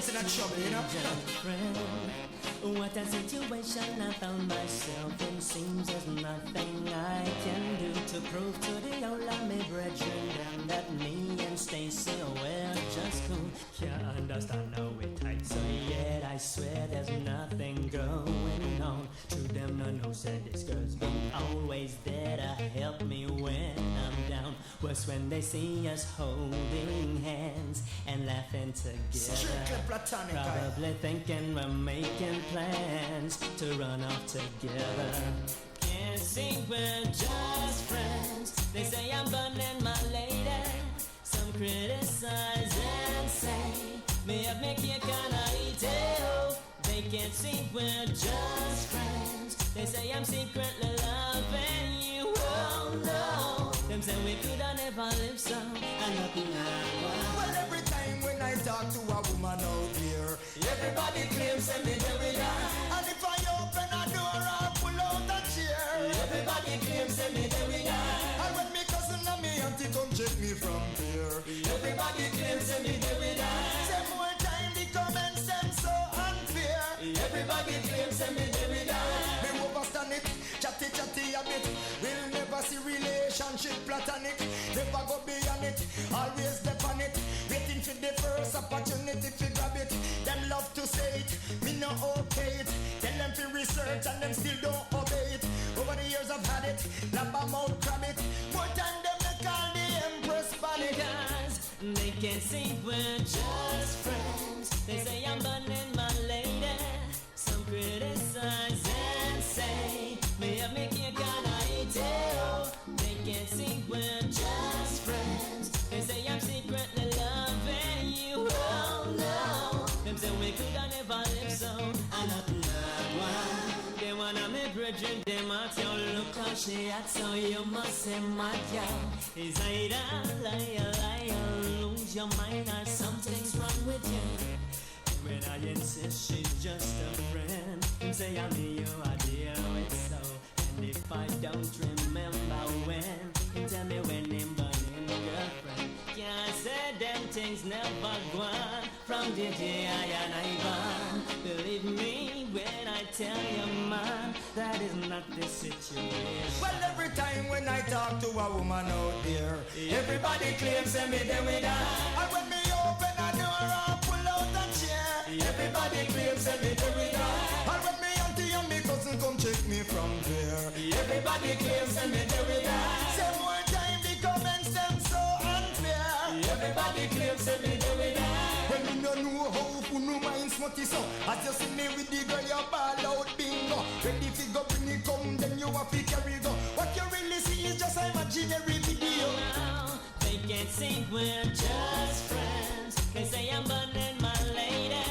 always in a trouble, you know. Friend, what a situation I found myself in. Seems there's nothing I can do to prove to the old me brethren them that me and Stacy we're just cool. Can't understand how it tight, so yet I swear there's nothing going on. To them no no said this girl's been always there to help me when I'm down. Worse when they see us holding hands and laughing together. Strictly platonic. Probably thinking we're making plans to run off together. Can't see we're just friends. They say I'm burning my lady. Some criticize and say me up make you kinda eat it. They can't see we're just friends. They say I'm secretly loving you. Oh no. Them say we coulda never live so. And nothing well, every time when I talk to a woman out here, everybody claims that me there we are. And if I open a door or pull out a chair, everybody claims that me there we are. And when me cousin and me auntie come check me from here, everybody claims that me there we are. Say more time the comments them so unfair. Everybody claims that me there we are. Me overstand it, chatty chatty a bit. We'll never see relationship platonic. Never go beyond it, always step on it. Waiting for the first opportunity to grab it. Them love to say it, me no okay it. Tell them to research and them still don't obey it. Over the years I've had it, lap them out, grab it. More time them they call the Empress Panic. They can't see we're just friends. They say I'm burning my lady. Some criticize and say me up make you kinda eat it. They can't see we're just friends. They say I'm secretly loving you. Oh no. Them say we coulda never live so. And nothing that one. They wanna me brethren, them at your look how she act, so you must say my girl is either liar, lose your mind or something's wrong with you. When I insist she's just a friend, them say I'm you I deal with so. And if I don't remember when, tell me when him burning girlfriend. Yeah, I said them things never go on. From DJ and Ivan, believe me when I tell you, man, that is not the situation. Well, every time when I talk to a woman out there, everybody claims that me there with her. And when me open a door or pull out a chair, everybody claims that me there with her. And when me auntie and me cousin come check me from there, everybody claims that me there with her. Say more time the comments them so unfair. Everybody claims that me there with her. When me no know how who no mind smutty so. As you see me with the girl you ball out bingo. Ready fi go bring it come then you have to carry go. What you really see is just a imaginary video. Now, they can't see we're just friends. They say I'm burning my lady.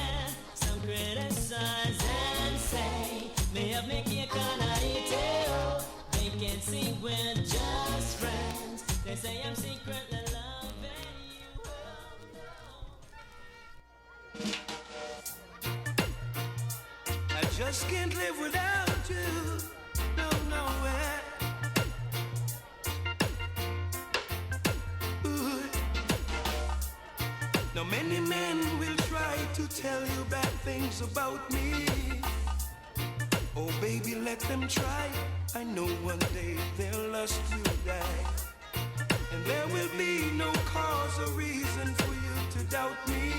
Some criticize and say me up make you kinda eat it. They can't see we're just friends. They say I'm secretly loving you. I just can't live without you. No, nowhere. Ooh. Now many men will try to tell you bad things about me. Oh baby, let them try. I know one day their lust will die. And there will be no cause or reason for you to doubt me.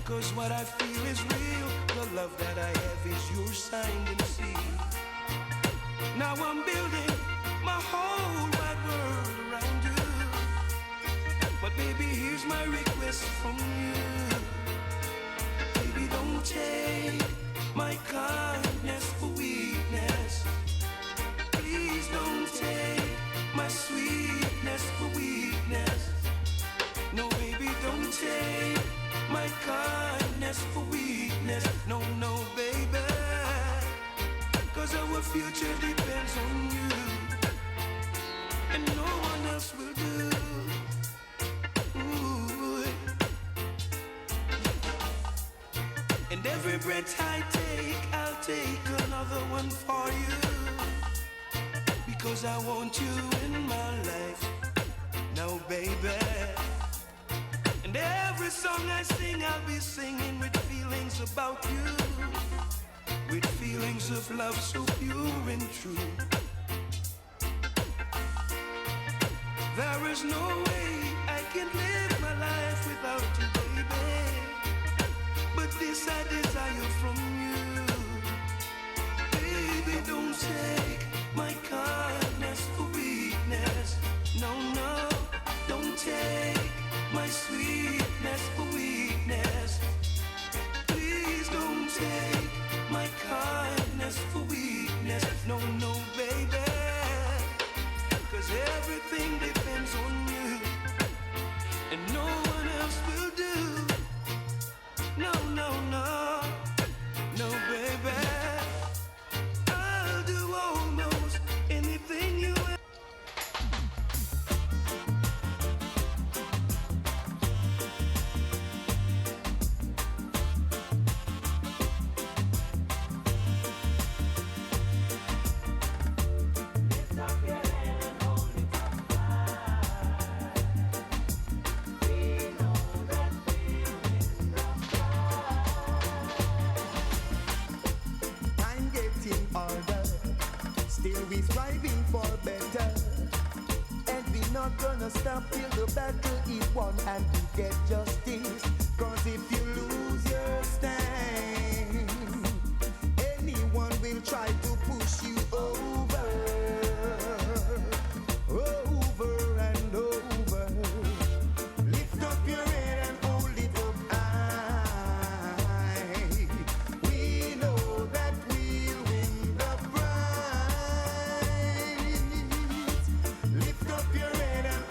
Cause what I feel is real. The love that I have is yours signed and sealed. Now I'm building my whole wide world around you. But baby, here's my request from you. Baby, don't take my kindness for weakness. Please don't take my sweetness for weakness. No, baby, don't take my kindness for weakness. No, no, baby. Cause our future depends on you. And no one else will do. Ooh. And every breath I take, I'll take another one for you. Because I want you in my life. Now, baby. And every song I sing, I'll be singing with feelings about you, with feelings of love so pure and true. There is no way I can live my life without you, baby. But this I desire from you. Baby, don't take my kindness for weakness. No, no, don't take my sweetness for weakness. Please don't take my kindness for weakness. No, no, baby. 'Cause everything depends on you, and no one else will do. No, no, no, no, baby. I'll do almost anything you want. Stop till the battle is won and we get justice. 'Cause if you lose your stand, anyone will try to push you over, over and over. Lift up your head and hold it up high. We know that we'll win the prize. Lift up your head and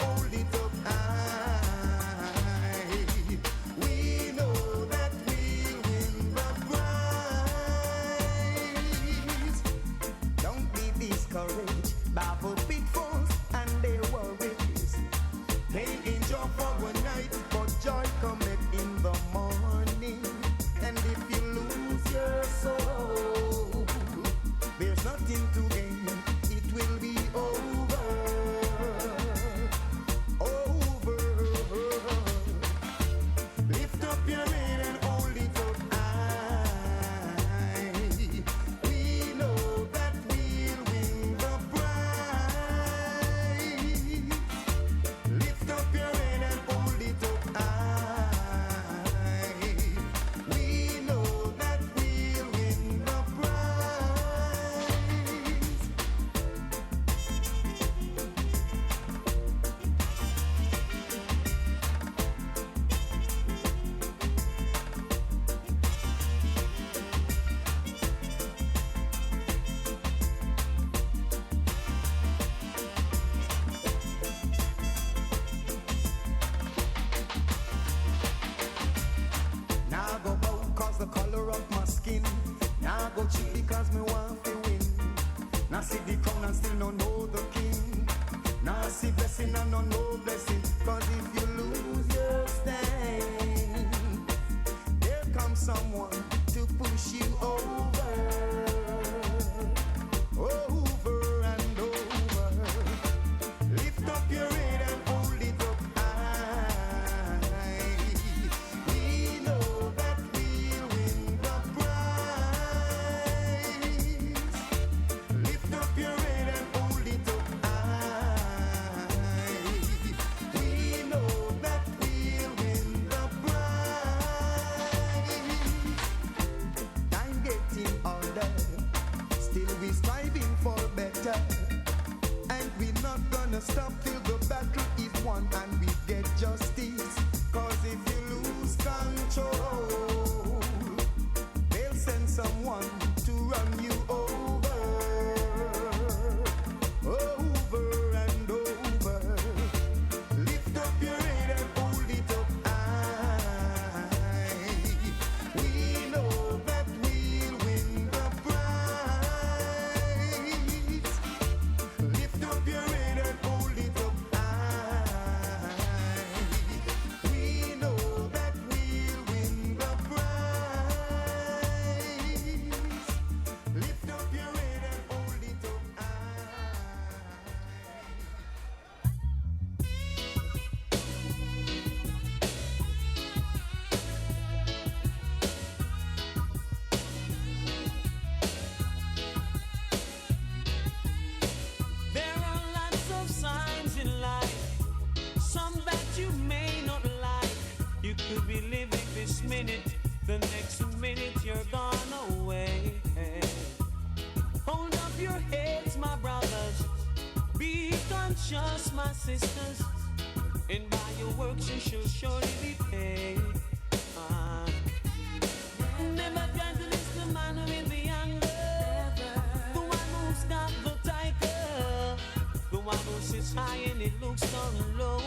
Lift be living this minute, the next minute you're gone away. Hold up your heads, my brothers. Be conscious, my sisters. And by your works you shall surely be paid. Never try to list the man with the anger, the one who's got the tiger, the one who sits high and it looks down low.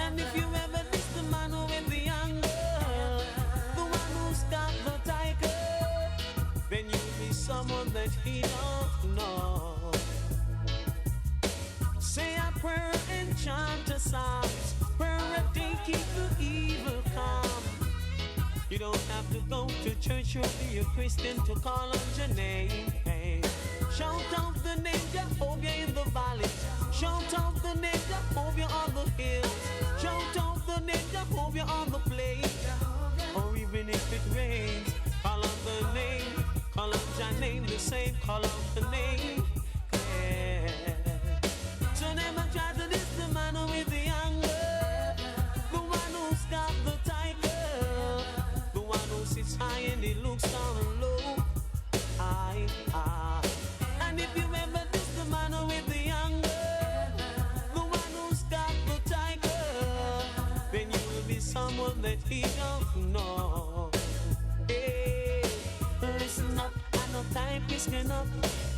And if you ever miss the man with the anger, the one who's got the tiger, then you'll be someone that he don't know. Say a prayer and chant a psalm. Prayer a day keep the evil calm. You don't have to go to church or be a Christian to call on your name. Hey. Shout out the name Jehovah in the valleys. Shout out the name Jehovah on the hills. Shout out the name Jehovah on the plains. Or even if it rains, call on the name. Call out your name the same. Call out the name. Yeah. So never try to diss the man with the anger, the one who's got the tiger, the one who sits high and he looks down low. And if you ever diss the man with the anger, the one who's got the tiger, then you will be someone that he don't know. Hey, listen up, I know time is enough.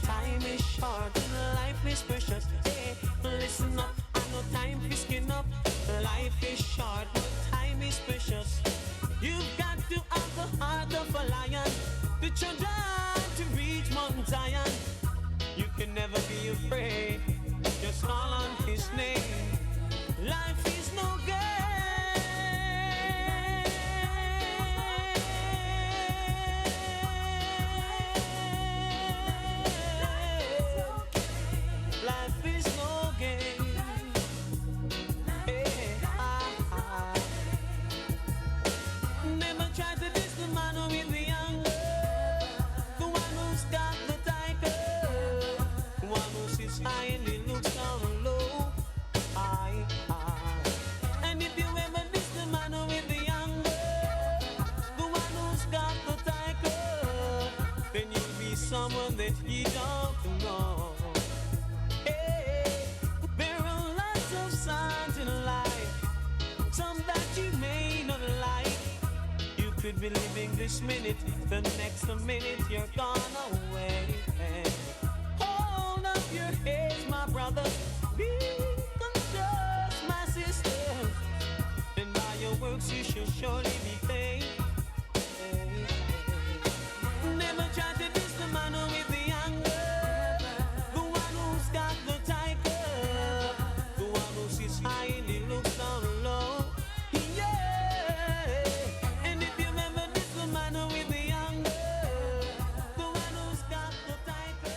Time is short and life is precious. Hey, listen up, I know time is enough. Life is short, but time is precious. You've got to have the heart of a lion, the children to reach Mount Zion. You can never be afraid, just call on his name. Life is no game. Life is no game. Hey, Never try to diss the man with the anger, the one who's got the tiger, the one who sits high and he looks down low. And if you ever diss the man with the anger, the one who's got the tiger, then you'll be someone that you don't know. There are lots of signs in life, some that you may not like. You could be living this minute, the next minute you're gone away. Hold up your heads, my brother. Be conscious, my sister. And by your works you shall surely be paid. Never try to diss the man with the anger, the one who's got the tiger, the one who sits high and he looks down low. Yeah. And if you remember this, the man with the anger, the one who's got the tiger.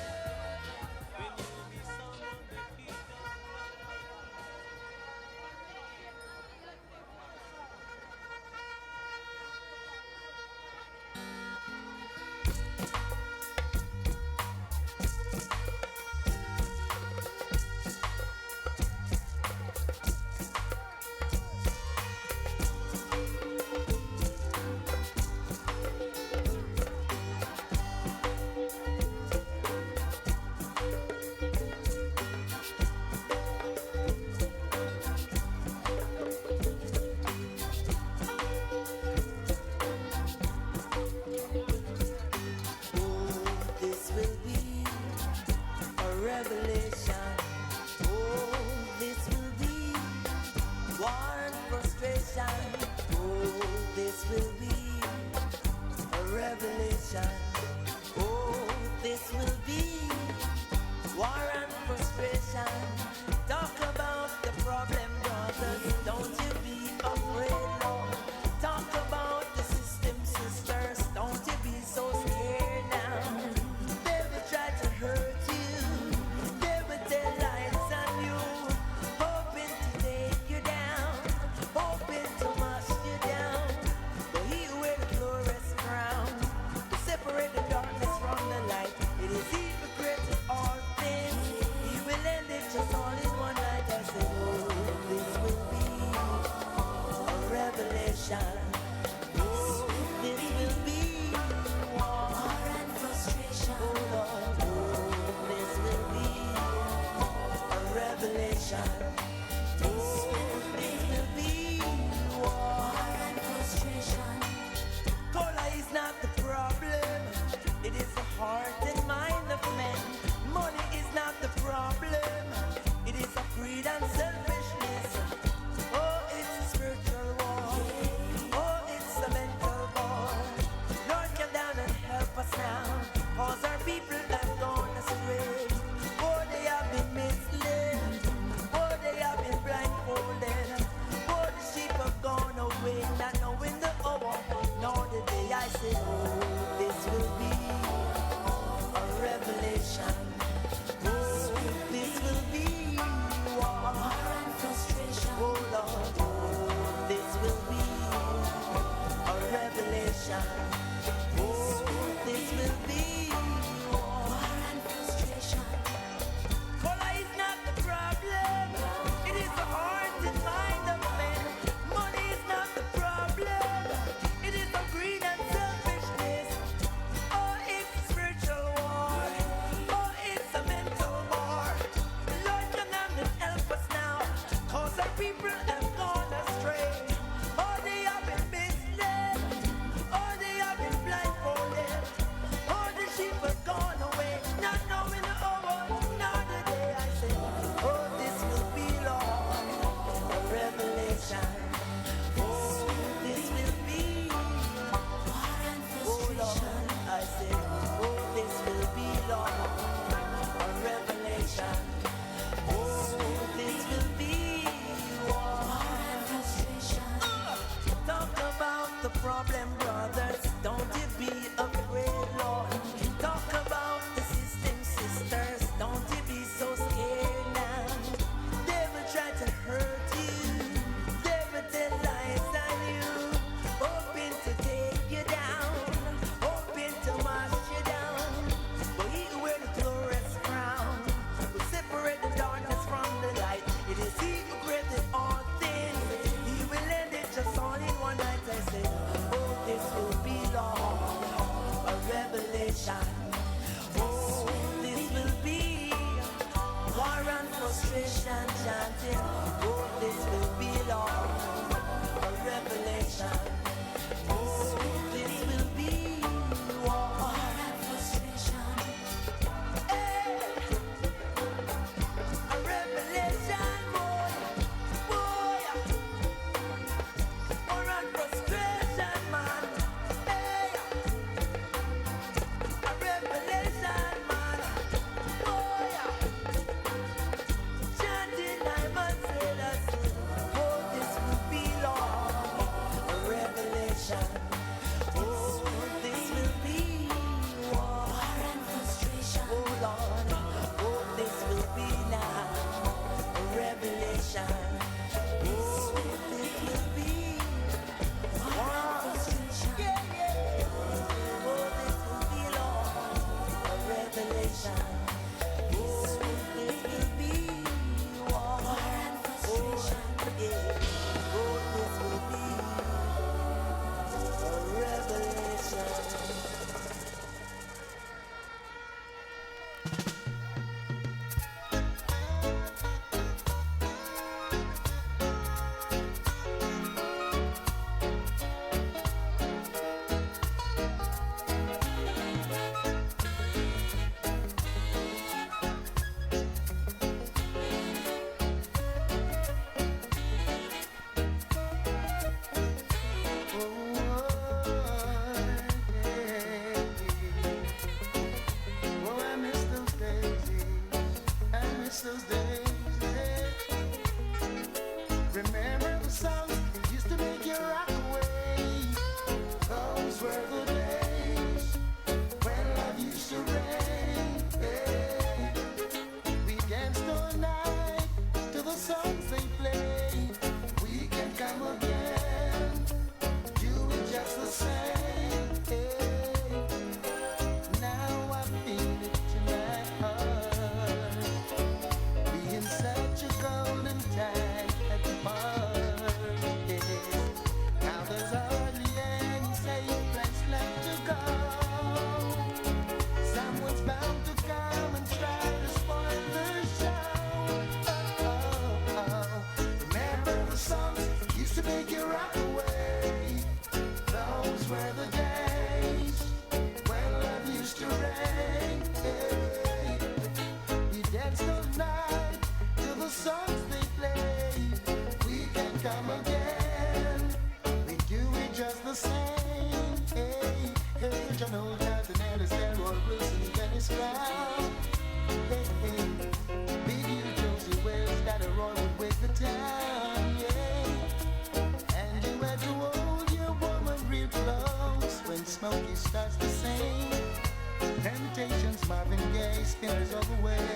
cares away.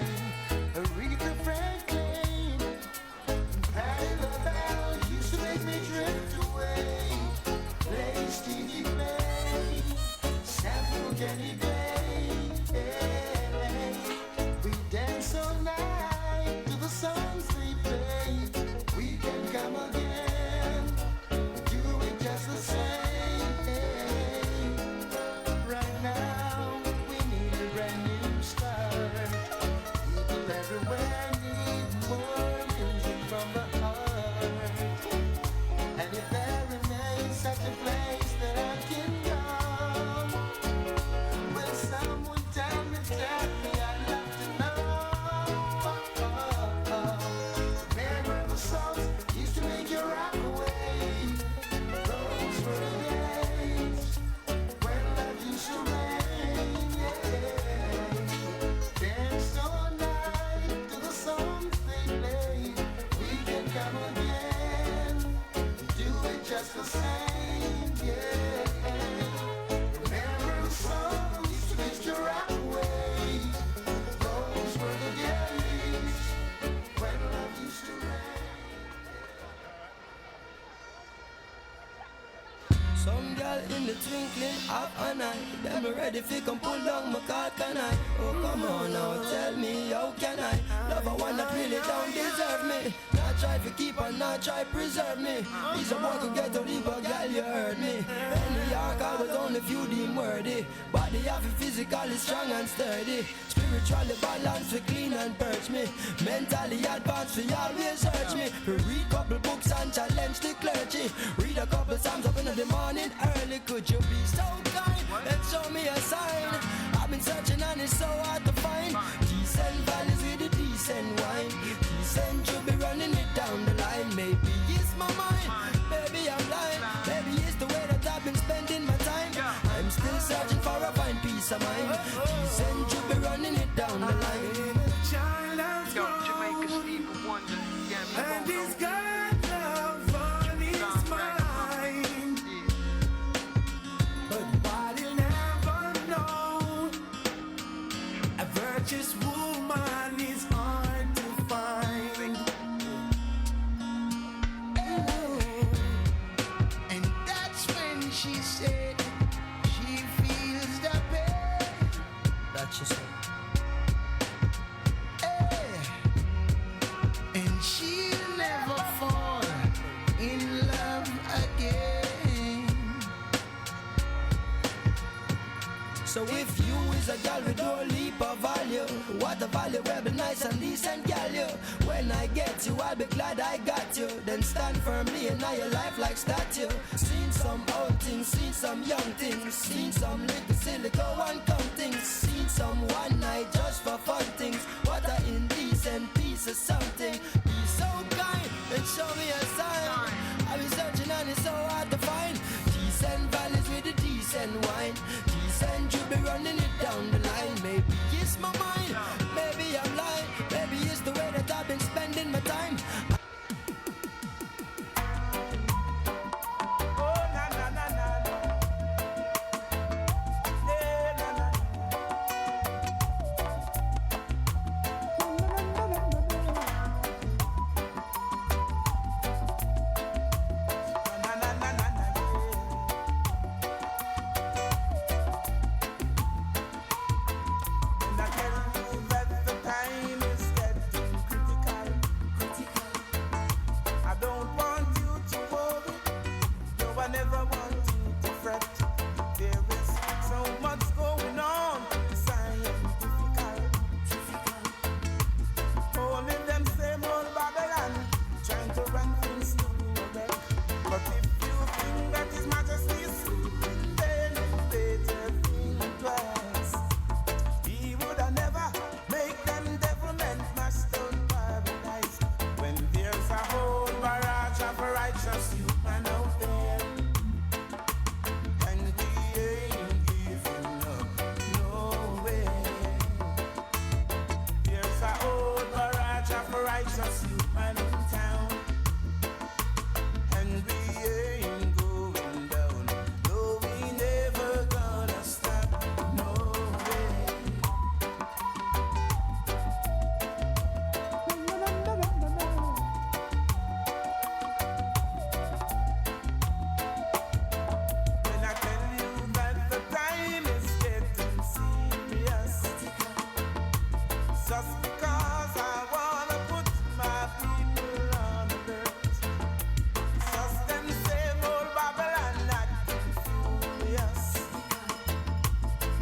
Aretha Franklin, Patti LaBelle used to make me drift away. Play Stevie May, Samuel Kenny Day. We dance all night to the songs they play. We can come again, do it just the same. Right now, we need a brand new start. People everywhere need more music from the heart. And if there remains such a place that I can come, will someone tell me, I'd love to know. Remember the songs used to make you rock away. Those were the days when love used to rain. Dance all night to the songs they play. We can come again, do it just the same. Remember the songs used to make you rock away. Those were the days when love used to rain. Some girl in the twinkling of an eye, them ready fi come pull down my car, can I? Oh come on now, tell me how can I love a one that really don't deserve me? Not try to keep on, not try preserve me. He's a boy could get to leave, but girl you heard me. In New York I was only few deemed worthy. Body have it physically strong and sturdy. Spiritually balanced, we clean and purge me. Mentally advanced, we always search me. We read couple books and challenge the clergy. Read a couple psalms up in the morning early. Could you be so kind and show me a sign? I've been searching and it's so hard to find. Decent valleys with a decent wine. Decent you be running it down the line. Maybe it's my mind, maybe I'm blind. Maybe it's the way that I've been spending my time. I'm still searching for a fine peace of mind. Decent you be running it down the line. Yo, Jamaica, Steve Wonder, and he's got love on his mind. But what he'll never know, a virtuous woman is hard to find. And that's when she said she feels the pain. That's just it. And she'll never fall in love again. So if you is a gal with no leap of value, what a valuable, nice and decent gal you. When I get you, I'll be glad I got you. Then stand firmly in all your life like statue. Seen some old things, seen some young things, seen some little silly go and come things, seen some one night just for fun things. What a indecent piece of something. Be so kind and show me a sign. I've been searching and it's so hard to find. Decent valleys with a decent wine. Decent you be running it down the line. Maybe it's my mind, maybe I'm lying. Maybe it's the way that I've been spending my time. Oh, na na na na. Yeah, na na. Na na na na na. And I tell you that the time is getting critical. I don't want you to worry. No, I never want you to fret. There is so much going on, scientifical. Only them same old Babylon trying to run things to a wreck. But if you think that His Majesty is sleeping, then you better think twice. He would have never make them devilment master paradise. When there's a whole barrage of righteous human out there, and we ain't giving up no way. There's a whole barrage of righteous human in town, and we ain't going down. No, we never gonna stop. No way. just because I wanna put my people on alert. Just them same old Babylon acting furious,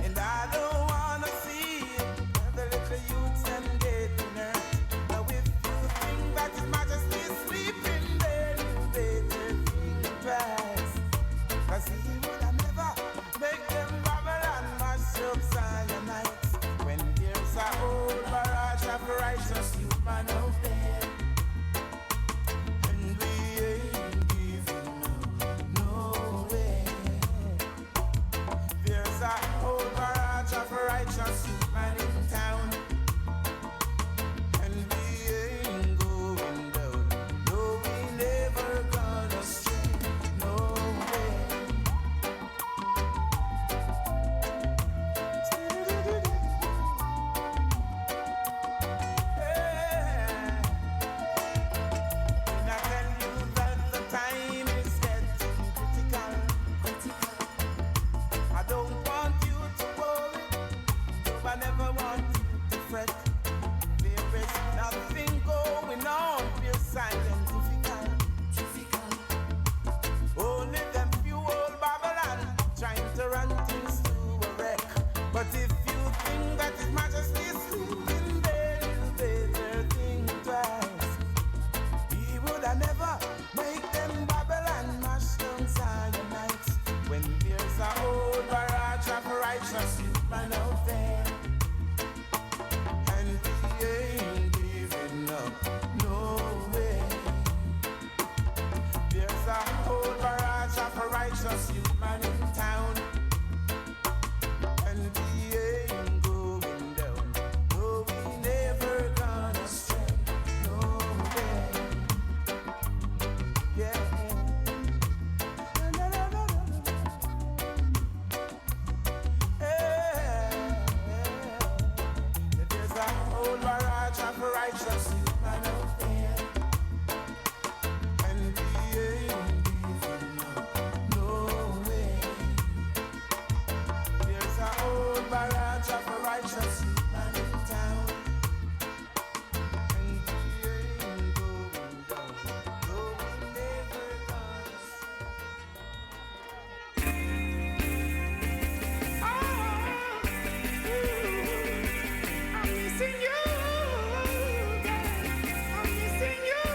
and I don't wanna see the little youths them getting hurt. Now if you think that His Majesty is sleeping, then you better think twice, 'cause He would have never make them Babylon mash up Zionites when there's a whole barrage of righteous human out there, and we ain't giving no way. There's a whole barrage of righteous human in town, and we ain't going down. No, we never gonna stray. No way. And I tell you that the time is getting critical. I don't want you to worry, I never want you to fret. There is nothing going on pure scientifical. Only them few old Babylon trying to run things to a wreck. But if you think that His Majesty is sleeping, then you better think twice. He would have never make them Babylon mash down Zionites when there's a whole barrage of righteous human out there, and we ain't giving up no way. There's a whole barrage of righteous human in town, and we ain't going down. No, we never gonna stray. No way. Yeah. No. There's a whole barrage of righteous human out there, and we ain't giving up no way. There's a whole barrage of righteous human in town, and we ain't going down. No, we never gonna stray. I'm missing you, I'm missing you.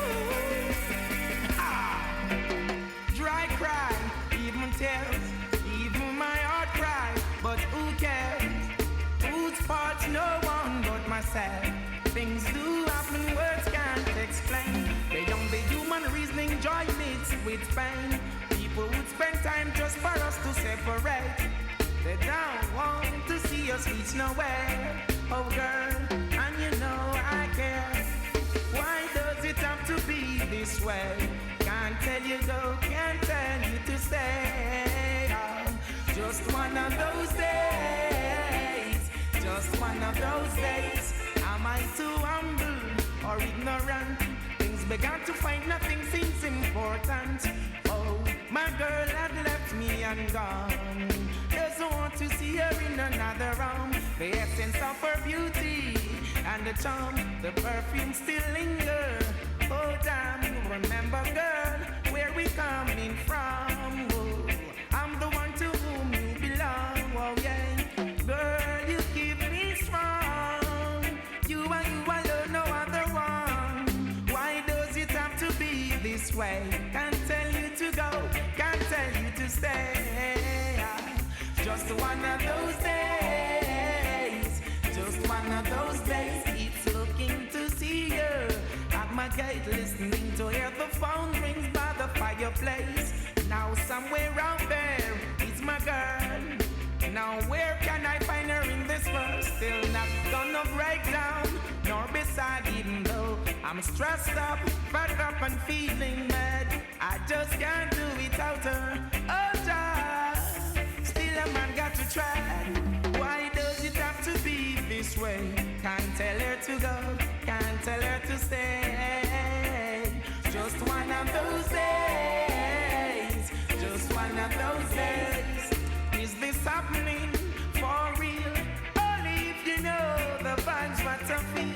Dry cry, even tears, even my heart cry, but who cares? Whose fault's no one but myself. Things do happen, words can't explain. Beyond the human reasoning, joy mixed with pain. People would spend time just for us to separate. They don't want to see us reach nowhere. Oh girl, and you know I care. Why does it have to be this way? Can't tell you go, can't tell you to stay. Oh, just one of those days, just one of those days. Am I too humble or ignorant? Things began to find nothing seems important. Oh, my girl had left me and gone. Doesn't want to see her in another room. The essence of her beauty and the charm, the perfume still linger. Oh damn, remember girl, where we coming from. Oh, I'm the one to whom you belong. Oh yeah, girl, you keep me strong. You alone, no other one. Why does it have to be this way? Can't tell you to go, can't tell you to stay. Just one of those days, just one of those days. It's looking to see you at my gate, listening to hear the phone rings by the fireplace. Now somewhere out there is my girl. Now where can I find her in this world? Still not gonna break down, nor beside, even though I'm stressed up, fed up and feeling mad. I just can't do without her. Oh, just still a man got to try. Why does it have to be this way? Can't tell her to go, can't tell her to stay. Just one of those days, just one of those days. Is this happening for real? Only if you know the vibes what I feel.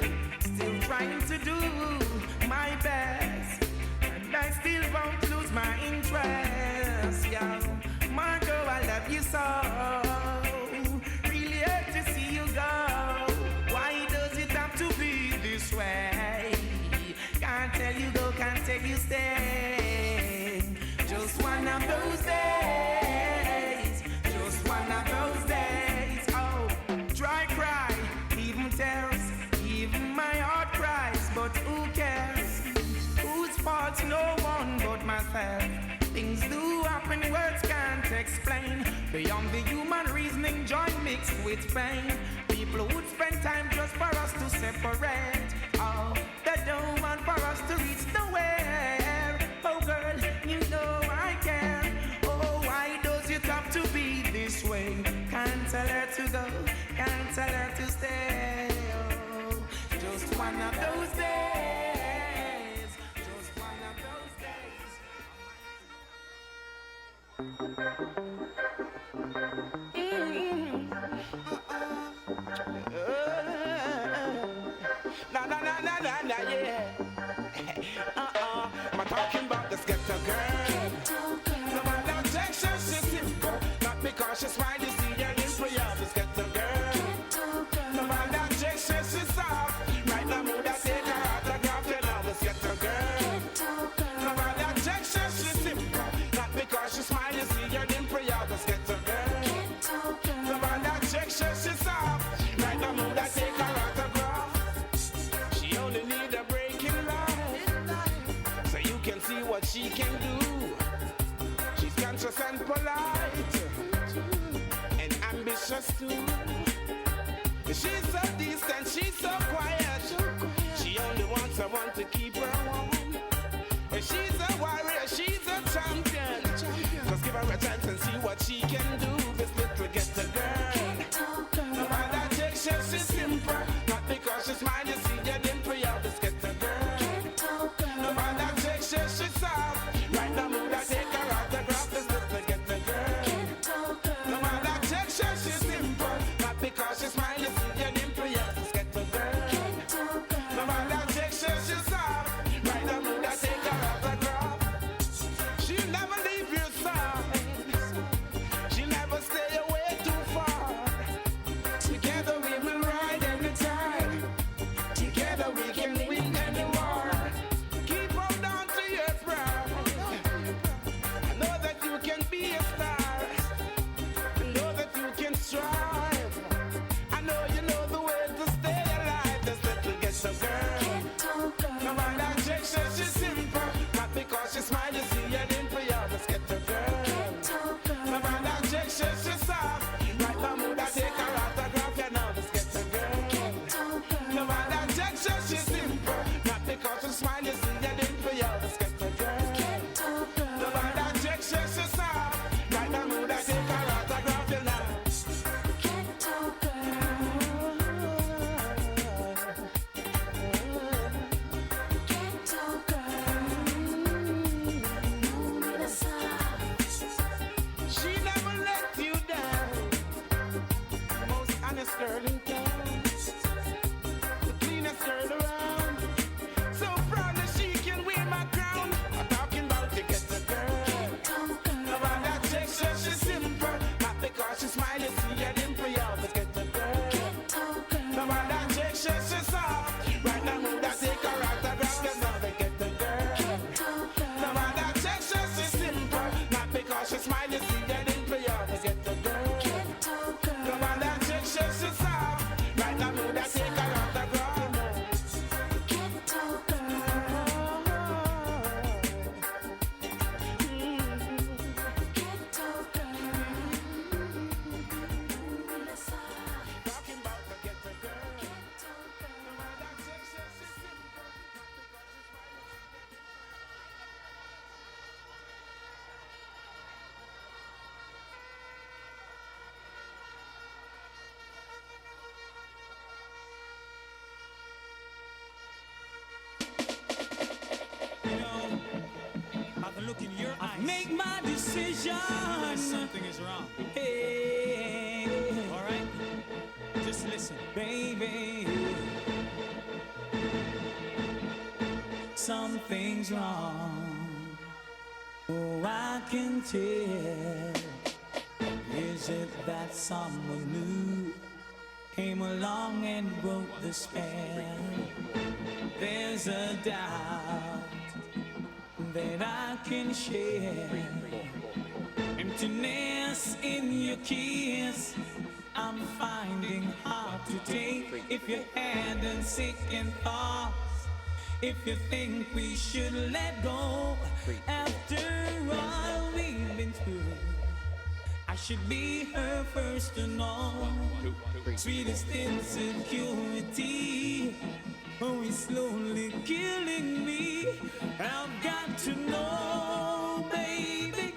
Beyond the human reasoning, joy mixed with pain. People would spend time just for us to separate. Oh, they don't want for us to reach nowhere. Oh girl, you know I care. Oh, why does it have to be this way? Can't tell her to go, can't tell her to stay. Oh, just one of those days. Just one of those days. I'm talking about this ghetto girl. No matter Texas, she's simple. Not because she's fine, you see her in for you. This ghetto girl. No matter Texas, she's soft. Right now, mood I take her autograph. You know this ghetto girl. No matter Texas, she's simple. Not because she's fine, you see her in for you. This ghetto girl. No matter Texas, she's soft. Right now, mood I take her autograph. She only need a break in life, so you can see what she can do. She's conscious and polite, and ambitious too. She's so distant, she's so quiet. She only wants someone to keep her warm. She's a warrior, she's a champion. Just give her a chance and see what she can do. This little ghetto girl. No matter Texas, she's simple. Not because she's mine, you see her dimple. Yeah, this ghetto girl. No matter Texas, she's soft. Right now, mood I take her autograph. This little ghetto girl. No matter Texas, she's simple. Not because she's mine, you see her dimple. Yeah, this ghetto girl. No matter Texas, she's soft. Right now, mood I take her autograph. She'll never leave your side. She'll never stay away too far. Together we will ride any time. Together we can win any war. Keep hold on to your pride. I know that you can be a star. I know that you can strive. I know you know the way to stay alive. This little ghetto girl. No matter Texas, she's simple. Not because she's smile, you see her dimple. Yeah, this ghetto girl. No matter Texas, she's soft. Right now, mood I take her autograph. You know this ghetto girl. No matter Texas, she's simple. Not because she's smile, you see her dimple. Yeah, this ghetto girl. No matter Texas, she's soft. Right now, mood I take her autograph. You know. She never let you down. Most honest girl in town. The cleanest girl around. So proud that she can wear my crown. I'm talking about the ghetto girl. No matter Texas, she's simple. Not because she smiles, you see her dimple. Yeah, the ghetto girl. No matter Texas, she's soft. Right now, mood I take her autograph. You know the ghetto girl. No matter Texas, she's simple. Not because she smiles, you see her dimple. Yeah, the ghetto girl. No matter Texas, she's soft. Right now, mood I take her autograph. Talking about the ghetto girl. No matter Texas, she's simple. Not because she's You know, I can look in your eyes. Make my decision. Something is wrong. Hey, all right. Just listen, baby. Something's wrong. Oh, I can tell. Is it that someone new came along and broke the spell? There's a doubt that I can share. Emptiness in your kiss, I'm finding hard to take. If you hadn't second thoughts, if you think we should let go, after all we've been through, I should be her first and all. Sweetest insecurity, oh, it's slowly killing me. I've got to know, baby,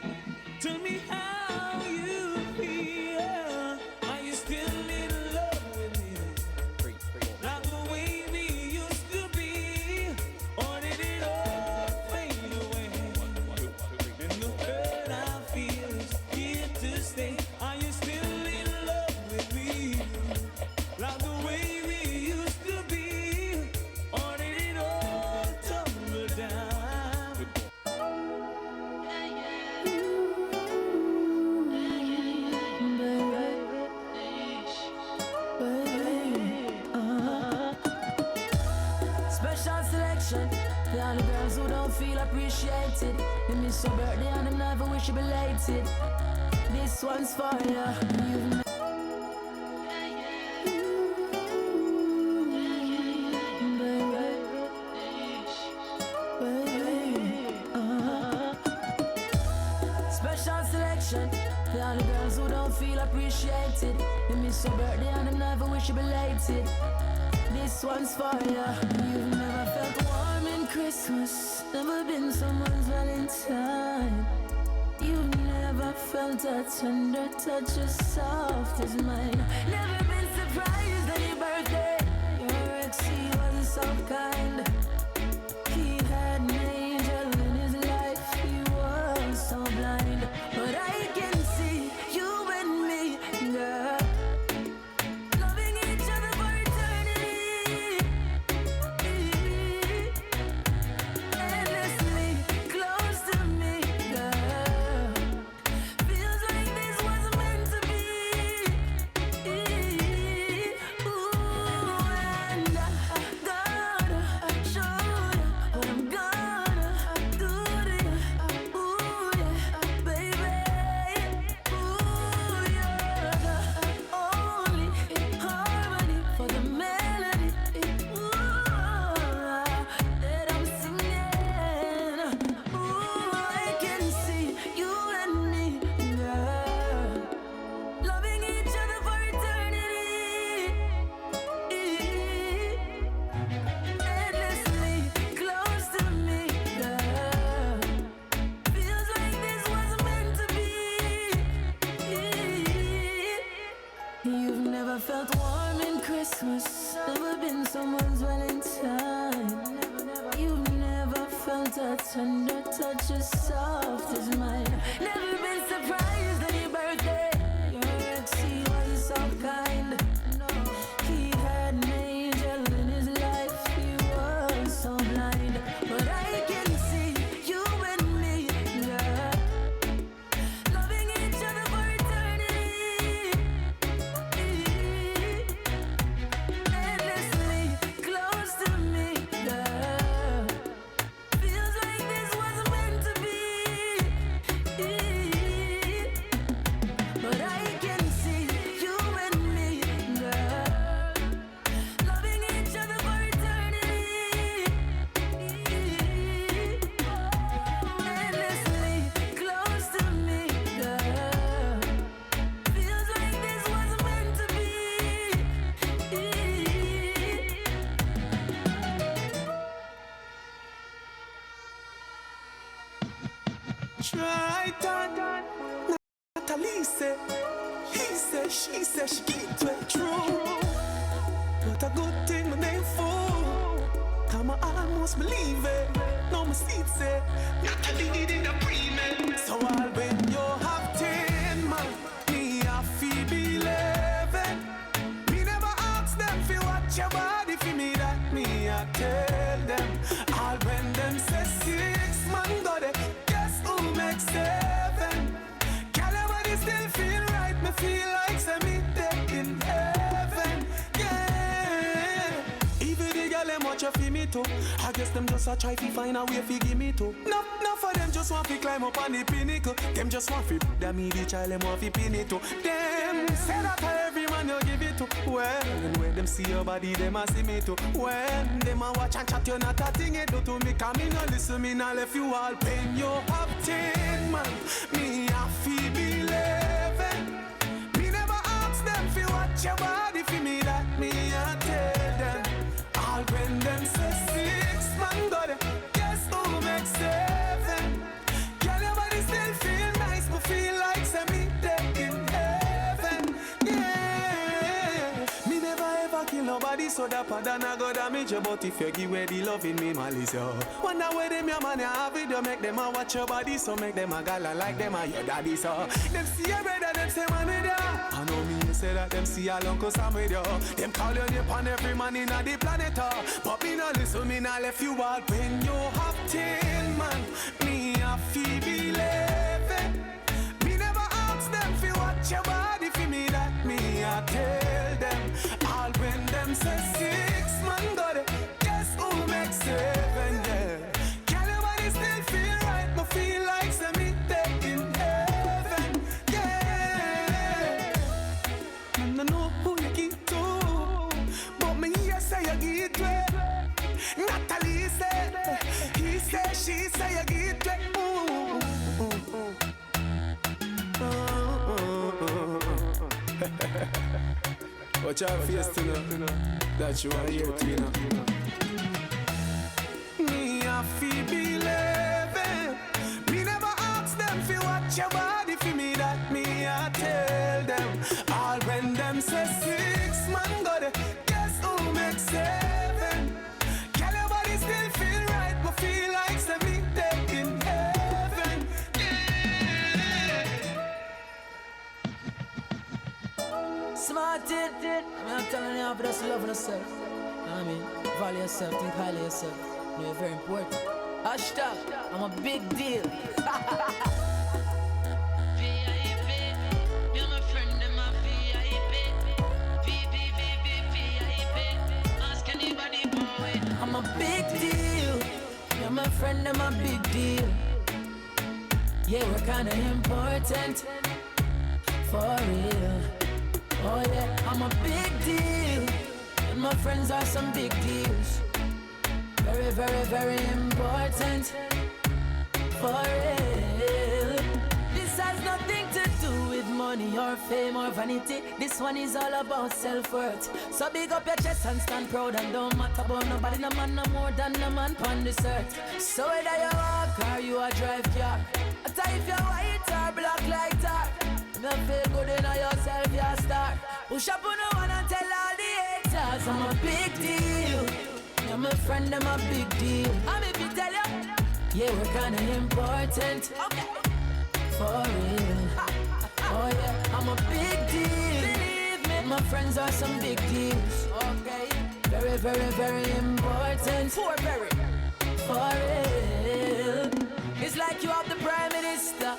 tell me how you feel. Are you still in love with me? Like the way we used to be, or did it all fade away? And the hurt I feel is here to stay. Are you still in love with me? Like the way we used to be, or did it all tumble down? Special selection, the only girls who don't feel appreciated. They miss your birthday and them never wish you belated. This one's for you. You've Special selection, the only girls who don't feel appreciated. They miss your birthday and them never wish you belated. This one's for you. You've never felt warm in Christmas, never been someone's Valentine. You've never felt a tender touch as soft as mine. Never been surprised on your birthday. Your ex, he wasn't so kind. He had an angel in his life, he was so blind. But I can see you and me, girl, loving each other for eternity. Endlessly close to me, girl. Feels like this was meant to be. Ooh, and I gotta show you what I'm gonna do to you. Ooh, yeah, baby. Ooh, you're the only harmony for the melody. Ooh, that I'm singing. Ooh, I can see you and me, girl, loving each other for eternity. Endlessly close to me, girl. Feels like this was meant to be. You've never felt warm in Christmas, never been someone's Valentine. You've never felt a tender touch as soft as mine. Never been surprised on your birthday. Your ex, he wasn't so kind. He had an angel in his life, he was so blind. But I can see you and me, girl, loving each other for eternity. Endlessly close to me, girl. Feels like this was meant to be. But I can see you and me, girl, loving each other for eternity. Endlessly close to me, girl. Feels like this was meant to be. Try that. Natalie said, he said, she said, she get it true. What a good thing my name for. Come I almost believe it. No my seat say, Natalie did it a pre-man. So I'll when you have 10 man, me I feel be 11. Me never ask them fi watch your body fi me that me I tell them. I'll when them say 6 man got it. Guess who makes 7? Can everybody still feel right? Me feel like say me dead in heaven. Yeah. Even the girl them watch you fi me too. I guess them just a try fi find a way fi give me too. No for them just want fi climb up on the pinnacle. Them just want fi them me the child them want fi pin it too. Them say that every man you give it to. Well, and when them see your body, them a see me too. When them a watch and chat, you not a thing it do to me. Come me no listen, me no left you all pain. You have 10 man, me a feel be 11. watch your body for me, that me I tell them. All when them say 6 man got it, guess who makes 7? Girl, your body still feel nice, but feel like say me dead in heaven. Yeah, me never ever kill nobody, so that pardon I go damage you. But if you give away the love in me, malice yo. Wonder where them your man have it, you make them a watch your body, so make them a gala like them a your daddy, so them see your brother, them say man with ya. I know me you say that them see your uncle Sam with you. Them call your name on every man in the planet, but me no listen, me no left you all when you have 10 man. Me a feel believe. Me never ask them fi watch your body for me, that me I tell them. All when them say 6 man got it, guess who makes 7? Yeah, can your body still feel right? Me feel like say me dead in heaven. Yeah, me no know who you give to, but me hear say you give to. Natalie said, he said, she said you give to. Watch out face to know that you are here to know. Me a feel believe. Me never ask them fi watch your body for me, that me I tell them. All when them say 6 man got it, guess who makes 7? Can your body still feel right, but feel like say me dead in heaven. Smart it. I mean, I'm telling you, but just love yourself. You know what I mean? Value yourself, think highly of yourself. You know, you're very important. Hashtag, I'm a big deal. VIP, me and my friend, them a VIP. VIP. Ask anybody, boy. I'm a big deal. Me and my friend, I'm a big deal. Yeah, we're kinda important. For real. Oh yeah, I'm a big deal. And my friends are some big deals. Very, very, very important. For real. This has nothing to do with money or fame or vanity. This one is all about self-worth. So big up your chest and stand proud, and don't matter about nobody, no man no more than no man on this earth. So whether you walk or you a drive car, I tell if you're white or black like tar, you feel good in yourself, you're a star. Push up on the one and tell all the haters I'm a big deal. You're my friend, I'm a big deal. I'm if you tell you, yeah, we're kinda important. Okay. For real. Oh yeah, I'm a big deal. Believe me, my friends are some big deals. Okay. Very, very, very important. For real. It's like you have the Prime Minister,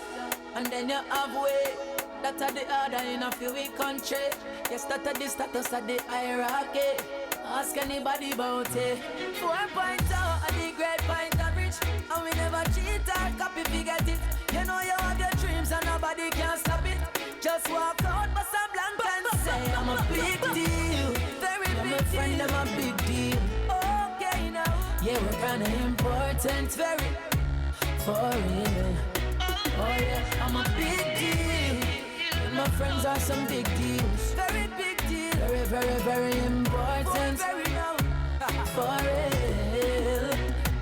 and then you have way. That are the order in a few week country. Yes, that are the status of the hierarchy. Ask anybody about it. 4.0 at the great point average, and we never cheat or copy if you get it. You know you have your dreams and nobody can stop it. Just walk out, but some blank and say I'm a big deal. Very big deal. Friend, I'm a big deal. Okay now. Yeah, we're kinda important. Very. For real. Oh yeah, I'm a big deal. My friends are some big deals. Very big deal. Very, very, very important. Very now. For real.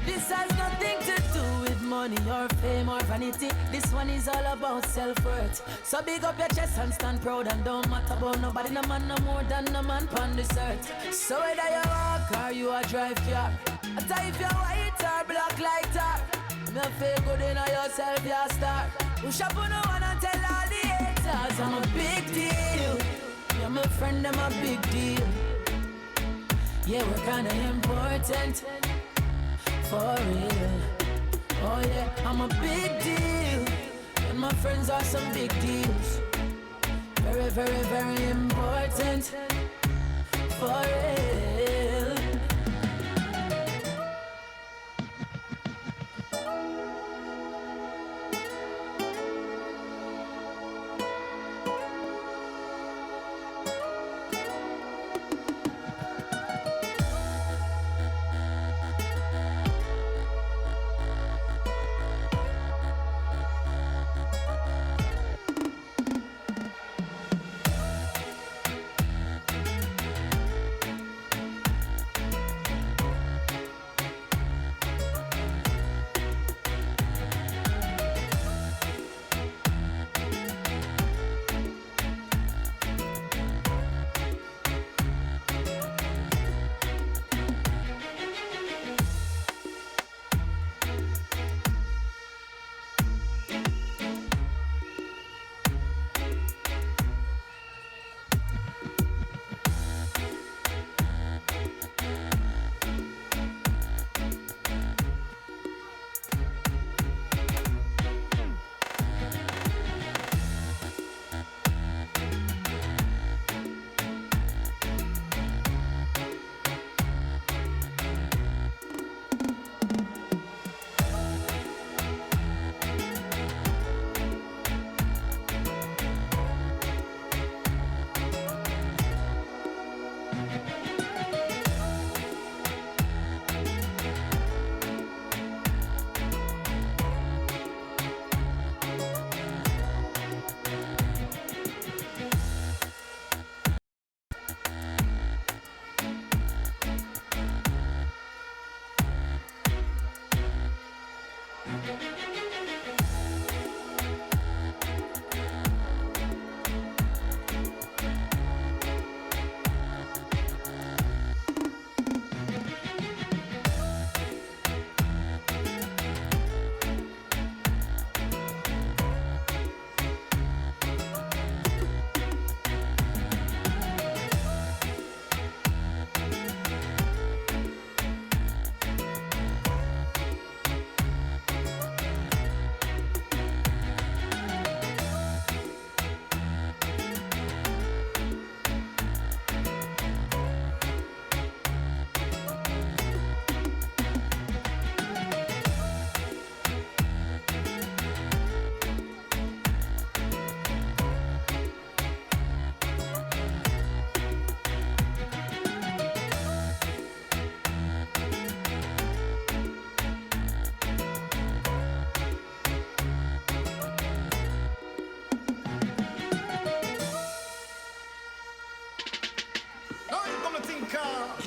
This has nothing to do with money or fame or vanity. This one is all about self-worth. So big up your chest and stand proud, and don't matter about nobody, no man no more than no man on this earth. So whether you walk or you a drive car, I tell if you're white or black like tar, you feel good in yourself, you're a star. Push up on the one and tell all the haters I'm a big deal. You're my friend, I'm a big deal. Yeah, we're kinda important. For real. Oh yeah, I'm a big deal. And my friends are some big deals. Very, very, very important. For real.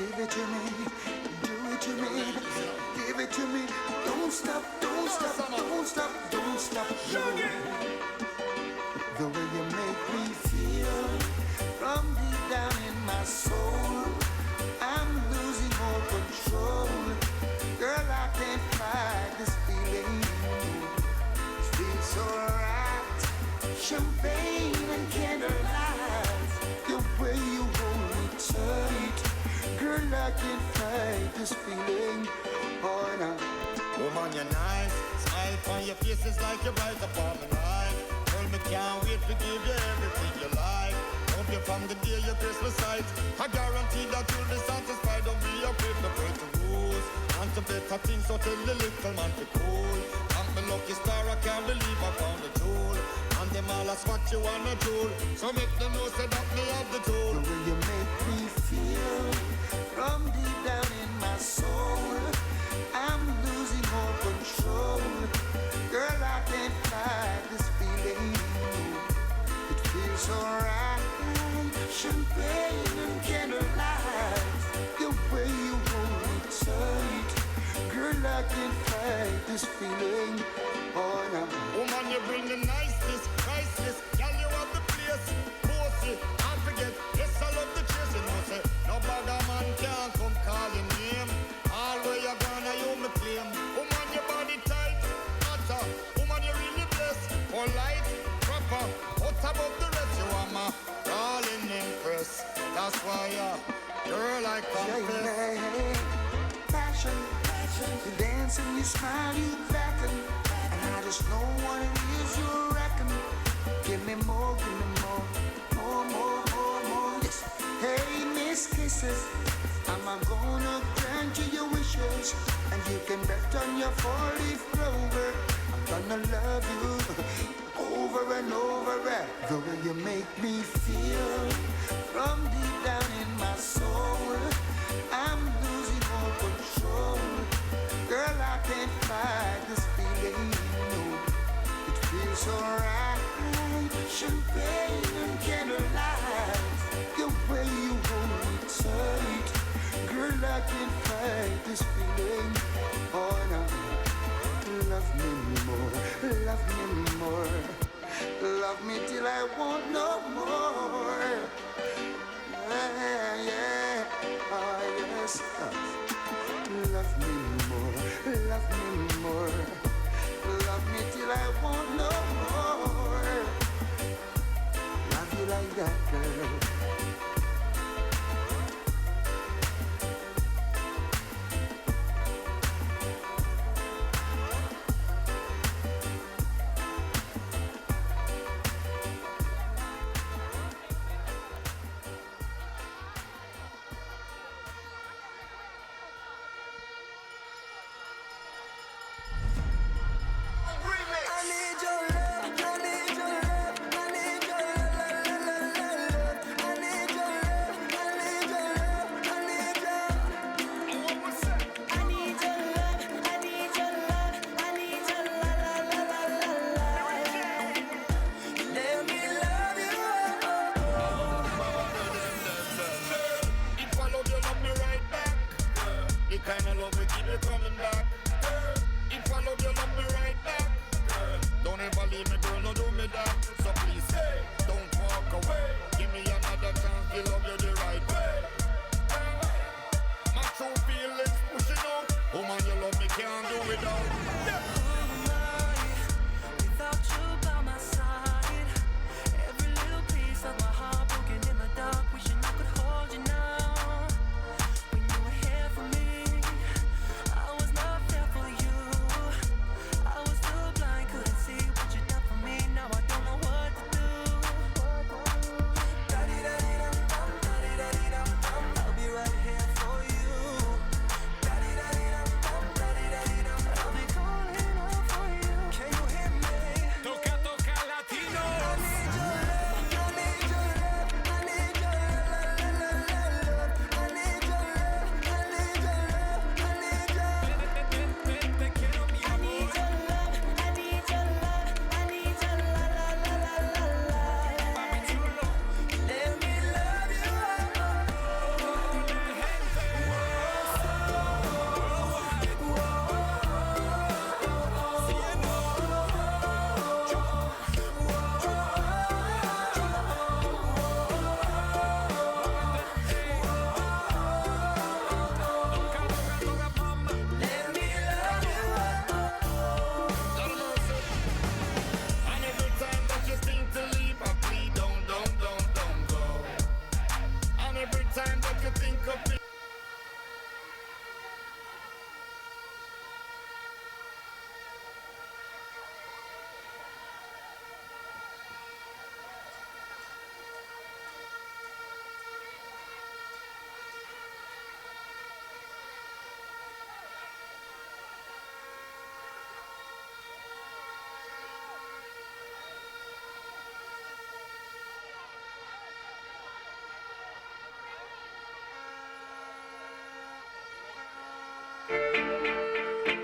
Give it to me, do it to me, give it to me. Don't stop, don't stop, don't stop, don't stop. The way you make me feel from deep down in my soul, I'm losing all control. Girl, I can't fight this feeling. It feels so right. Champagne and candlelight, the way you hold me tight. Girl, I can't fight this feeling. Oh no. Woman, you're nice. Smile on your face is like you're bright upon my life. Girl, me can't wait to give you everything you like. Hope you from the day your Christmas sight. I guarantee that you'll be satisfied. Don't be afraid to break the rules. And to better things, so tell the little man to cool. I'm the lucky star, I can't believe I found the tool. And them all ask what you wanna do. So make them know say that me have the tool. The way you make me feel from deep down in my soul, I'm losing all control. Girl, I can't fight this feeling. It feels so right. Champagne and candlelight, the way you hold me tight. Girl, I can't fight this feeling. Oh no. Woman, you bring the niceness, priceless. Girl, you have the place, bossy. I forget, yes, I love the chase. You know, say, no bugger man can come call your name. All where you gonna, you me claim. Woman, your body tight, hotter. Woman, you really blessed. Polite, proper, out above the rest. You are my darling impress. That's why, girl, I confess. Passion, you dance and you smile, you beckon. And I just know what it is you reckon. Give me more, more, yes. Hey, Miss Kisses, I'm gonna grant you your wishes. And you can bet on your 4-leaf clover. I'm gonna love you over and over. The way you make me feel from deep down in my soul, I'm losing all control. Girl, I can't fight this feeling. No, it feels so right. Champagne and candlelight, the way you hold me tight. Girl, I can't fight this feeling. Oh no, love me more, love me more. Love me till I want no more. Yeah, oh yes. Love me more, love me more. Love me till I want no more. Love you like that, girl. I'll be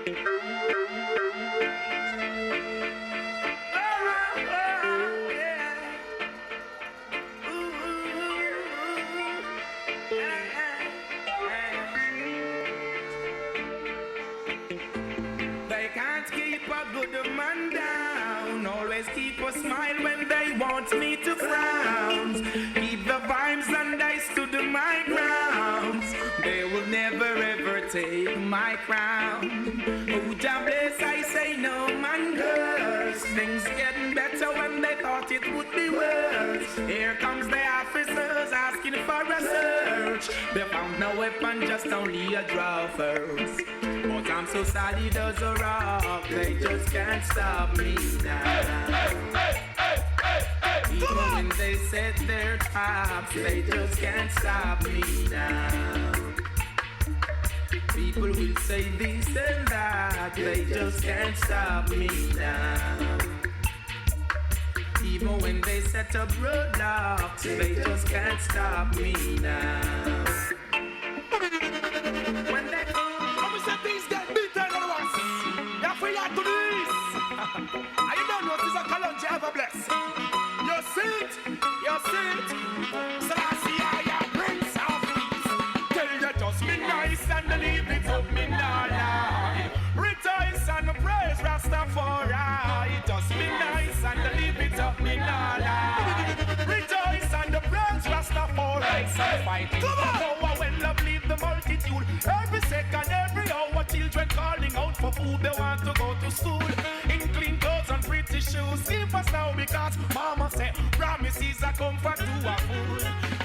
They can't keep a good man down. Always keep a smile when they want me to frown. Keep the vibes and I stood my ground. They will never ever take my crown. Oh, God bless, I say no man curse. Things getting better when they thought it would be worse. Here comes the officers asking for a search. They found no weapon, just only a draw first. But I'm so solid as a rock, they just can't stop me now. Even when they set their traps, they just can't stop me now. People will say this and that, they just can't stop me now. Even when they set up roadblocks, they just can't stop me now. When they things get beaten on once. You feel like to this. And you don't know this is a challenge you ever bless. You see it. So I see I am Prince of Peace. Tell you just be nice and leave it up me now lie. Rejoice and praise Rastafari. Just be nice and leave it up me now lie. Rejoice and praise Rastafari. Some fight power when love leave the multitude. Every second, every hour, children calling out for food. They want to go to school in clean clothes and pretty shoes. Sleep us now because mama said promises are comfort to a fool.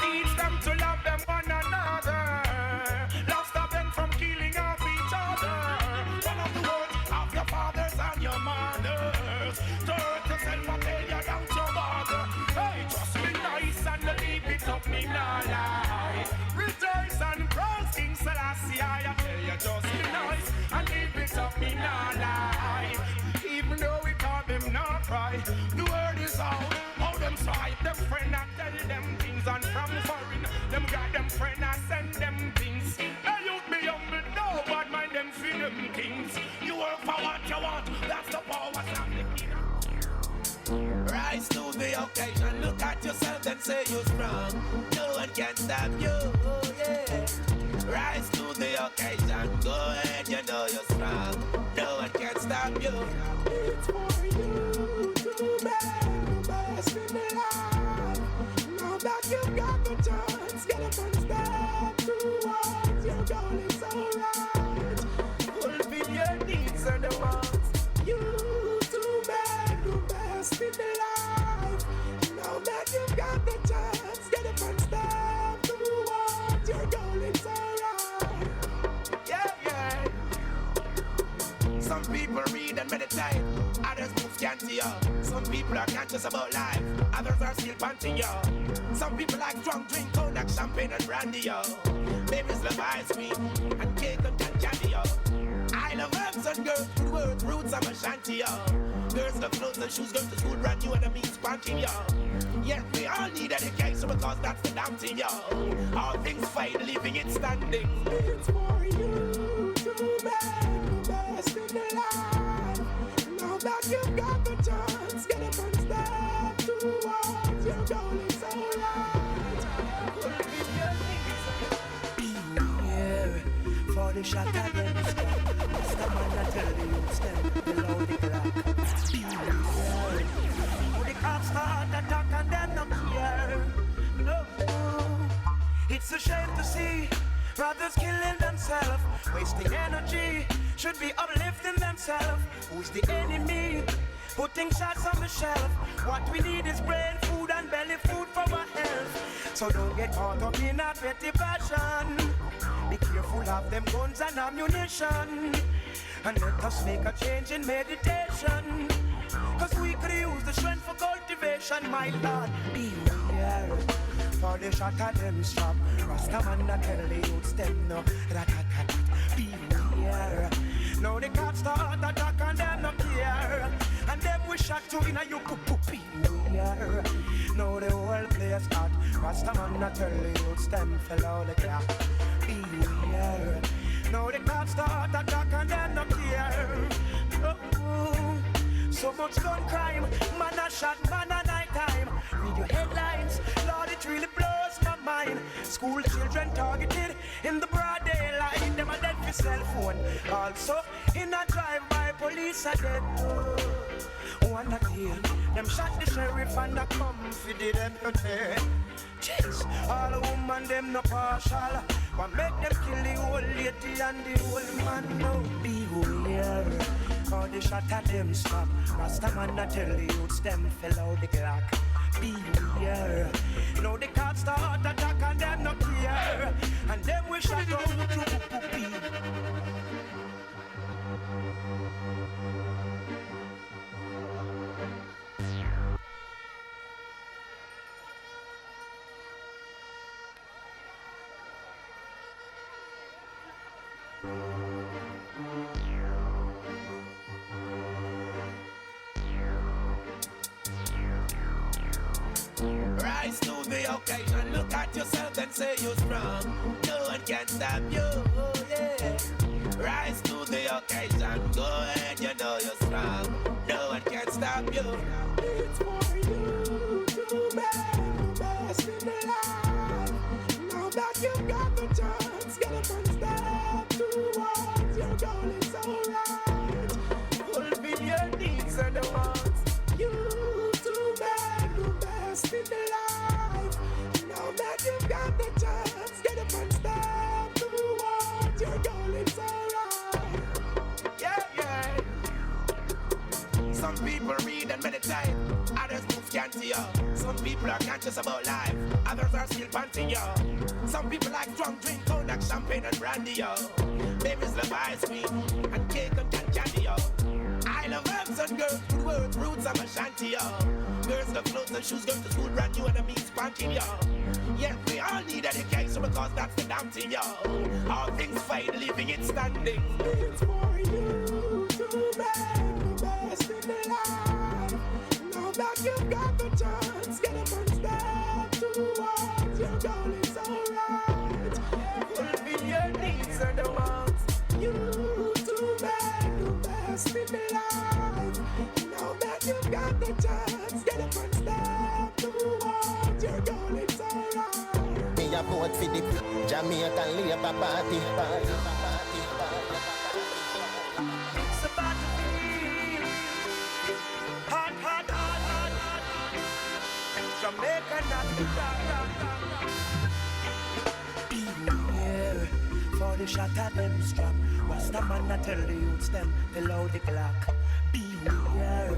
Teach them to love them one another. Love stop them from killing off each other. One of the words of your fathers and your mothers. To hurt yourself and tell you down your mother. Hey, just be nice and leave it up me now lie. Rejoice and praise King Selassie. I tell you just be nice and leave it up me now lie. Even though we call them not cry, the word is out. How them swipe them friend and tell them things. And from foreign, them got them friend and send them things. Hey, you'd be humble, no bad mind them for them things. You work for what you want, that's the power of the king. Rise to the occasion, look at yourself and say you're strong. No one can stop you, oh yeah. Rise to the occasion, go ahead, you know you're strong. No one can stop you. It's for you to make the best in the life. Now that you've got the chance, get up and step towards your goal, it's alright. Fulfill your needs and the wants. You to make the best in the life. Now that you've got the chance, get up and step towards your goal, it's alright. Some people read and meditate, others move canty, yo. Some people are conscious about life, others are still panting, yo. Some people like strong drink, cognac, champagne and brandy, yo. Babies love ice cream and cake and candy, yo. I love herbs and girls with words, roots and a shanty, yo. Girls love clothes and shoes, going to school brand new and a mean spanking, yo. Yeah, we all need education because that's the damn thing, yo. All things fade, leaving it standing. It's for you to make the best in the life. Now that you've got the chance, get up and step towards your goal, it's alright. Beware for the shot against them. Stop and tell the youth them below the clock. Beware. For the cops start attack and them not care. No, it's a shame to see brothers killing themselves, wasting energy. Should be uplifting themselves. Who's the enemy? Putting shots on the shelf. What we need is brain food and belly food for our health. So don't get caught up in a petty passion. Be careful of them guns and ammunition. And let us make a change in meditation. Cause we could use the strength for cultivation, my Lord. Beware. For the shot at them stop. Rastaman that tell the youths them no. Beware. Now the cops start attack and them not care. And them we shot you in a you beware. Now the whole place hot. Rastaman that tell the youths them fell out the clock. Beware. Now the cops start attack and them not care. So much gun crime, man a shot, man a night time. Read your headlines, Lord, it really blows my mind. School children targeted in the broad daylight. Them a dead for cell phone. Also in a drive-by, police are dead. One a kill, them shot the sheriff and the comfy did deputy. Jeez, all the woman them no partial. What make them kill the old lady and the old man? No, beware. How the shot at them stop. Rasta man a tell the youths them fell out the Glock. Beware. Now the cops start attack and them no care. And them we shot out to poopy. Rise to the occasion, look at yourself and say you're strong. No one can stop you, oh yeah. Rise to the occasion, go ahead, you know you're strong. No one can stop you. It's for you to make the best in the life. Now that you've got the chance, get up and step towards your goal, it's alright. Fulfill your needs and the wants. You to make the best in the life. Now that you've got the chance, get up and step towards your goal, it's alright. Yeah, yeah. Some people read and meditate, others move scanty, yo. Some people are conscious about life, others are still panting, yo. Some people like strong drink, cognac, champagne and brandy, yo. Babies love ice cream and cake and candy, yo. I love herbs and girls, good words, roots, I'm a shanty, yo. Girls love clothes and shoes, going to school brand new and a mean spanking, yo. Yeah, we all need education because that's the damn thing, yo. All things fade, living it standing. It's for you to make the best in the life. Now that you've got the chance, get up and step towards your goal, it's alright. Fulfill your needs and the wants. You to make the best in the life. Now that you've got the chance, get up and step towards your goal, it's alright. Me a vote for the Jamaican Labour Party. It's about to be hot, hot, hot, hot, hot. Jamaica, not beware for the shot at them strap. Rasta man a tell the youths them below the clock. Beware.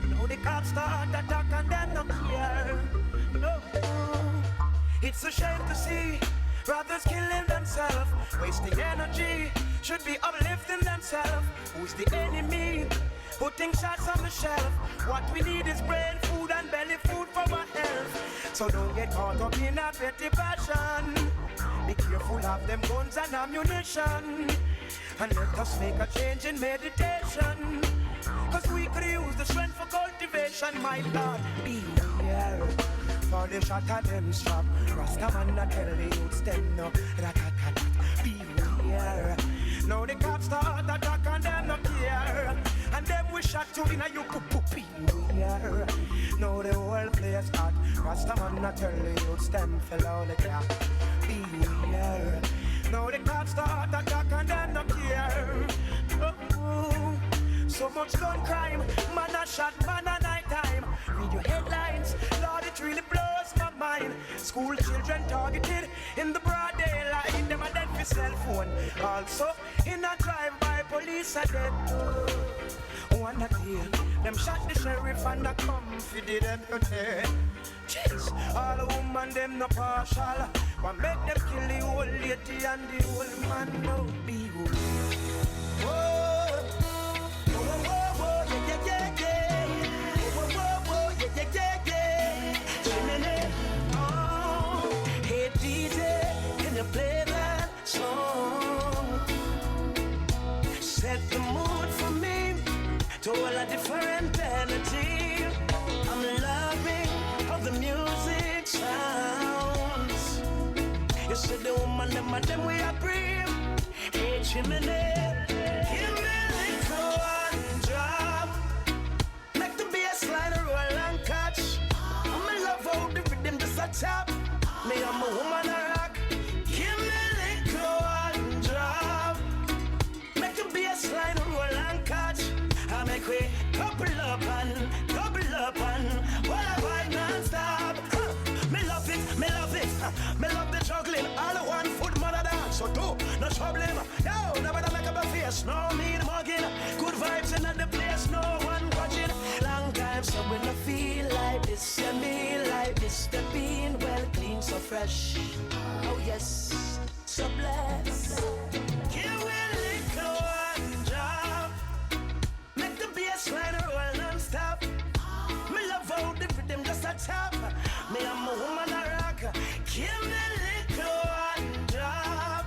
Now the cops start attack and them not care. No, it's a shame to see brothers killing themselves, wasting energy. Should be uplifting themselves. Who's the enemy? Putting shots on the shelf. What we need is brain food and belly food for our health. So don't get caught up in a petty passion. Be careful of them guns and ammunition. And let us make a change in meditation. Cause we could use the strength for cultivation, my Lord. Beware. For the shot at them strap. Rasta man a tell the youths them no. Rat-tat-tat-tat. Beware. Now the cops start attack and them no care. And them we shot to in a you beware. Now the whole place hot. Rasta man a tell the youths them fell out the clock. Beware. Now the cops start attack and them no care. Oh, so much gun crime, man a shot, man a night time. Read your headlines, Lord, it really blows my mind. School children targeted in the broad daylight. Them a dead for cell phone. Also in a drive-by, police are dead. One a kill, them shot the sheriff and the comfy did deputy. Jeez, all the woman them no partial. What make them kill the old lady and the old man? No beware. Whoa, whoa, whoa, whoa, yeah, yeah, yeah, yeah. Whoa, whoa, whoa, yeah, yeah, yeah, yeah. Oh, hey DJ, can you play that song? Set the mood for me to all a different energy. I'm loving how the music sounds. You see the woman, them we agree. Hey, Chimney, give me little one drop. couple up and double up and what I vibe non-stop. Me love it, me love it. Me love the juggling. All I want food, mother dance. So do no trouble. Yo, nobody make up a face. No need mugging. Good vibes in the place. No one watching. Long time, so when I feel like this, you mean like this. The bean well clean, so fresh. Oh yes, so blessed. Give me a little one drop. Make the bassline roll non-stop. Me love how the rhythm just a tap. Me I'm a woman a rock. Give me a little one drop.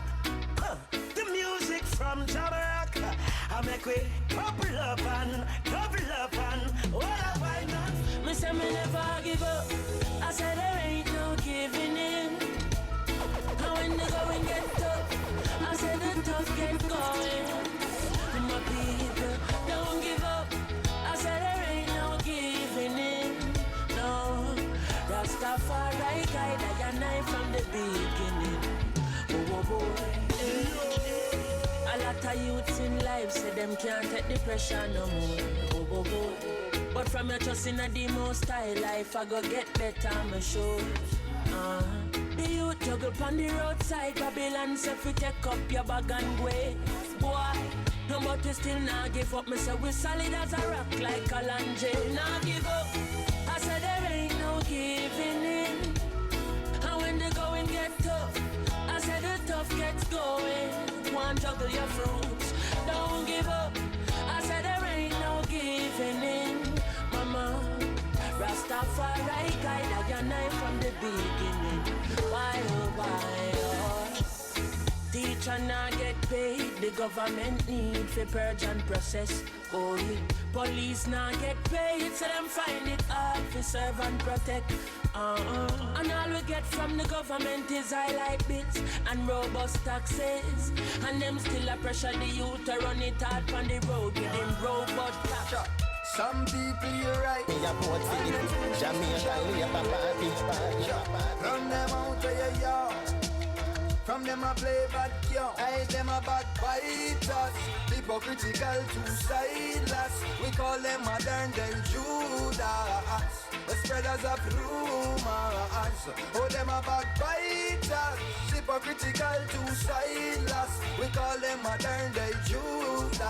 The music from Jamaica. I make we couple up and double up and what have I done? Me say me never give up. I said there ain't no giving in. And when the going get tough, I said the tough get going. My people don't give up. I said there ain't no giving in. No, Rastafari guide I and I from the beginning. Oh boy. A lot of youths in life say them can't take the pressure no more. Oh boy. But from your trust in the most high life, I go get better, I'm sure. The youth juggle on the roadside, Babylon say fi take up your bag and way. Boy, no but we still not give up. Me say we solid as a rock like Kalanje. Not give up. I said there ain't no giving in. And when the going get tough, I said the tough gets going. One juggle your fruits, don't give up. I said there ain't no giving in. Mama, Rastafari guide I and I from the beginning. Why oh why oh? Teacher not get paid, the government need for purge and process. Oh yeah. Police not get paid, so them find it hard to serve and protect. And all we get from the government is highlight bills and robust taxes. And them still a pressure the youth to run it hard on the road with them robust tax. Some people you're right. Me a vote for the Jamaica Labour Party. Run them out of your yard. From them a play bad young, I them a bad fighters. Hypocritical two-sideless. We call them modern day Judas. The spreaders of rumors. Oh, them a bad fighters. Hypocritical two-sideless. We call them modern day Judas.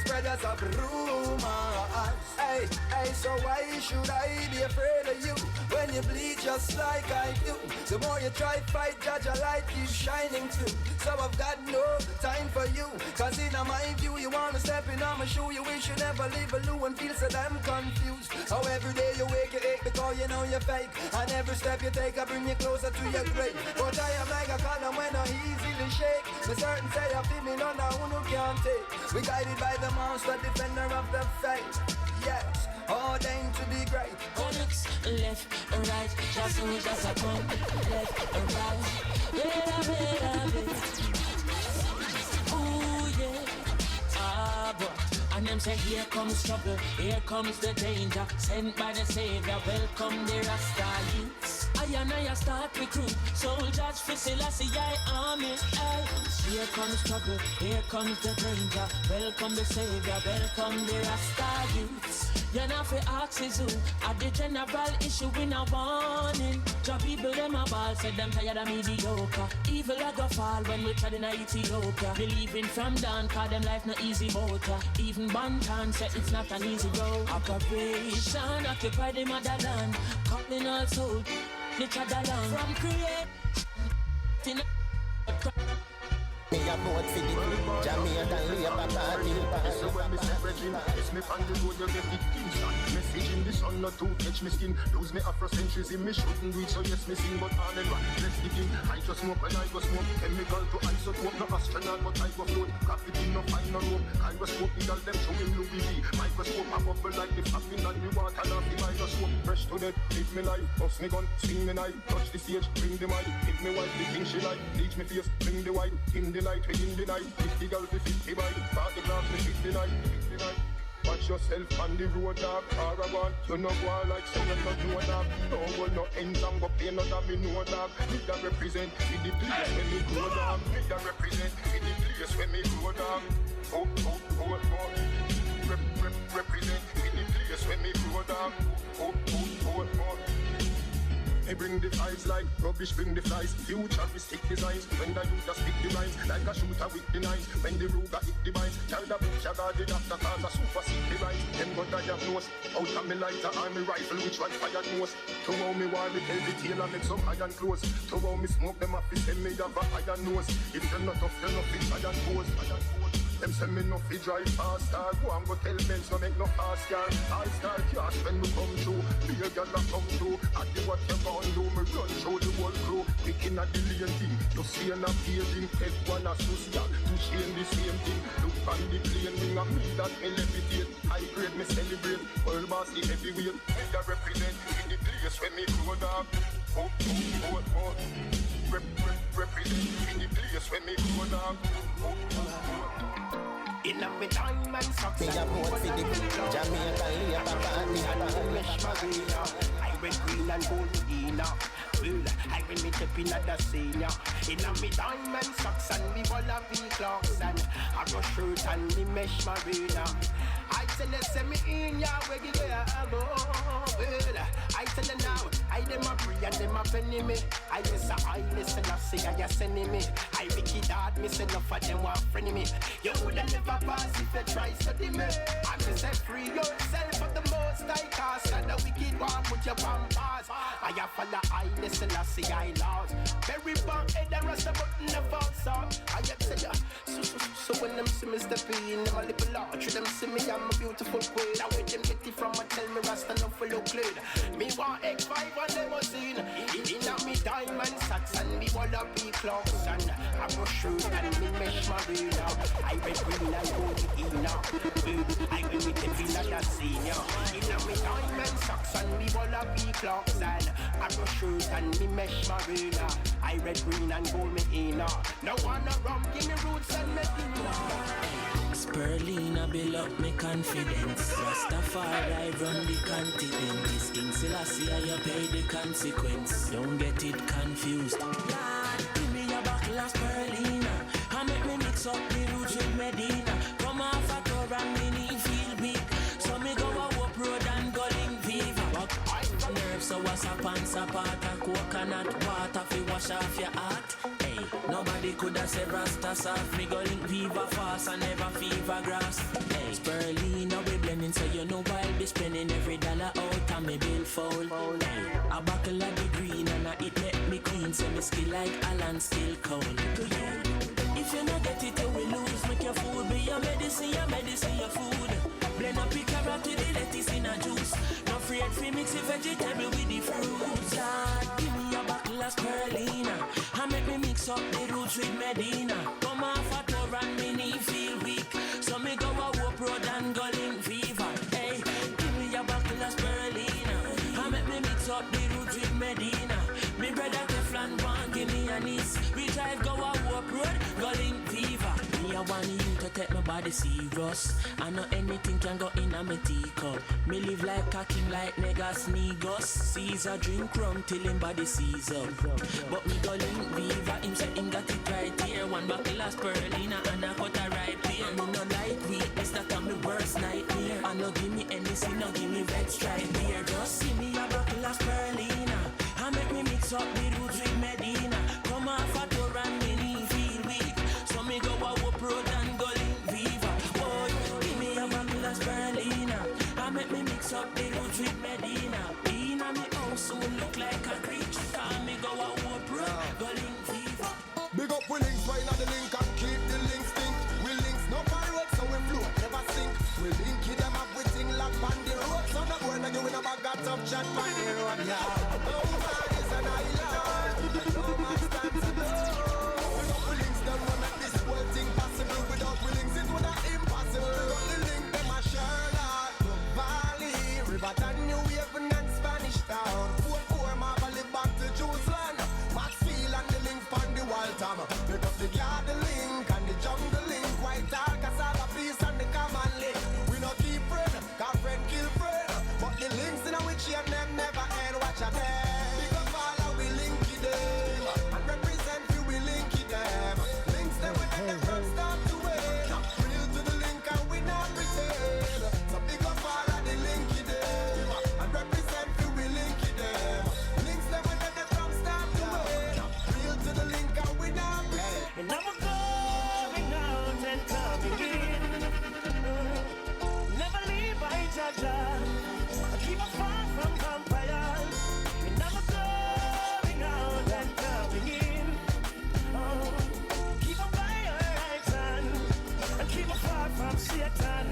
Spreaders of rumors. Hey, hey, so why should I be afraid of you when you bleed just like I do? The more you try fight, judge a light keeps shining through. So I've got no time for you, cause in my view you wanna step in on my shoe. You wish you never leave a loo and feel so damn confused. How every day you wake you ache because you know you're fake, and every step you take I bring you closer to your grave. But I am like a column when I easily shake. The certain say I feel me none of who can't take. We guided by the monster, defender of the faith. Yes, ordained to be great. Onyx, left and right, just a come, left and right. Ooh yeah, but and them say here comes trouble, here comes the danger, sent by the Savior. Welcome the Rasta youths. I and I start recruit soldiers for Selassie army. Here comes trouble, here comes the danger. Welcome the Savior, welcome the Rasta youths. You're not for axes who at the general issue in a warning. Job people them a ball, said them tired of mediocre. Evil a go fall when we tried in Ethiopia. Believing from down, cause them life no easy motor. Even Bantan said it's not an easy road. Operation occupy the motherland. Coupling all soul, the chadaland. From create Me a vote for the Jamaica Labour Party. So when me say Regina, it's me on the road, you get it Kingston. Message in the sun, not to catch me skin. Lose me Afrocentrism, me shouldn't do it, so yes, me sing, but all in one. Let's begin. I just smoke when I go smoke. Chemical to isotope, no astronaut, but I go float. Gravity, no final rope. I go smoke, the girl, them show him Louis V. Microscope, I bubble like the flapping and the water, and the microscope. Fresh to death, live me life. Bust me gun, swing me knife. Touch the stage, bring the mic. Hit me wife, the thing she like. Bleach me face, bring the white. In the light, within the night. 50 girls, 50 bike. Park the glass, me 50 night. Watch yourself on the road, dog. Caravan, you know go like say you not know, dog. No one no ends and go play no that me know, dog. Me that represent in the place when me go, dog. Me that represent in the place when me go, dog. Oh. Represent me bring the vibes like rubbish bring the flies. Futuristic designs when the youth speak the rhymes like a shooter with the knives. When the ruga hit the binds, tell the bitch I got it after cause a super sick the rhymes. Them got diagnose out of me lighter and me rifle which one fired most. To how me war me tell the tailor make some iron clothes. To how me smoke them up send me have a iron nose. If you're not tough you're not fit iron pose. Them send me no fi drive fast car. Go and go tell Benz no make no fast car. All star cash when we come through. Be a girl that come through. I do what you want do. Me run show the whole crew. Quick in a the lane thing. You see an appealing. Head one a sucia. To shame the same thing. Look on the plane wing and me that me levitate. High grade me celebrate. World boss the heavyweight. Me a represent in the place when me grow dog. Represent in the place when me grow dog. In a me diamond socks and vote for the Jamaica I wear green and gold in I when me step in at the scene in a me diamond socks and me wallaby clocks and a go shirt and me mesh marina. I tell you say me in ya where you go. I tell you now, I dem a free and dem a penny me. I miss I listen I say I sending me. I wicked hard me say enough of them want friend me. You woulda never pass if you try study me. I miss say free yourself for the most I cast and the wicked one put your palm pass. I have follow I listen I say I lost. Very bad head and rust but never saw. I have say ya. So when them see me step in, them a little large. Them see me I'm a beautiful queen. Now with them get it from a tell me rasta no for look clean. Me want X5 and them a seen. In a me diamond socks and me wallaby clocks and I go shoot and me mesh marina. I wear green and gold in I will be the villa that senior. In a me diamond socks and me wallaby clocks and I go shoot and me mesh marina. I red green and gold me in no one a rum give me roots and me Spirulina build up me confidence. Rastafari run the continent. This King Selassie I pay the consequence. Don't get it confused. God, give me a buckle of spirulina and make me mix up the roots with Medina. Come off a tour and me need feel big. So me go a up road and go link Viva. Nerves so what's up and support a coconut water fi wash off your heart. Hey, nobody coulda said Rasta soft. Me go link Viva fast and never fever grass. Hey, Spirulina we blending so you know I'll be spending every dollar out and me bill fold. Hey, a buckle of the green and it make me clean. So me skill like Alan still cold. If you no get it you will lose. Make your food be your medicine your food. Blend up the carrot with the lettuce in a juice. No afraid fi mix the vegetable with the fruits. God, give me a bottle of spirulina and make me mix up the roots with Medina. Come off a tour and me knee feel weak, so me go a walk road and go link Viva. Hey, give me a bottle of spirulina and make me mix up the roots with Medina. Me brother Teflon one give me a niece. We drive go a walk road, go link Viva. Me a want you to take my body serious. I know anything can go in a me teacup. Me live like a king like Negas Negos. Caesar drink rum till him body seize up. But me go link Viva, him say him got it right here. One buckle of spirulina and a cut a ripe here. Me no like weakness, that a me worst nightmare. I no give me anything, no give me red stripe beer. Just see me a buckle of spirulina and make me mix up the roots with Medina. Come off a tour and me knee feel weak, so me go a whoop road and go link Viva. Boy, give me a bottle of spirulina and make me mix up the roots with Medina. In a me house soon look like a creature. Call me go a whoop road, go link Viva. Big up we links, find out the link and keep the links think. We links no road, so we float, never sink. We link it them up with thing lock on the road. So no boy like you in a bag got up chat on the road, yeah. No man is an island, no man stands alone. Big up we links, them will make this whole thing possible. Without we links it would have impossible. Big up the link, them a Sherlock, Valley, River New Haven and Spanish Town. Four Marvel live back to Jerusalem. Maxfield and the link on the Waltham. Pick up the garden link and the jungle link. White Hall, Cassava Peace and the common link. We no keep friend, cause friend kill friend. But the links in a which and them never end. Watch a them. Pick up all how we link them and from Satan.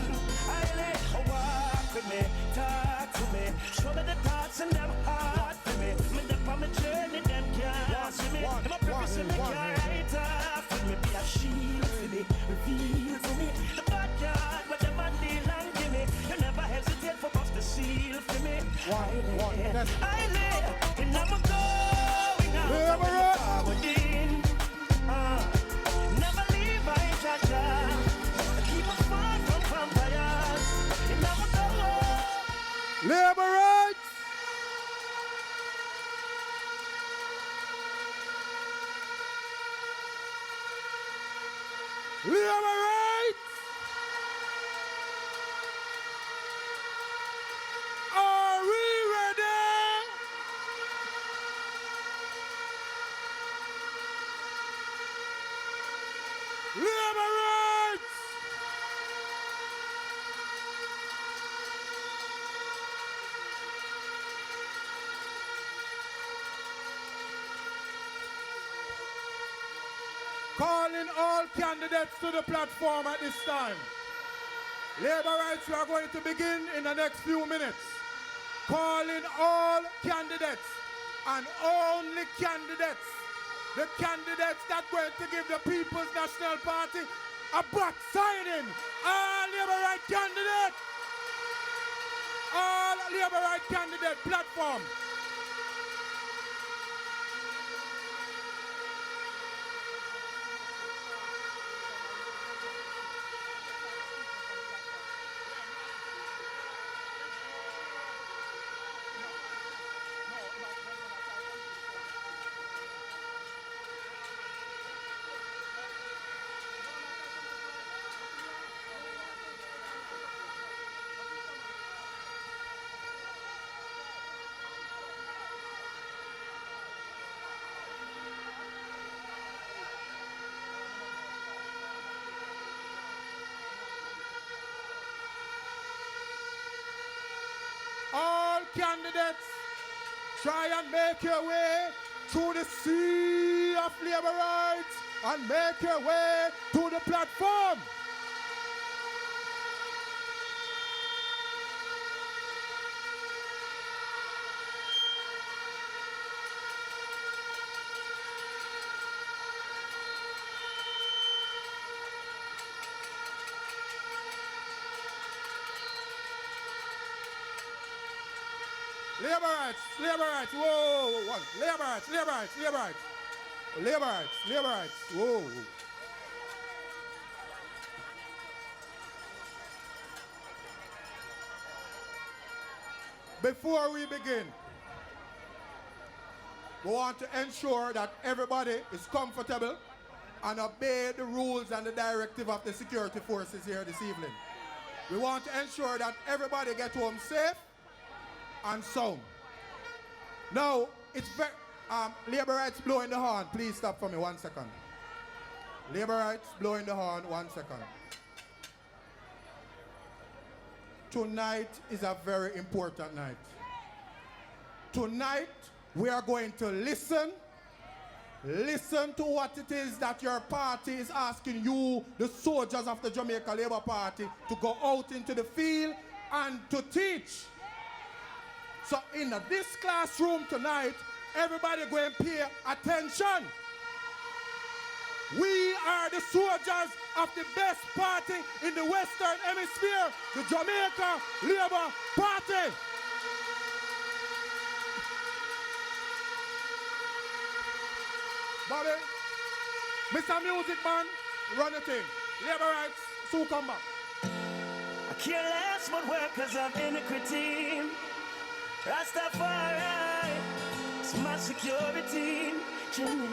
I let her walk with me, talk to me, show me the thoughts and them hard for me. Me dip on my journey, them can't see me. I'm a purpose in the car right off with me. Be a shield for me, reveal for me the backyard where them man deal and give me. You never hesitate for us to seal for me. I lay, and I'm going out forward in. Never leave my jaja. Keep us far from vampires. And I'm going. Labor rights. Labor rights. Are we ready? Labor rights. Calling all candidates to the platform at this time. Labor rights, we are going to begin in the next few minutes. Calling all candidates and only candidates. The candidates that are going to give the People's National Party a back signing. All Labor right candidates. All Labor right candidate platform. All candidates, try and make your way through the sea of labor rights and make your way to the platform. Labor rights, whoa. Labor rights, whoa. Before we begin, we want to ensure that everybody is comfortable and obey the rules and the directive of the security forces here this evening. We want to ensure that everybody gets home safe and sound. Now, it's very, labor rights blowing the horn. Please stop for me 1 second. Labor rights blowing the horn, 1 second. Tonight is a very important night. Tonight, we are going to listen to what it is that your party is asking you, the soldiers of the Jamaica Labour Party, to go out into the field and to teach. So in this classroom tonight, everybody go and pay attention. We are the soldiers of the best party in the Western Hemisphere, the Jamaica Labour Party. Bobby, Mr. Music Man, run the thing. Labor rights, so come back. I care less what workers of iniquity. Rastafari, it's my security. Jimmy,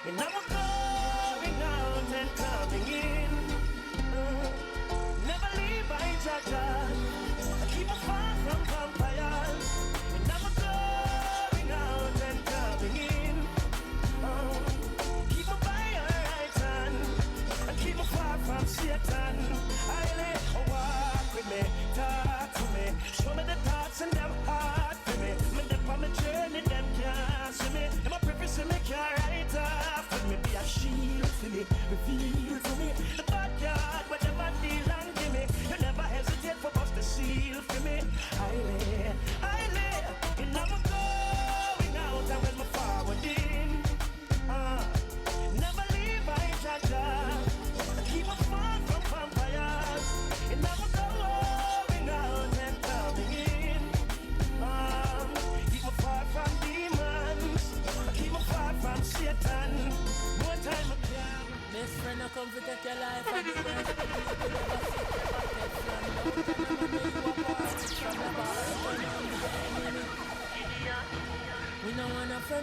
and I'm going out and coming in. Never leave my jaja. I keep a far from vampires. And I'm going out and coming in. Keep a by your right hand. And keep a far from Satan. I let her walk with me, talk to me, show me the thoughts and them hard for me. Me dip on my journey, them can't see me. Them a preface me can't write off with me. Be a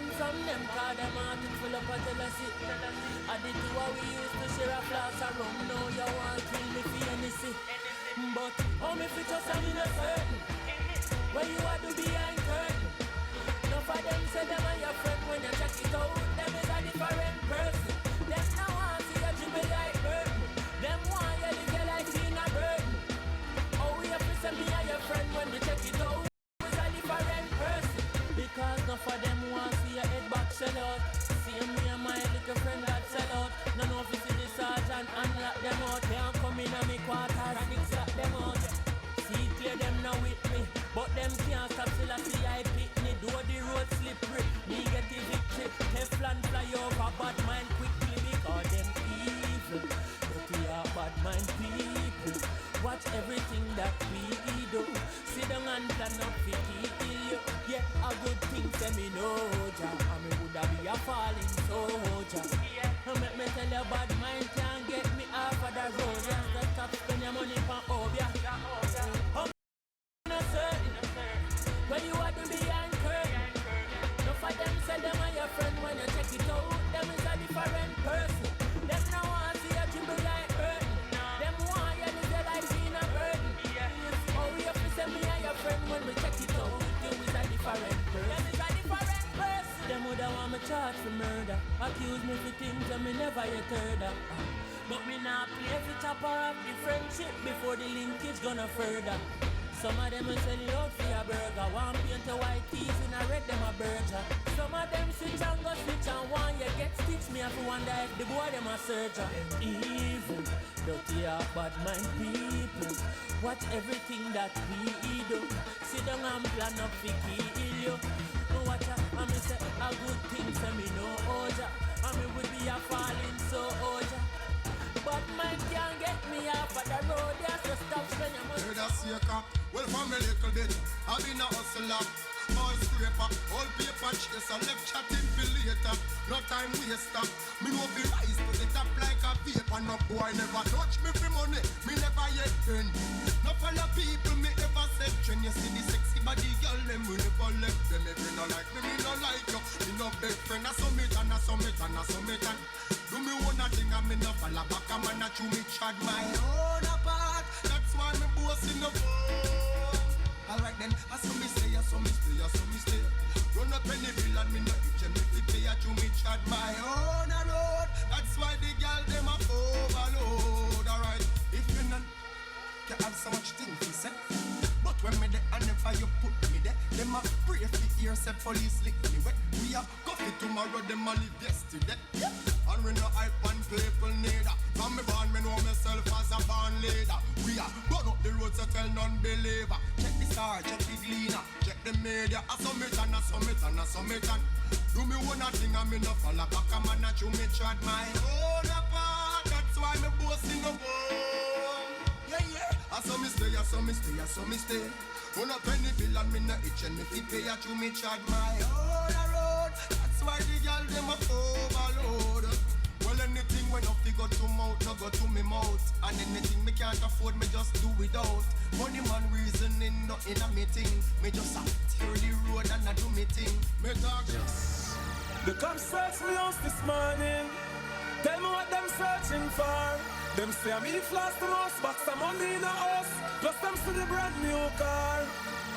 run from them, cause them heart is full of jealousy. I did do what we used to share a glass of rum. Now you want to kill me for anything. But how me fit just I'm in a certain where you are to behind curtain. Enough of them say them are your friend. When you check it out, them is a different person. Them now want to see you dribble like burden. Them want you live your life in a burden. Oh, you have to say me are your friend. When you check it out, is a different person. Because enough of them want to see your head back sell out. See me and my little friend that sell out. None of you see the sergeant and lock them out. They are coming on me quarters and extract them out. See clear them now with me, but them can't stop till I see I pick me. Do the road slippery, me get the victory. Teflon fly over bad mind quickly because them evil. But we are bad mind people. Watch everything that we do. Sit down and plan up to kill you. Yeah, a good thing say me no job. I me woulda be a falling soldier. Yeah, make me tell you bad mind can't get me off of the road. Just stop spend your money for obia. No certain where you are to be anchored. No for them say them are your friend. When you check it out, them is a different person. Them now want to see you dribble like burden. Them want you live your life in a burden. Oh, we have to say me and your friend. When we check it out, you is a different person. Them is a different person. Them woulda want me charged for murder. Accuse me for things that me never yet heard of. But me nah play for chopper off the friendship before the linkage gonna further. Some of them will sell you out for a burger. One paint a white teeth and I red them a burger. Some of them switch and go switch and one you get stitch. Me have to wonder if the boy them a surgeon. Evil, dirty heart, bad mind people. Watch everything that we do. Sit down and plan up to kill you. Watch out, and me say a good thing say me no oja. And me would be a falling so oja. But man can't get me off of the road. You have to stop spending your money. Well, from a little bit, I've been a hustler. All scraper, all paper chaser, left chatting for later. No time waster. Me no be rise to the top like a paper. No boy never touch me for money. Me never yet been. No follow people me ever said. When you see the sexy body girl, them we never left them. If you no like me, me no like you. Me no big friend, I summit and I summit and I summit and. Do me one thing and me no follow back. I'm gonna chew me chad my own apart. That's why me boss in the phone. Alright then, I saw me stay, I saw me stay, I saw me stay. Run up any bill and me no itch and if you pay, I chew me chad my own road. That's why the girl them a overload. Alright, if you not can have so much things to say. But when me there and if you put me there, them a pray for yourself, police lick me wet. We are coffee tomorrow, them a live yesterday. Yeah. And we no hype and people neither. From me born, me know myself as a born leader. We are burn up the road so tell non-believer. Check the star, check the gleaner, check the media. I summit and I summit and I summit and do me one thing and me no follow back. A man a chew me chad my own apart. That's why me boss in the world. Yeah, yeah. I saw me stay, I saw me stay, I saw me stay. Run up any bill and me no itch and me fi pay. I chew me chad my own road. That's why the girl them a overload. Well, anything when up go to mouth, no go to me mouth. And anything me can't afford, me just do without. Money man reasoning, nothing a me thing. Me just tear the road and I do me thing. Me talk. Yes. The cops search me house this morning. Tell me what them searching for. Them say I'm flash the most box of money in a house. Plus them see the brand new car.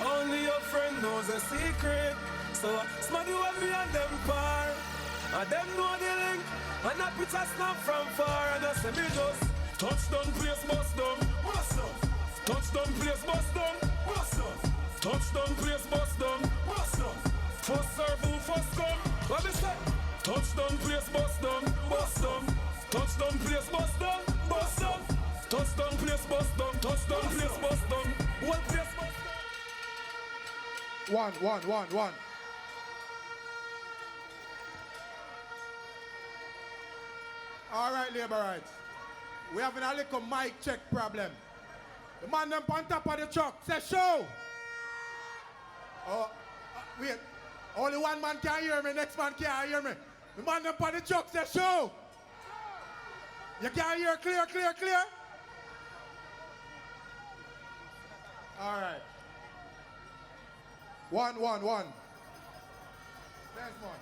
Only your friend knows a secret. So smarty with me and them par. And them know the link. And that picture snap from far. And I say me just touchdown place bust down. What's up? Touchdown place bust down. What's up? Touchdown place bust down. What's up? First serve who first come. What me say? Touchdown place bust down. Bust down. Touchdown place bust down. Bust down. Touchdown place bust down. Touchdown place bust down. One place bust down. One. All right, labor rights. We having a little mic check problem. The man them on top of the truck say show. Oh, wait. Only one man can hear me. Next man can't hear me. The man them on the truck say show. You can't hear clear. All right. One. Thanks, man.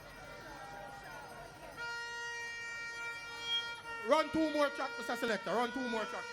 Run 2 more tracks, Mr. Selector. Run 2 more tracks.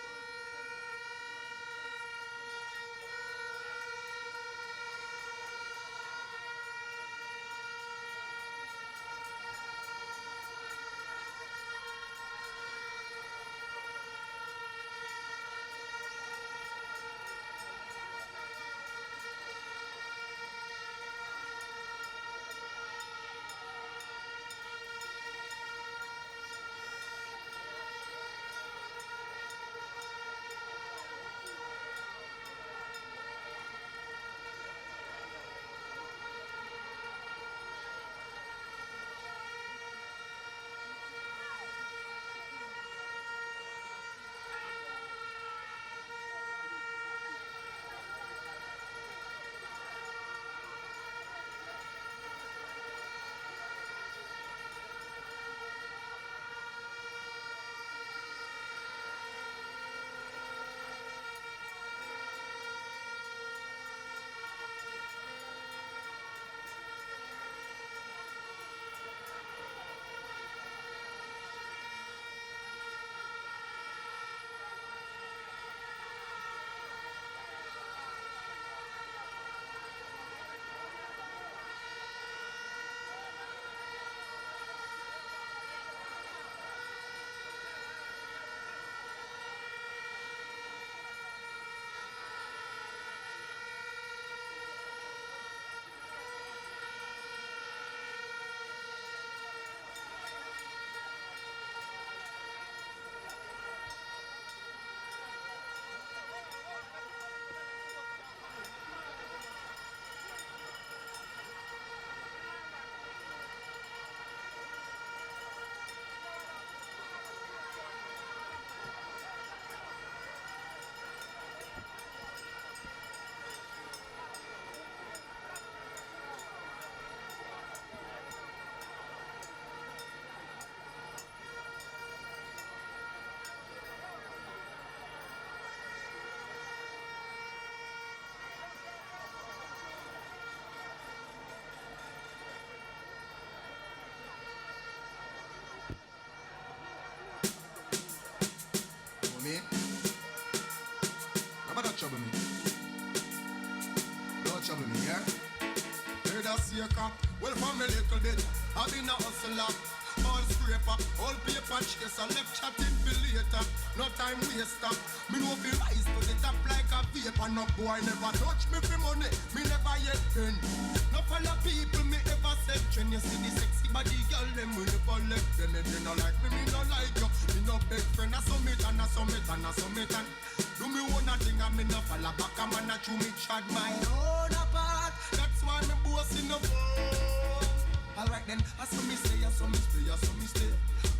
Me? Never don't trouble me. Don't trouble me, yeah? Heard a seeker. Well, from a little bit, I've been a hustler. All scraper, all paper chaser, left chatting for later. No time waster. Me no be rise to the top like a vapor. No boy never touch me for money. Me never yet been. No follow people me ever said. When you see the sexy body girl, them we never left them. If you no like me no like you. Me no best friend, I summit and I summit and I summit and do me one thing and me no follow back. A man a chew me chad my own apart. That's why me bossing up. Alright then, I saw me stay, I saw me stay, I saw me stay.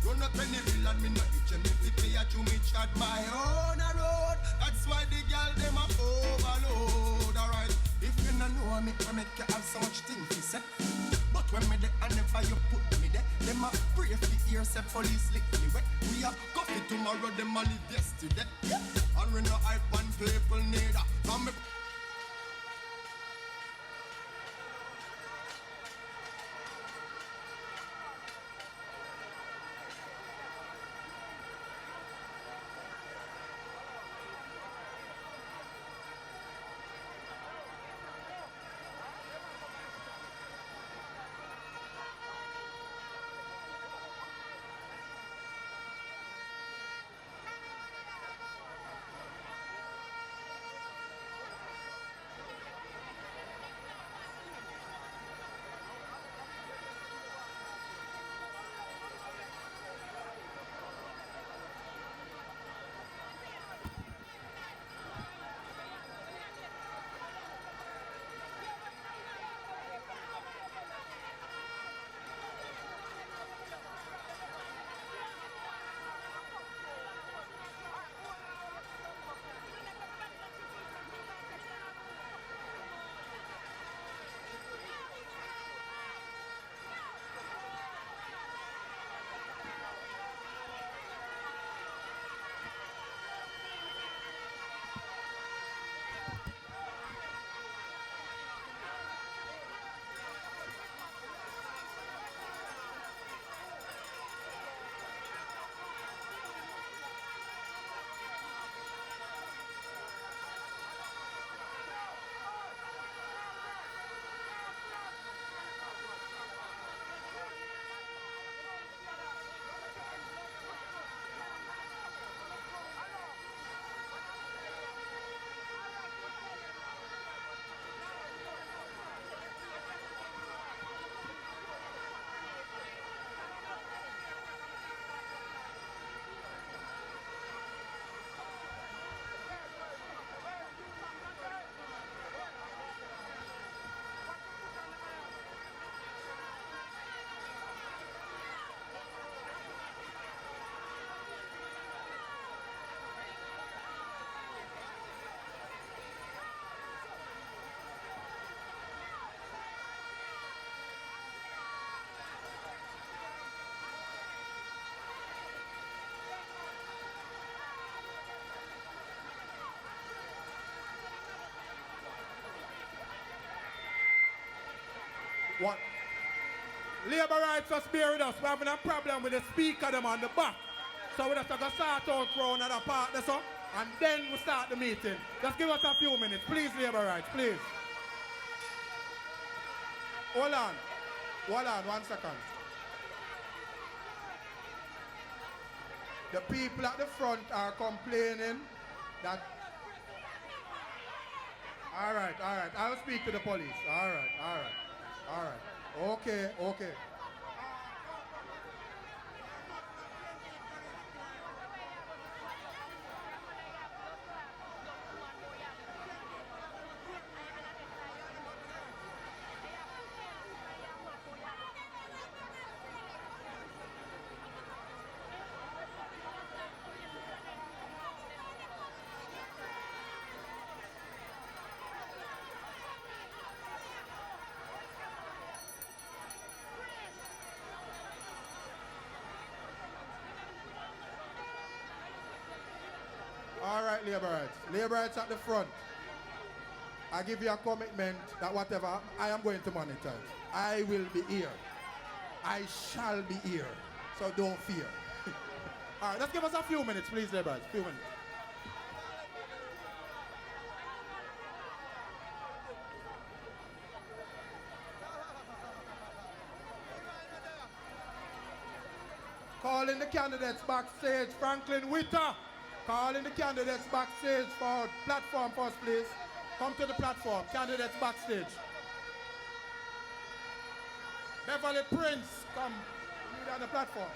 Run up any bill and me no itch and me pay a chew me chad my own a road. That's why the girl them a overload. Alright, if you no know me, I make you have so much things to say. But when me there and never you put me there, them a pray for ears, say police lick me wet. We have coffee tomorrow, them a live yesterday. And we no hype one people neither. From me. What? Labor rights just bear with us. We're having a problem with the speaker them on the back. So we just have to start out for another part, that's all. And then we start the meeting. Just give us a few minutes. Please, labor rights, please. Hold on. Hold on, 1 second. The people at the front are complaining that... All right. I'll speak to the police. All right. Okay. All right, labor rights. Labor rights at the front. I give you a commitment that whatever I am going to monitor, I will be here. I shall be here. So don't fear. All right, let's give us a few minutes, please, labor rights. Few minutes. Calling the candidates backstage, Franklin Witter. Calling the candidates backstage for platform first, please. Come to the platform, candidates backstage. Beverly Prince, come. Meet on the platform.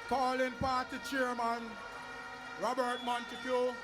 Calling party chairman, Robert Montego.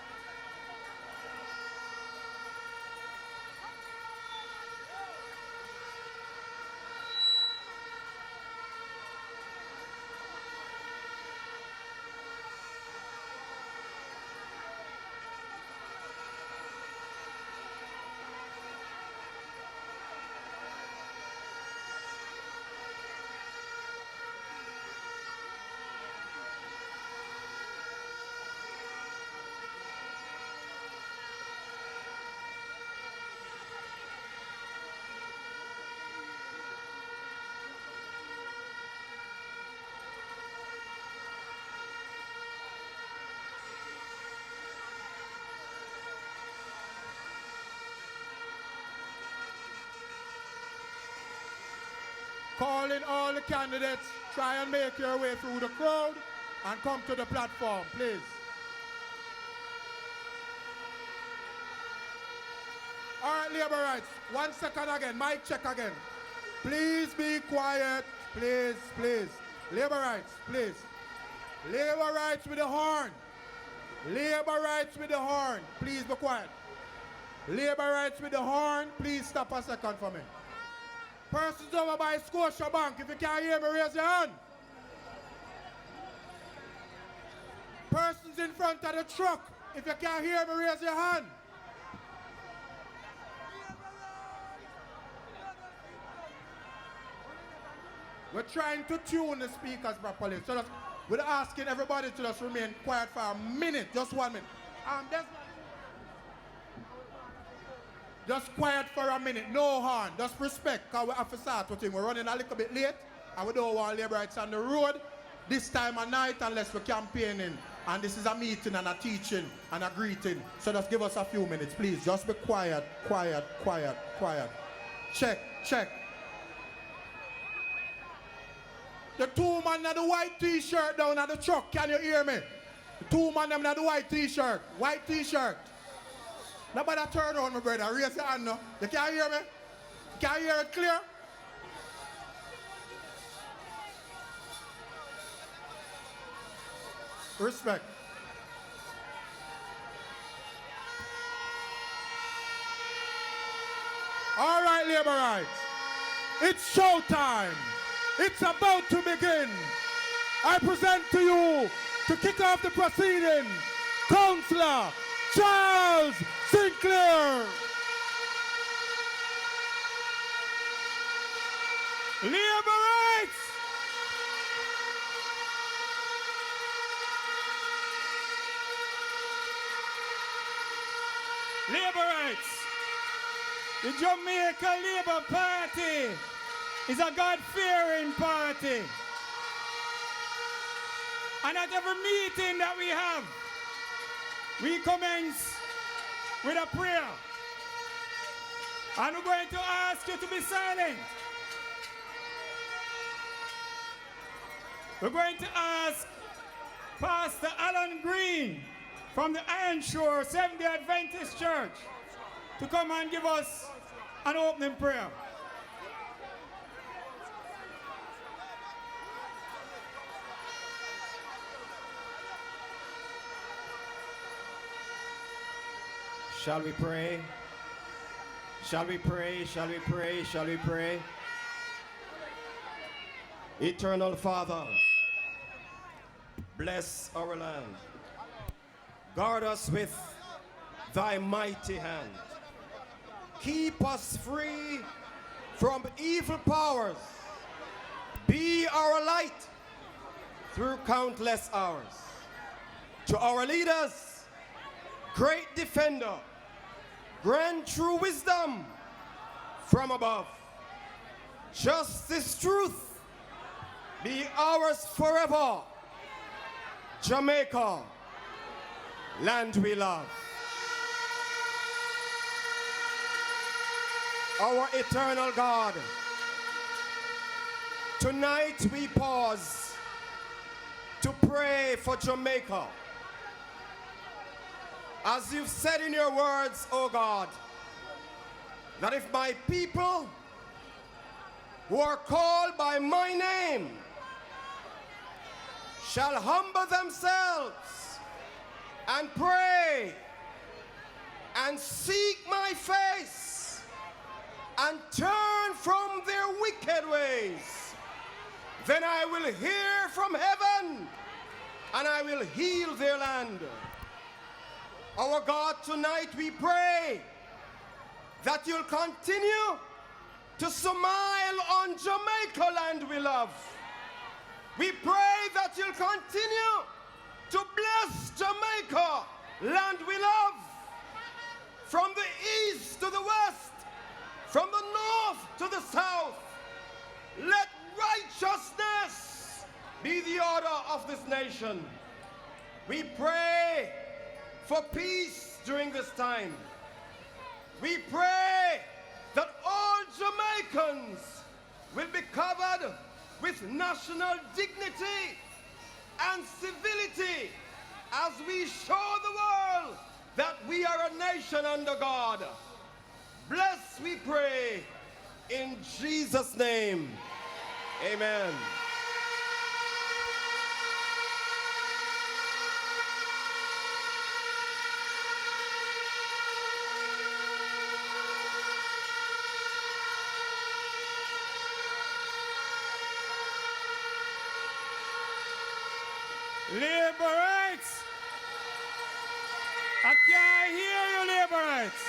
Calling all the candidates, try and make your way through the crowd and come to the platform, please. All right, labor rights. 1 second again, mic check again. Please be quiet, please, please. Labor rights, please. Labor rights with the horn. Labor rights with the horn. Please be quiet. Labor rights with the horn. Please stop a second for me. Persons over by Scotia Bank, if you can't hear me, raise your hand. Persons in front of the truck, if you can't hear me, raise your hand. We're trying to tune the speakers properly. So we're asking everybody to just remain quiet for a minute, just 1 minute. Just quiet for a minute, no horn, just respect, because we have to start with things. We're running a little bit late, and we don't want labor rights on the road this time of night unless we're campaigning. And this is a meeting and a teaching and a greeting. So just give us a few minutes, please. Just be quiet, quiet, quiet, quiet. Check, check. The two man in the white t-shirt down at the truck, can you hear me? The two man in the white t-shirt, white t-shirt. Nobody turn on, my brother. Raise your hand now. You can't hear me? You can't hear it clear? Respect. All right, labor rights. It's showtime. It's about to begin. I present to you, to kick off the proceeding, Councillor Charles Sinclair. Labor rights. Labor rights. The Jamaica Labour Party is a God-fearing party. And at every meeting that we have, we commence with a prayer. And we're going to ask you to be silent. We're going to ask Pastor Alan Green from the Iron Shore Seventh-day Adventist Church to come and give us an opening prayer. Shall we pray? Shall we pray? Shall we pray? Shall we pray? Eternal Father, bless our land. Guard us with thy mighty hand. Keep us free from evil powers. Be our light through countless hours. To our leaders, great defender, grant true wisdom from above. Justice, truth, be ours forever. Jamaica, land we love. Our eternal God, tonight we pause to pray for Jamaica. As you've said in your words, O God, that if my people who are called by my name shall humble themselves and pray and seek my face and turn from their wicked ways, then I will hear from heaven and I will heal their land. Our God, tonight we pray that you'll continue to smile on Jamaica land we love. We pray that you'll continue to bless Jamaica land we love. From the east to the west, from the north to the south, let righteousness be the order of this nation. We pray for peace during this time. We pray that all Jamaicans will be covered with national dignity and civility as we show the world that we are a nation under God. Bless, we pray, in Jesus' name. Amen. Labor rights. I can't hear you, labor rights.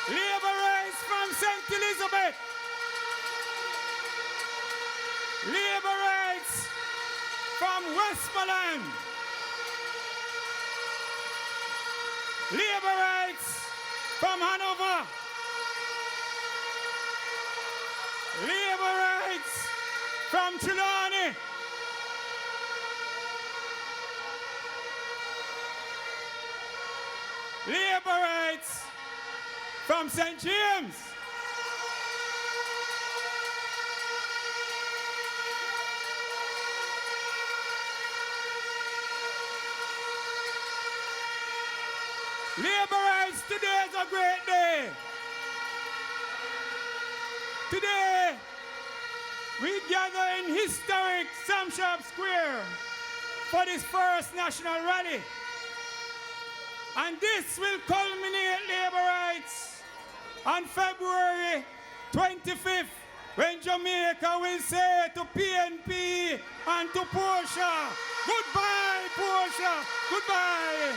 Labor rights from St. Elizabeth. Labor rights from Westmoreland. Labor rights from Hanover. Labor rights from Trelawney. Labor rights from St. James. Labor rights, today is a great day. Today, we gather in historic Sam Sharp Square for this first national rally. And this will culminate labor rights on February 25th, when Jamaica will say to PNP and to Portia, goodbye, Portia, goodbye.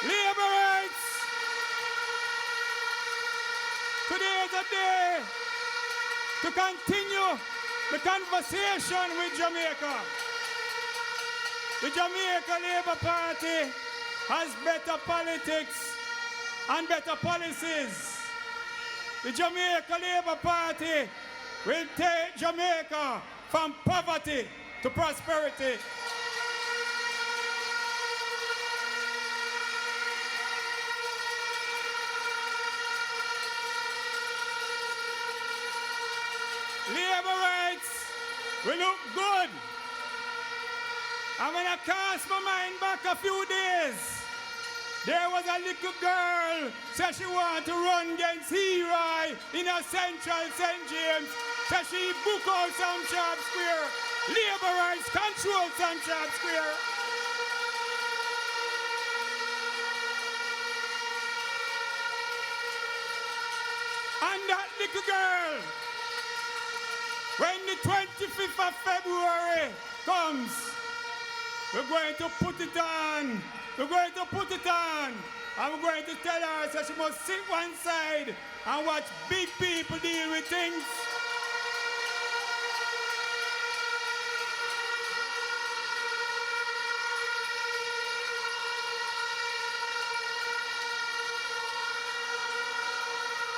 Labor rights. Today is a day to continue the conversation with Jamaica. The Jamaica Labour Party has better politics and better policies. The Jamaica Labour Party will take Jamaica from poverty to prosperity. Labor rights will look good. And when I cast my mind back a few days, there was a little girl said she wanted to run against Hero in a central St. James. Said she book out Sam Sharp Square. Labor rights control Sam Sharp Square. And that little girl, when the 25th of February comes, we're going to put it on. We're going to put it on. And we're going to tell her that she must sit one side and watch big people deal with things.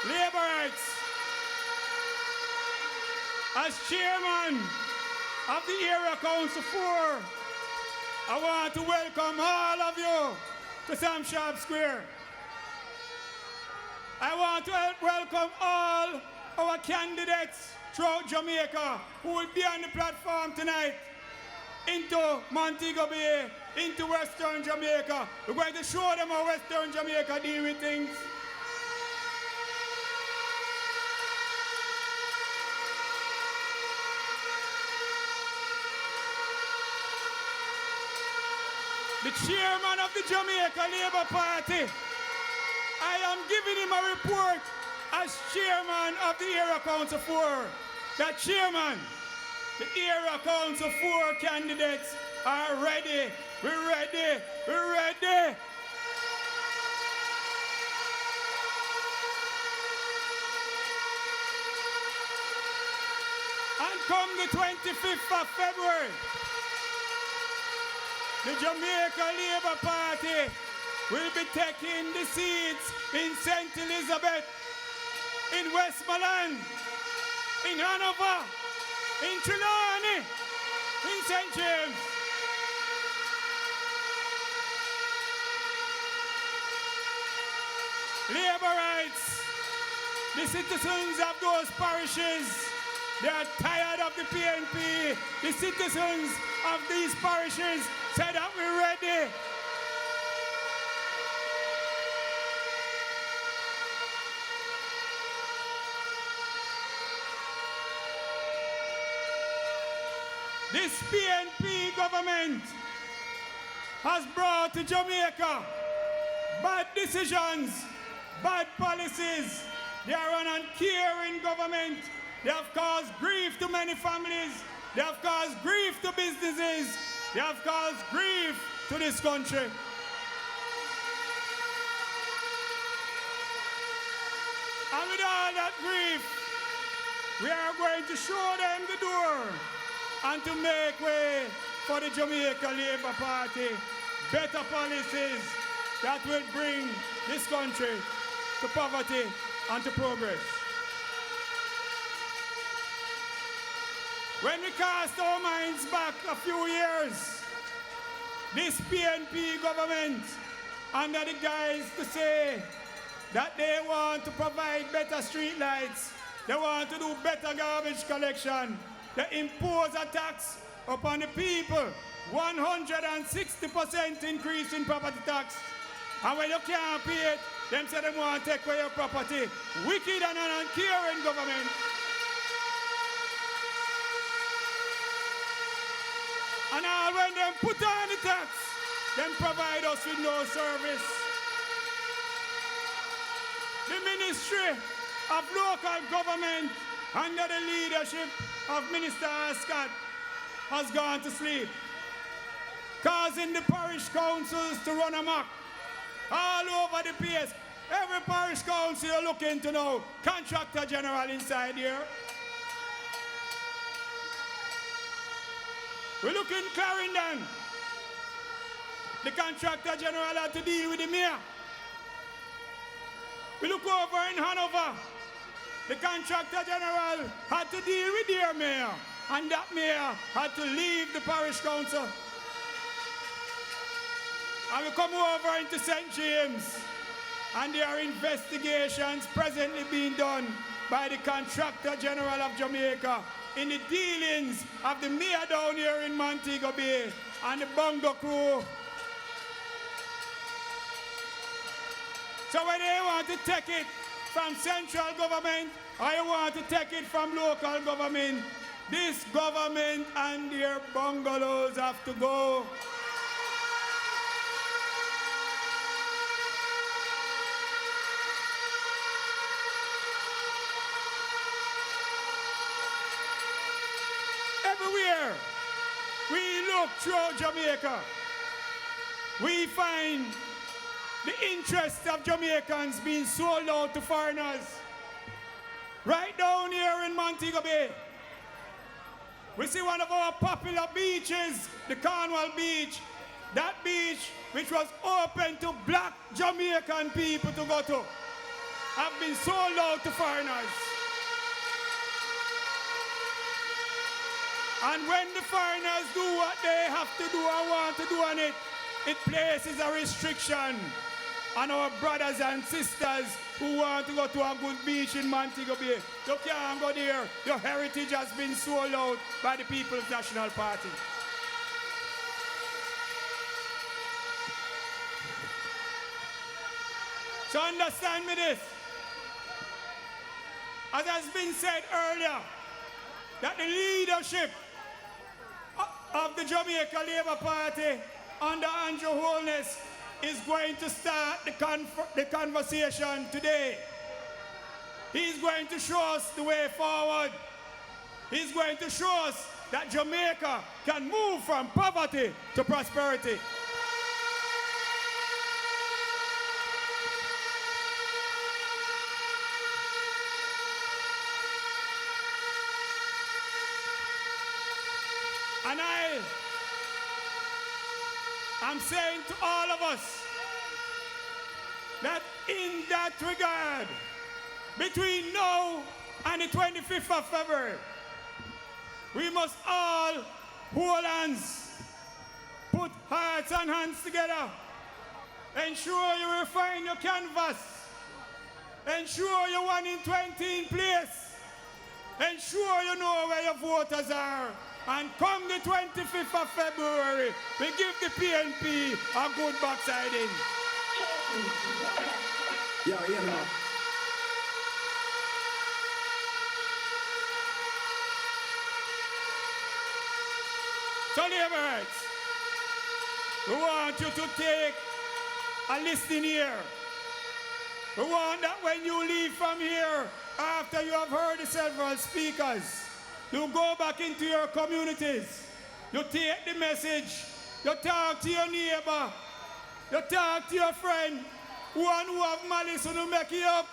Labor rights. As chairman of the Area Council 4, I want to welcome all of you to Sam Sharp Square. I want to welcome all our candidates throughout Jamaica who will be on the platform tonight into Montego Bay, into Western Jamaica. We're going to show them how Western Jamaica deal with things. the chairman of the Jamaica Labour Party. I am giving him a report as chairman of the Area Council 4. That chairman, the Area Council 4 candidates are ready. We're ready. We're ready. And come the 25th of February, the Jamaica Labour Party will be taking the seats in St. Elizabeth, in Westmoreland, in Hanover, in Trelawney, in St. James. Labour rights, the citizens of those parishes, they are tired of the PNP. The citizens of these parishes say that we're ready. This PNP government has brought to Jamaica bad decisions, bad policies. They are an uncaring government. They have caused grief to many families. They have caused grief to businesses. They have caused grief to this country. And with all that grief, we are going to show them the door and to make way for the Jamaica Labour Party. Better policies that will bring this country to poverty and to progress. When we cast our minds back a few years, this PNP government, under the guise to say that they want to provide better street lights, they want to do better garbage collection, they impose a tax upon the people, 160% increase in property tax. And when you can't pay it, them say they want to take away your property. Wicked and an uncaring government. And all when them put on the tax, them provide us with no service. The Ministry of Local Government, under the leadership of Minister Scott, has gone to sleep, causing the parish councils to run amok all over the place. Every parish council you're looking to know, contractor general inside here. We look in Clarendon. The contractor general had to deal with the mayor. We look over in Hanover. The contractor general had to deal with their mayor. And that mayor had to leave the parish council. And we come over into St. James. And there are investigations presently being done by the contractor general of Jamaica in the dealings of the mayor down here in Montego Bay and the Bongo crew. So when they want to take it from central government or you want to take it from local government, this government and their bungalows have to go. Everywhere we look throughout Jamaica, we find the interest of Jamaicans being sold out to foreigners. Right down here in Montego Bay, we see one of our popular beaches, the Cornwall Beach. That beach, which was open to black Jamaican people to go to, have been sold out to foreigners. And when the foreigners do what they have to do or want to do on it, it places a restriction on our brothers and sisters who want to go to a good beach in Montego Bay. You can't go there. Your heritage has been sold out by the People's National Party. So understand me this. As has been said earlier, that the leadership of the Jamaica Labour Party under Andrew Holness is going to start the conversation today. He's going to show us the way forward. He's going to show us that Jamaica can move from poverty to prosperity. And I'm saying to all of us that in that regard, between now and the 25th of February, we must all hold hands, put hearts and hands together, ensure you refine your canvas, ensure you're 1 in 20 in place, ensure you know where your voters are, and come the 25th of February, we give the PNP a good backsiding. Yeah, man. So, neighbors, we want you to take a listening ear. We want that when you leave from here, after you have heard the several speakers, you go back into your communities, you take the message, you talk to your neighbor, you talk to your friend, one who have malice to make you up,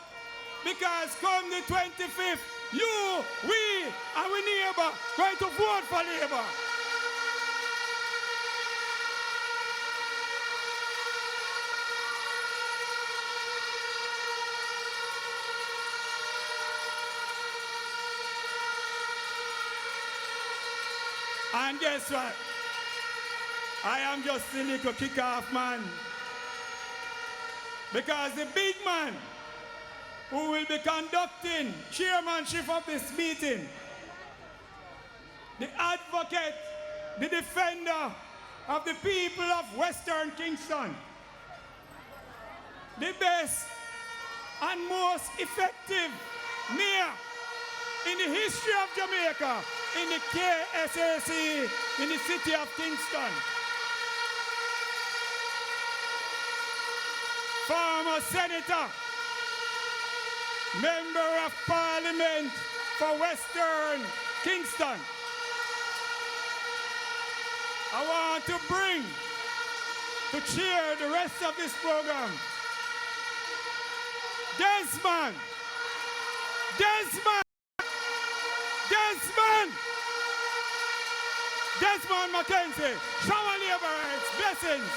because come the 25th, you, we, and we neighbor going to vote for Labour. And guess what? I am just a little kick-off man. Because the big man who will be conducting chairmanship of this meeting, the advocate, the defender of the people of Western Kingston, the best and most effective mayor in the history of Jamaica, in the KSAC, in the city of Kingston. Former senator, member of parliament for Western Kingston. I want to bring to cheer the rest of this program Desmond Mackenzie, shower laborers, blessings.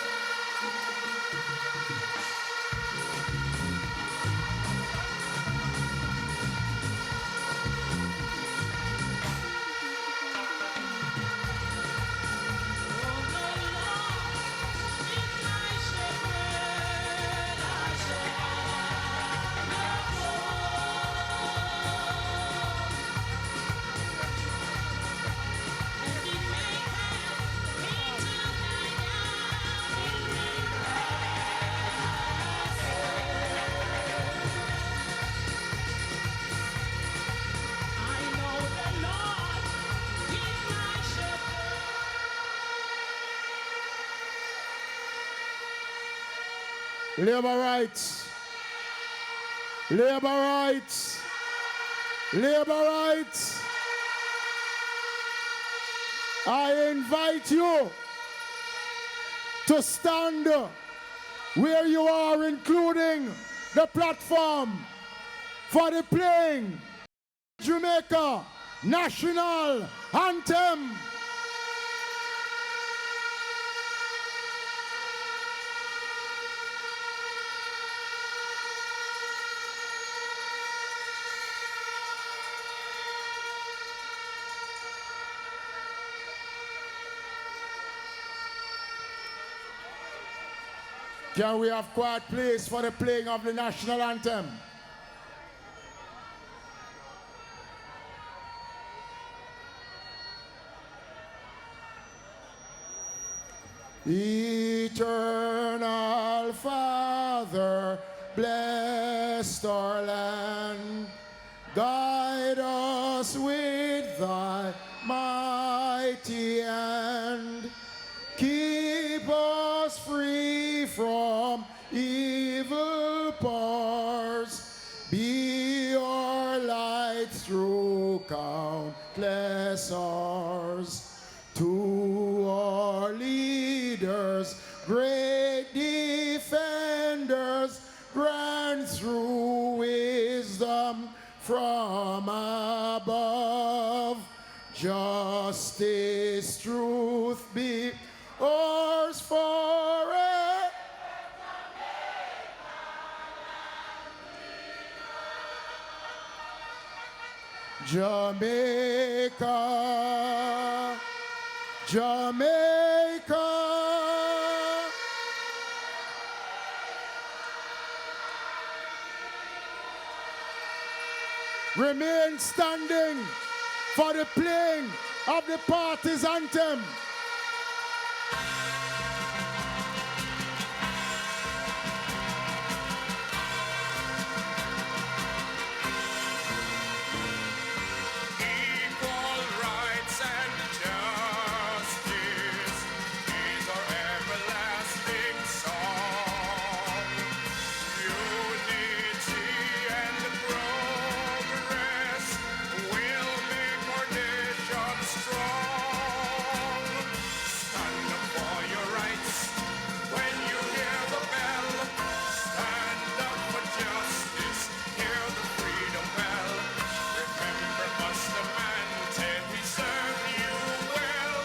Labor rights. Labor rights. Labor rights. I invite you to stand where you are, including the platform for the playing Jamaica National Anthem. Can we have quiet place for the playing of the national anthem? Eternal Father, bless our land. Guide us with thy mighty hand. Keep us from evil powers. Be your light through countless hours. To our leaders, great defenders, grant through wisdom from above. Justice, truth be ours forever. Jamaica, Jamaica. Remain standing for the playing of the party's anthem. Equal rights and justice is our everlasting song. Unity and progress will make our nation strong. Stand up for your rights when you hear the bell. Stand up for justice, hear the freedom bell. Remember Bustamante, he served you well.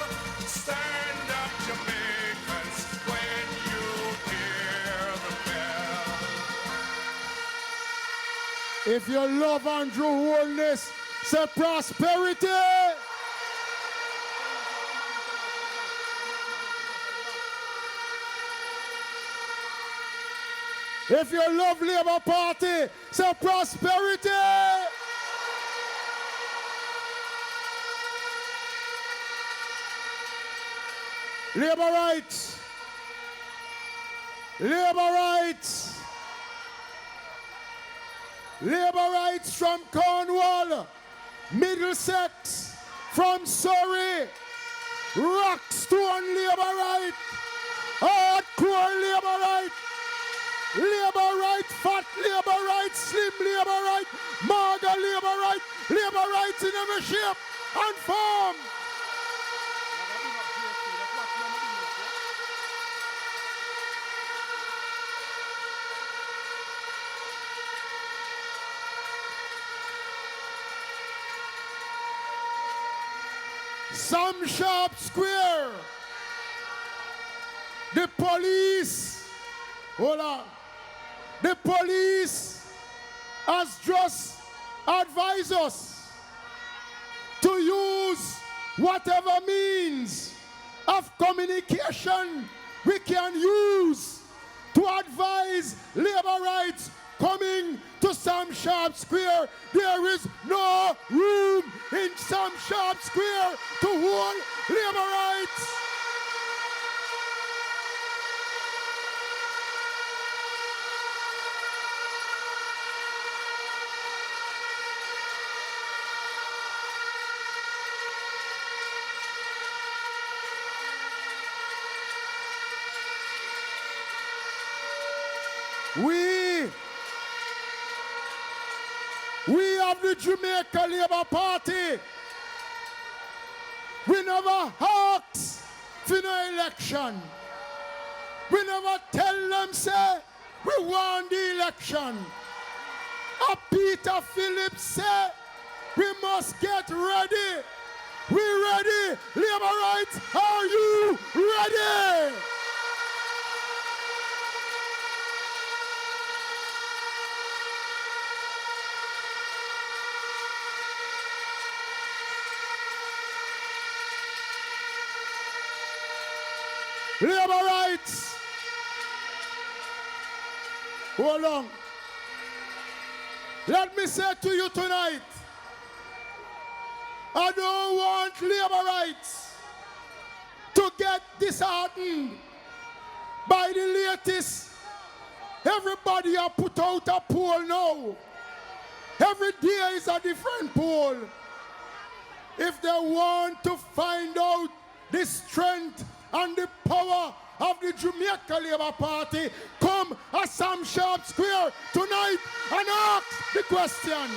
Stand up, Jamaicans, when you hear the bell. If you love Andrew Holness, say prosperity. If you love Labour Party, say prosperity. Labour rights. Labour rights. Labour rights from Cornwall, Middlesex, from Surrey, Rockstone Labour right, hardcore Labour right, Labour right, fat Labour right, slim Labour right, mager Labour right, Labour rights in every shape and form. Sam Sharp Square. The police, hold on. The police has just advised us to use whatever means of communication we can use to advise labor rights coming to Sam Sharp Square. There is no room in Sam Sharp Square to hold labor rights. We have the Jamaica Labour Party. We never ask for no election. We never tell them, say, we won the election. Peter Phillips said, we must get ready. We ready. Labour rights, are you ready? Labour rights. Hold on. Let me say to you tonight, I don't want labour rights to get disheartened by the latest. Everybody have put out a poll now. Every day is a different poll. If they want to find out the strength and the power of the Jamaica Labour Party, come Sam Sharp Square tonight and ask the question.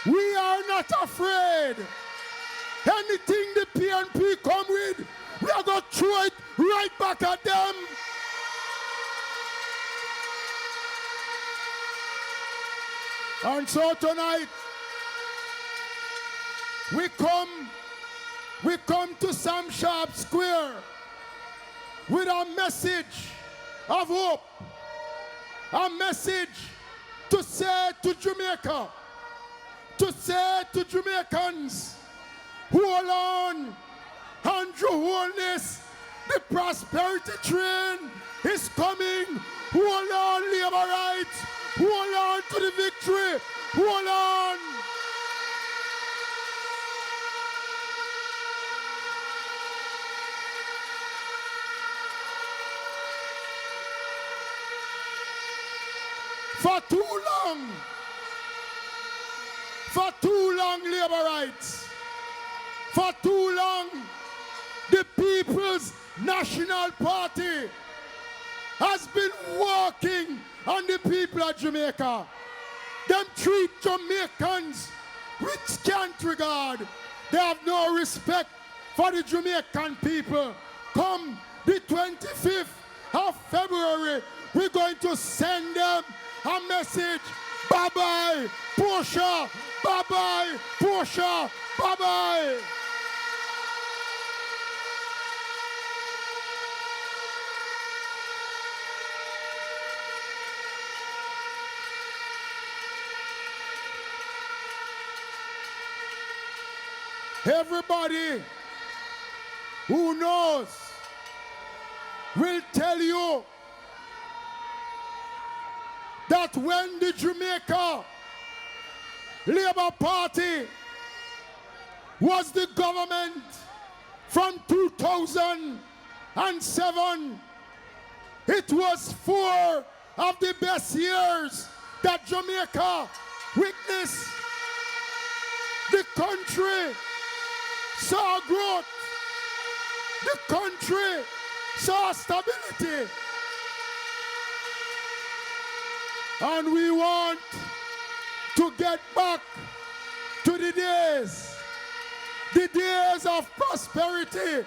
We are not afraid. Anything the PNP come with, we are going to throw it right back at them. And so tonight, we come to Sam Sharp Square with a message of hope, a message to say to Jamaica, to say to Jamaicans, hold on, Andrew Holness, the prosperity train is coming. Hold on, labor rights. Hold on to the victory. Hold on. For too long, labor rights. For too long, the People's National Party has been working on the people of Jamaica. Them treat Jamaicans with scant regard. They have no respect for the Jamaican people. Come the 25th of February, we're going to send them a message. Bye-bye, Portia. Bye-bye, Portia. Bye-bye. Everybody who knows will tell you that when the Jamaica Labour Party was the government from 2007, it was 4 of the best years that Jamaica witnessed. The country saw growth. The country saw stability. And we want to get back to the days of prosperity,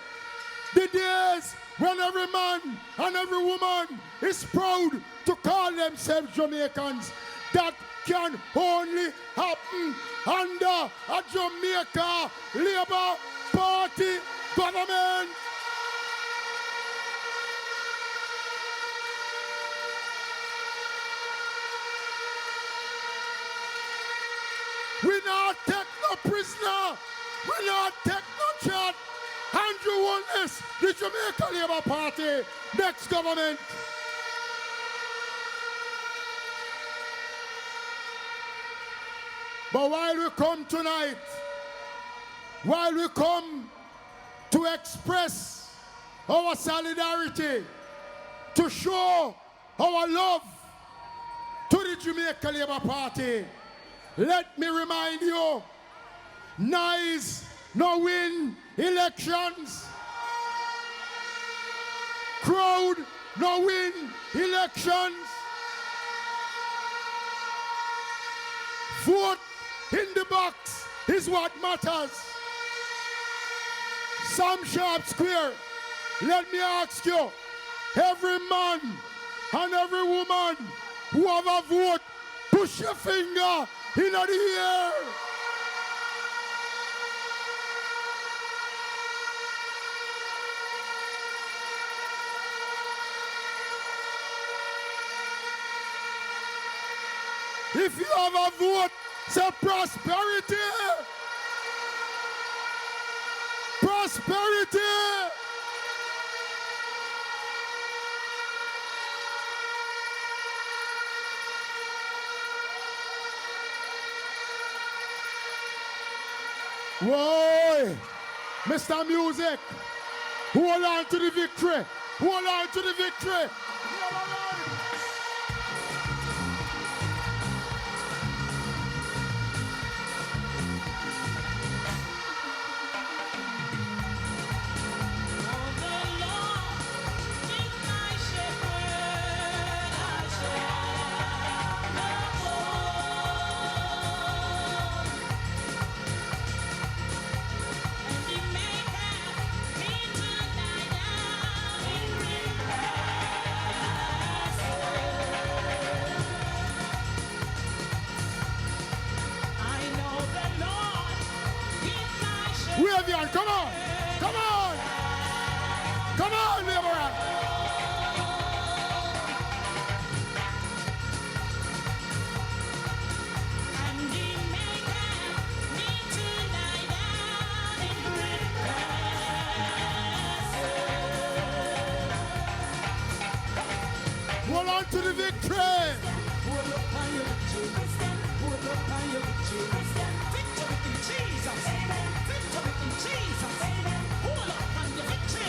the days when every man and every woman is proud to call themselves Jamaicans. That can only happen under a Jamaica Labour Party government. We not take no prisoner. We not take no chat. Andrew Holness, the Jamaica Labour Party, next government. But while we come tonight, while we come to express our solidarity, to show our love to the Jamaica Labour Party, let me remind you, nice no win elections. Crowd no win elections. Vote in the box is what matters. Sam Sharp Square, let me ask you, every man and every woman who have a vote, push your finger in the air. If you have a vote, say prosperity. Prosperity. Whoa, Mr. Music, hold on to the victory. Hold on to the victory. to the victory. Hold up on your victory. Hold up on your victory. Victory in Jesus. Victory in Jesus. Hold up on your victory.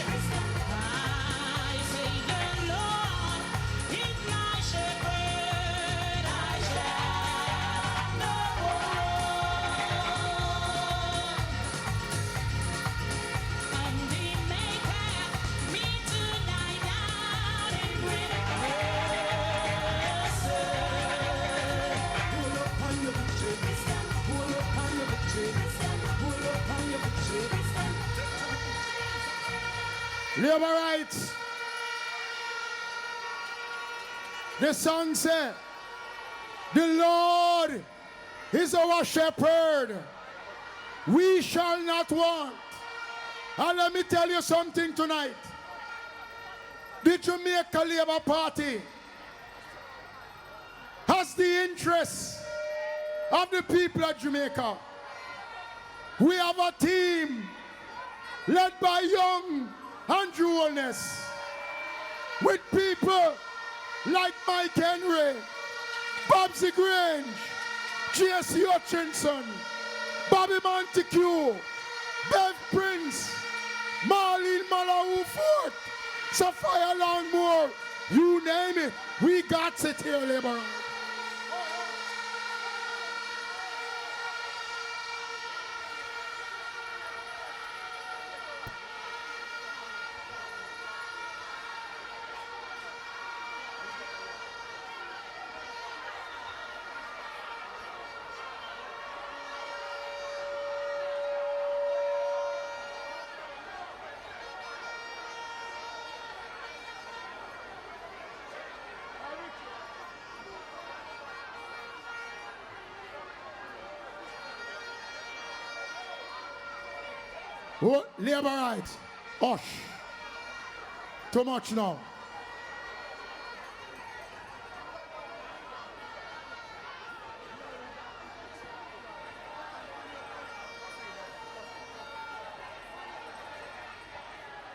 I say the Lord is my shepherd. I shall not want. And He maketh me to lie down in green grasses. Pull up on your victory. Pull up on your victory. Pull up on your victory. Labor rights. The song said, the Lord is our shepherd. We shall not want. And let me tell you something tonight. The Jamaica Labour Party has the interests of the people of Jamaica. We have a team led by young Andrew Holness, with people like Mike Henry, Babsy Grange, J.C. Hutchinson, Bobby Montego, Bev Prince, Marlene Malawu Fort, Sophia Longmore, you name it, we got it here, Labour. Oh, Labour rights. Hush. Too much now.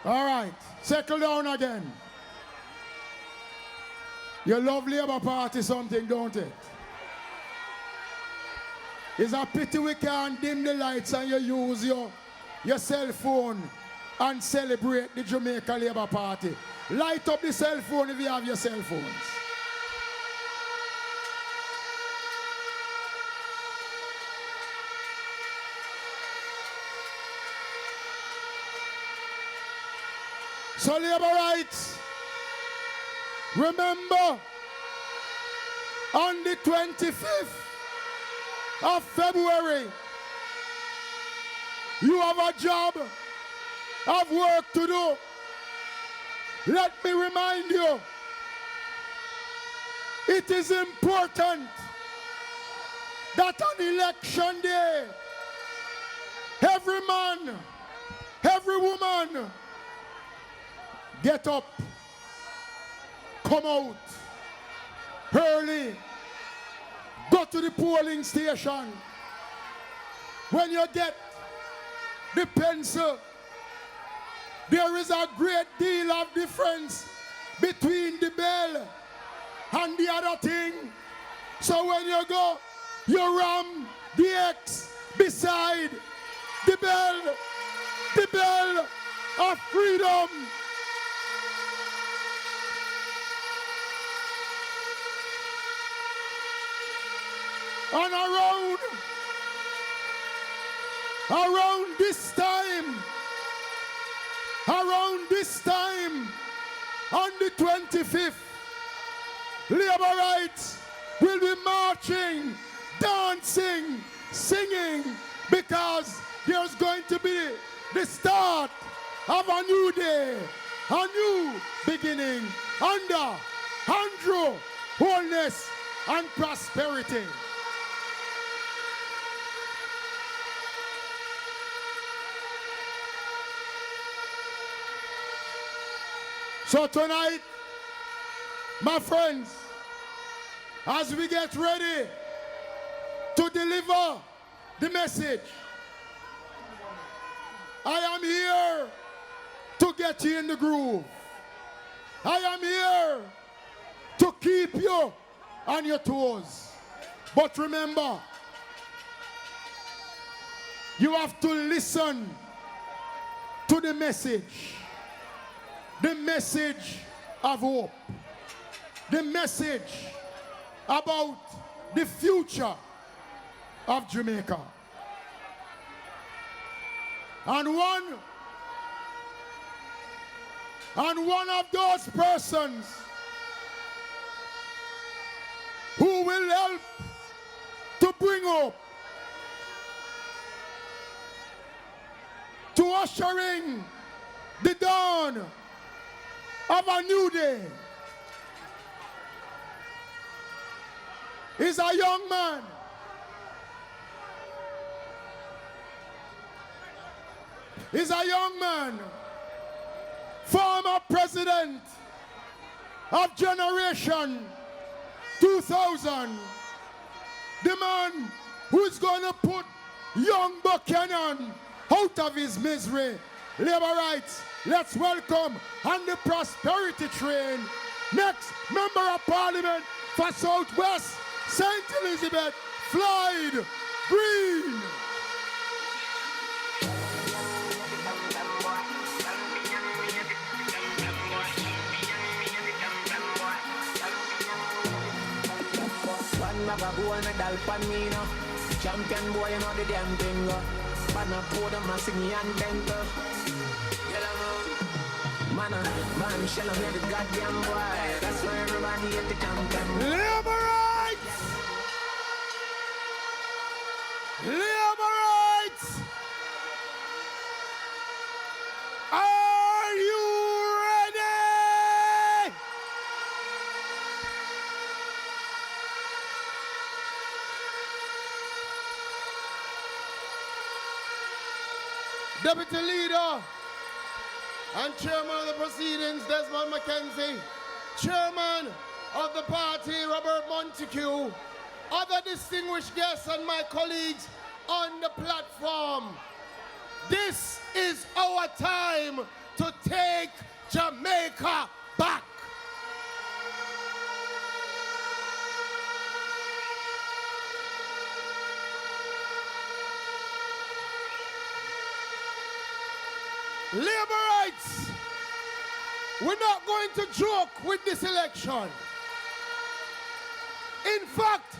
All right, settle down again. You love Labour Party something, don't it? It's a pity we can't dim the lights and you use your cell phone and celebrate the Jamaica Labour Party. Light up the cell phone if you have your cell phones. So Labour rights, remember on the 25th of February, you have a job of work to do. Let me remind you, it is important that on election day, every man, every woman, get up, come out early, go to the polling station. When you get the pencil, there is a great deal of difference between the bell and the other thing. So when you go, you ram the X beside the bell of freedom. And around this time, on the 25th, Labour rights will be marching, dancing, singing, because there's going to be the start of a new day, a new beginning under Andrew Holness and prosperity. So tonight, my friends, as we get ready to deliver the message, I am here to get you in the groove. I am here to keep keep you on your toes. But remember, you have to listen to the message of hope, the message about the future of Jamaica. And one of those persons who will help to bring hope, to ushering the dawn of a new day, is a young man former president of Generation 2000, the man who's going to put young Buchanan out of his misery. Labor rights, let's welcome on the prosperity train, next member of parliament for Southwest St. Elizabeth, Floyd Green. One maga go and a dalpan me no. Champion boy, you know the damn thing. But not pour them a sing and denter. Man, shell on the goddamn boy. That's why everybody at the champion. Labor rights! Labor rights! Are you ready? Deputy Leader and Chairman of the proceedings, Desmond Mackenzie, Chairman of the party, Robert Montego, other distinguished guests and my colleagues on the platform. This is our time to take Jamaica back. Labor rights. We're not going to joke with this election. In fact,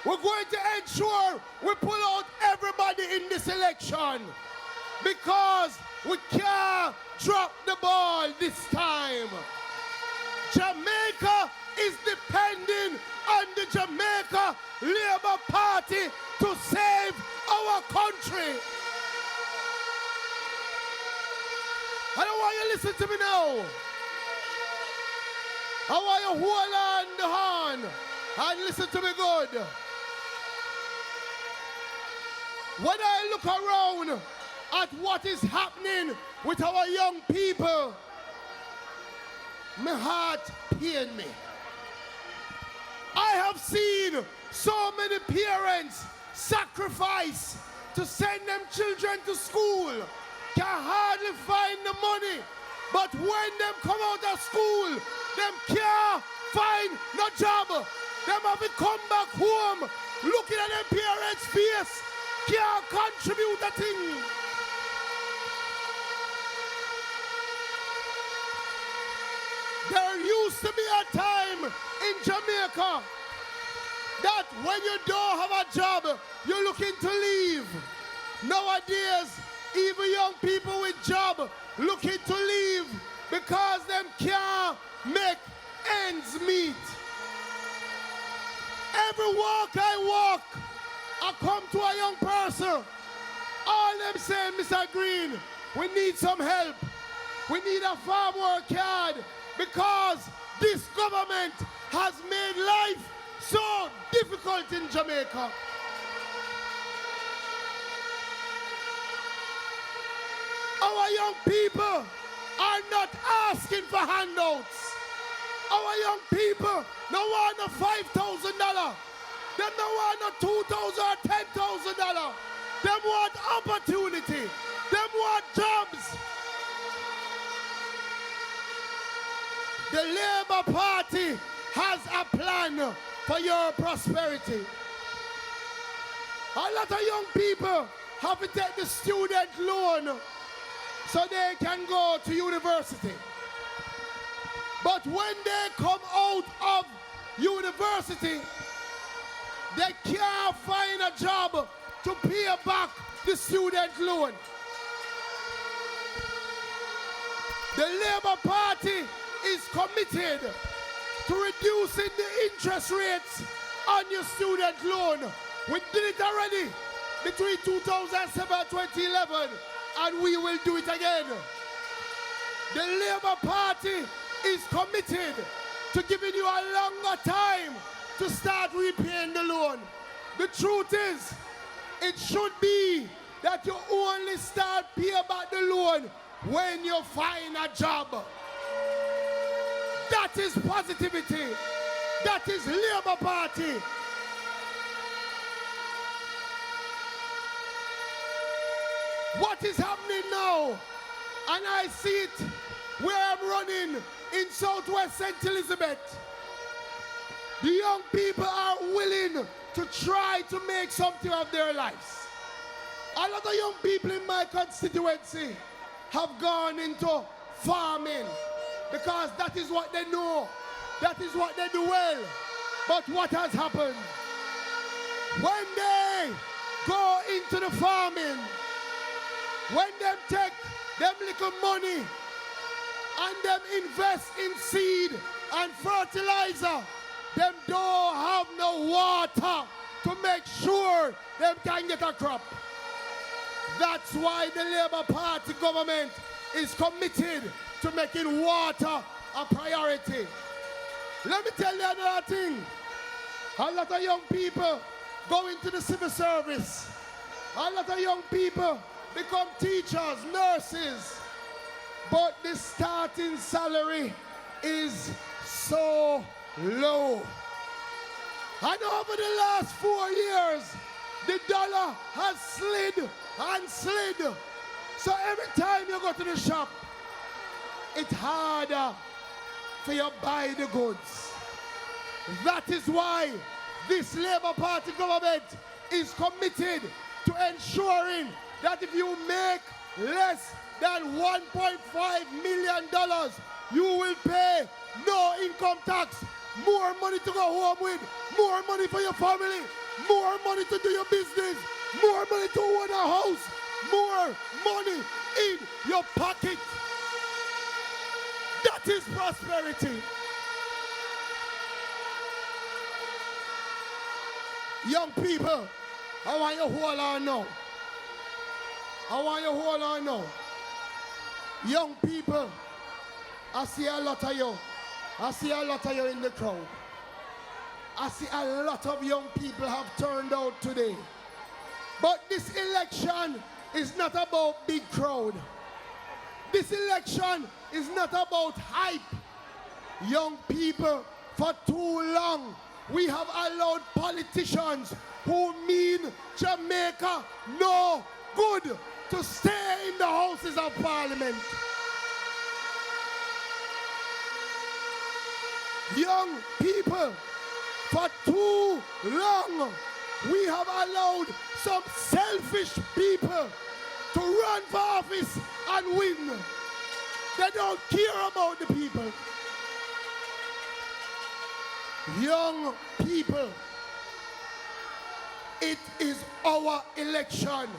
we're going to ensure we pull out everybody in this election because we can't drop the ball this time. Jamaica is depending on the Jamaica Labour Party to save our country. I don't want you to listen to me now. I want you to hold on the horn and listen to me good. When I look around at what is happening with our young people, my heart pains me. I have seen so many parents sacrifice to send them children to school, can hardly find the money, but when them come out of school, them can't find no job. Them have to come back home, looking at their parents' face, can't contribute a thing. There used to be a time in Jamaica that when you don't have a job, you're looking to leave. Nowadays, even young people with job looking to leave because them can't make ends meet. Every walk I walk, I come to a young person. All them saying, Mr. Green, we need some help. We need a farm work card because this government has made life so difficult in Jamaica. Our young people are not asking for handouts. Our young people don't want no $5,000. They don't want no $2,000 or $10,000. They want opportunity. They want jobs. The Labour Party has a plan for your prosperity. A lot of young people have to take the student loan so they can go to university. But when they come out of university, they can't find a job to pay back the student loan. The Labour Party is committed to reducing the interest rates on your student loan. We did it already between 2007 and 2011, and we will do it again. The Labour Party is committed to giving you a longer time to start repaying the loan. The truth is, it should be that you only start paying back the loan when you find a job. That is positivity. That is Labour Party. What is happening now? And I see it where I'm running in Southwest St. Elizabeth. The young people are willing to try to make something of their lives. A lot of young people in my constituency have gone into farming because that is what they know. That is what they do well. But what has happened? When they go into the farming, when they take them little money and them invest in seed and fertilizer, them don't have no water to make sure them can get a crop. That's why the Labour Party government is committed to making water a priority. Let me tell you another thing. A lot of young people go into the civil service. A lot of young people become teachers, nurses. But the starting salary is so low. And over the last 4 years, the dollar has slid and slid. So every time you go to the shop, it's harder for you to buy the goods. That is why this Labour Party government is committed to ensuring that if you make less than $1.5 million, you will pay no income tax. More money to go home with, more money for your family, more money to do your business, more money to own a house, more money in your pocket. That is prosperity. Young people, I want you to hold on now. I want you to hold on now. Young people, I see a lot of you. I see a lot of you in the crowd. I see a lot of young people have turned out today. But this election is not about big crowd. This election is not about hype. Young people, for too long, we have allowed politicians who mean Jamaica no good to stay in the houses of parliament. Young people, for too long, we have allowed some selfish people to run for office and win. They don't care about the people. Young people, it is our election.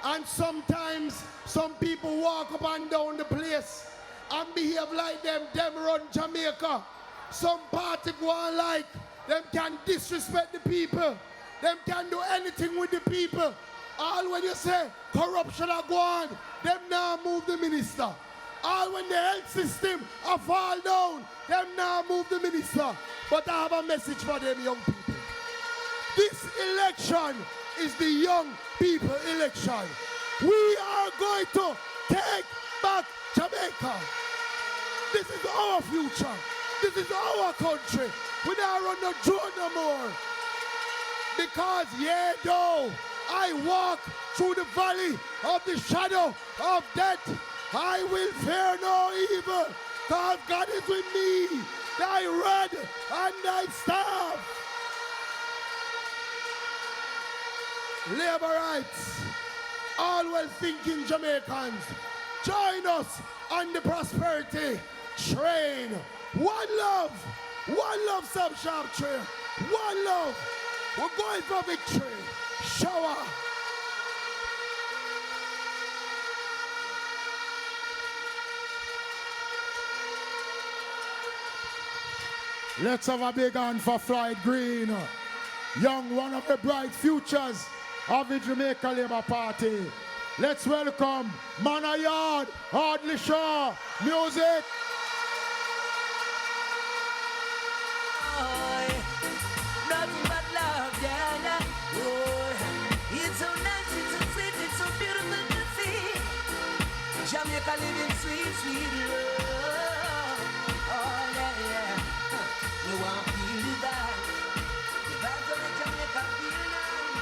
And sometimes some people walk up and down the place and behave like them run Jamaica. Some party go on like them can disrespect the people. Them can do anything with the people. All when you say corruption are gone, them now move the minister. All when the health system are fall down, them now move the minister. But I have a message for them young people. This election is the young people election. We are going to take back Jamaica. This is our future. This is our country. We don't run the joint no more. Because yeah, though I walk through the valley of the shadow of death, I will fear no evil. Cause God is with me, thy rod and thy staff. Laborites, all well-thinking Jamaicans, join us on the prosperity train. One love, Sub Sharp Train. One love, we're going for victory. Shower. Let's have a big hand for Floyd Green, young one of the bright futures of the Jamaica Labour Party. Let's welcome Manayard, Hardly Shaw, music. Nothing but love, yeah. Oh, it's so nice, it's so sweet, it's so beautiful to see. Jamaica living sweet, sweet love. Oh, yeah. We want to feel the vibe. The vibes of the Jamaica feel nice.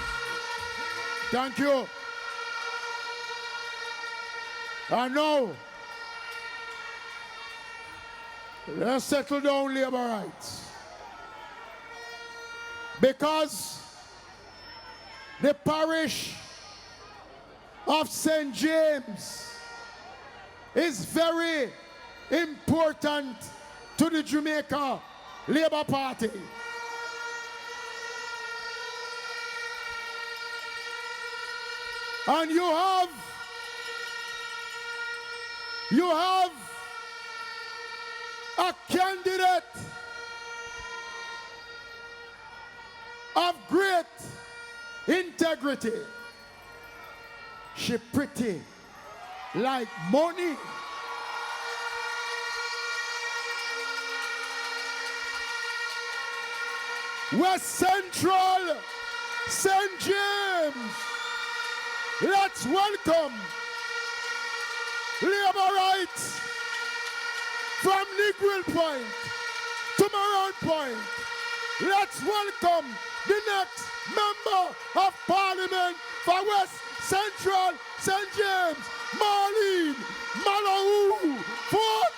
Thank you. And now, let's settle down, Laborites. Because the parish of St. James is very important to the Jamaica Labour Party. And you have a candidate of great integrity. She pretty like money. West Central, St. James. Let's welcome Laborites from Negril Point to Maroon Point. Let's welcome the next member of Parliament for West Central St. James, Marlene Malahou Fort.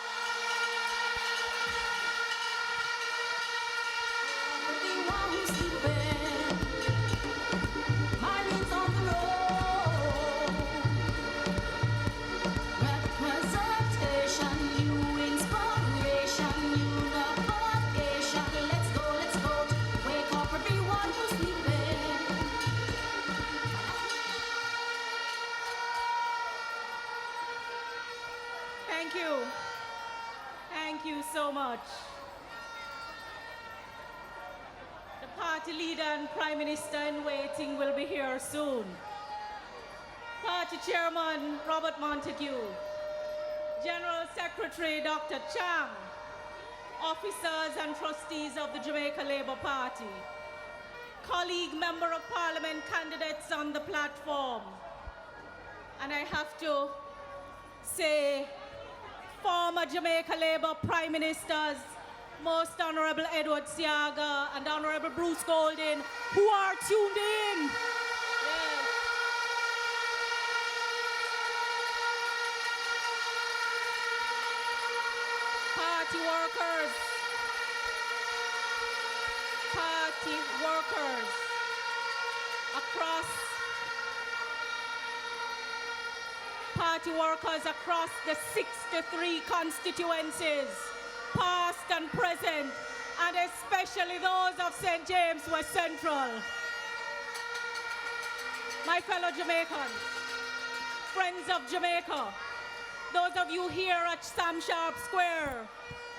Thank you so much. The party leader and Prime Minister in waiting will be here soon. Party Chairman Robert Montego, General Secretary Dr. Chang, officers and trustees of the Jamaica Labour Party, colleague Member of Parliament candidates on the platform, and I have to say former Jamaica Labour Prime Ministers, Most Honorable Edward Siaga and Honorable Bruce Golding, who are tuned in. Yes. Party workers across the 63 constituencies, past and present, and especially those of St. James West Central. My fellow Jamaicans, friends of Jamaica, those of you here at Sam Sharp Square,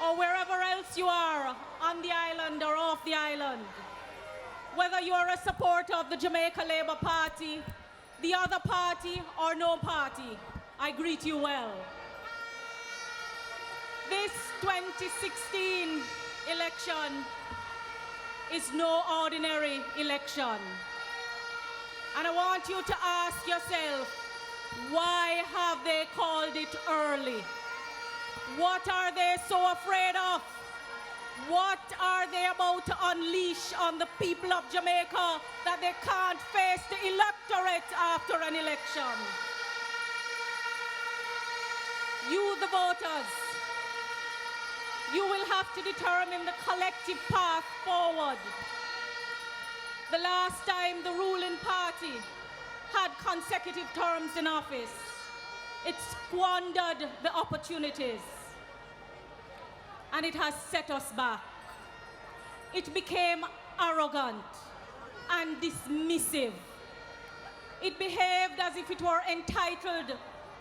or wherever else you are, on the island or off the island, whether you are a supporter of the Jamaica Labour Party, the other party, or no party, I greet you well. This 2016 election is no ordinary election. And I want you to ask yourself, why have they called it early? What are they so afraid of? What are they about to unleash on the people of Jamaica that they can't face the electorate after an election? You, the voters, You will have to determine the collective path forward. The last time the ruling party had consecutive terms in office, it squandered the opportunities, and it has set us back. It became arrogant and dismissive. It behaved as if it were entitled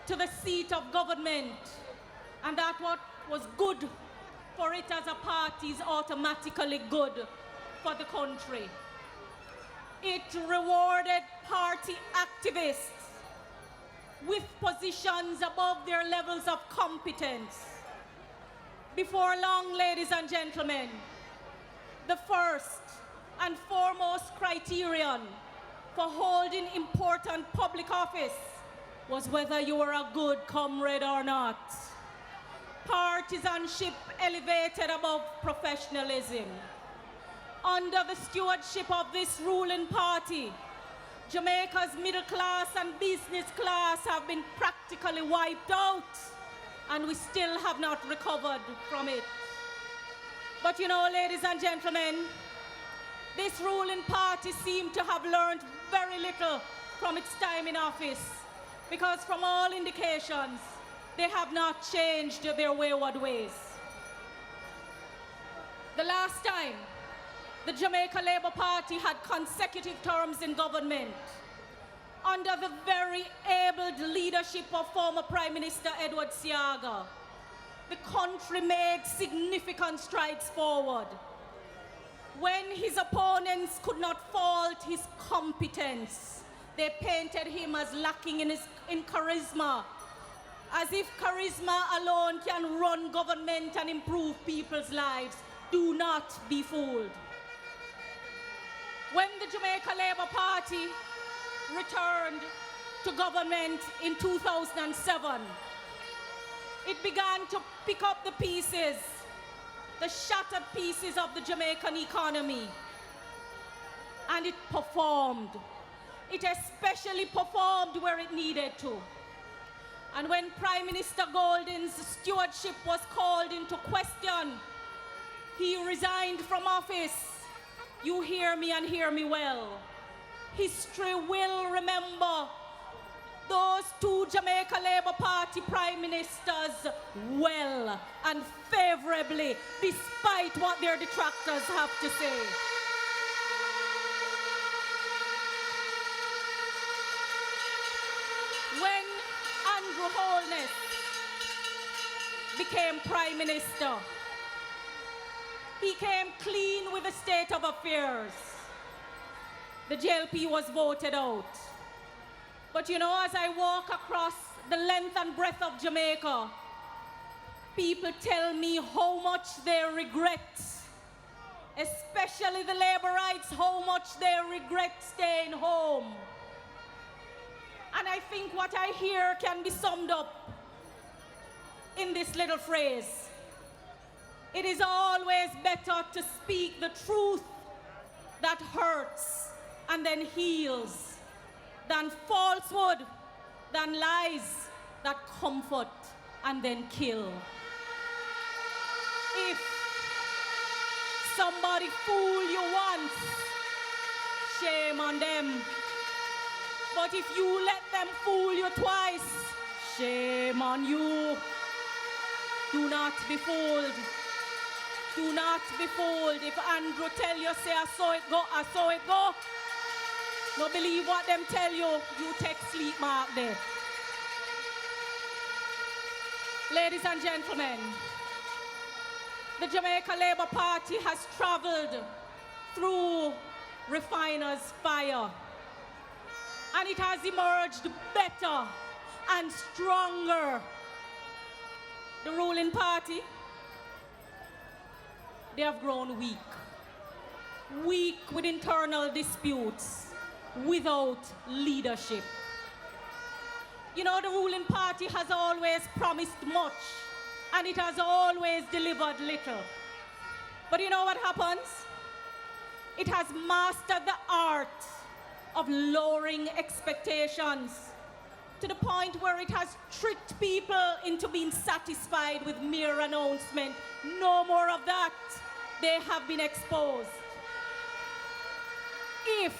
to the seat of government, and that what was good for it as a party is automatically good for the country. It rewarded party activists with positions above their levels of competence. Before long, ladies and gentlemen, the first and foremost criterion for holding important public office was whether you were a good comrade or not. Partisanship elevated above professionalism. Under the stewardship of this ruling party, Jamaica's middle class and business class have been practically wiped out, and we still have not recovered from it. But you know, ladies and gentlemen, this ruling party seemed to have learned very little from its time in office, because from all indications, they have not changed their wayward ways. The last time the Jamaica Labour Party had consecutive terms in government, under the very able leadership of former Prime Minister Edward Seaga, the country made significant strides forward. When his opponents could not fault his competence, they painted him as lacking in charisma, as if charisma alone can run government and improve people's lives. Do not be fooled. When the Jamaica Labour Party returned to government in 2007, it began to pick up the pieces, the shattered pieces of the Jamaican economy, and it performed. It especially performed where it needed to. And when Prime Minister Golden's stewardship was called into question, he resigned from office. You hear me and hear me well. History will remember those two Jamaica Labour Party Prime Ministers well and favorably, despite what their detractors have to say. When Andrew Holness became Prime Minister, he came clean with the state of affairs. The JLP was voted out. But you know, as I walk across the length and breadth of Jamaica, people tell me how much they regret, especially the Labourites, how much they regret staying home. And I think what I hear can be summed up in this little phrase. It is always better to speak the truth that hurts and then heals, than falsehood, than lies that comfort and then kill. If somebody fool you once, shame on them. But if you let them fool you twice, shame on you. Do not be fooled. Do not be fooled. If Andrew tell you, say, I saw it go, I saw it go. Don't believe what them tell you. You take sleep mark there. Ladies and gentlemen, the Jamaica Labour Party has traveled through refiner's fire, and it has emerged better and stronger. The ruling party, they have grown weak. Weak with internal disputes, without leadership. You know, the ruling party has always promised much, and it has always delivered little. But you know what happens? It has mastered the art of lowering expectations to the point where it has tricked people into being satisfied with mere announcement. No more of that. They have been exposed. If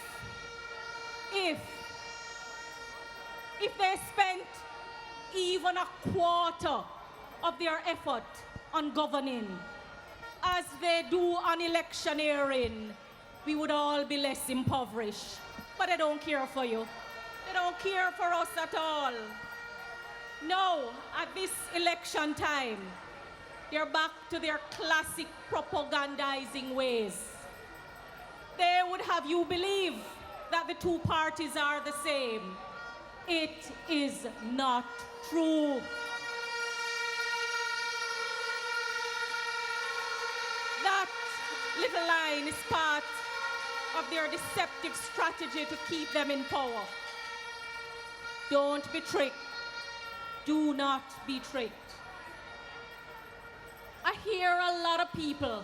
they spent even a quarter of their effort on governing as they do on electioneering, we would all be less impoverished. But they don't care for you. They don't care for us at all. No, at this election time, they're back to their classic propagandizing ways. They would have you believe that the two parties are the same. It is not true. That little line is part of their deceptive strategy to keep them in power. Don't be tricked. Do not be tricked. I hear a lot of people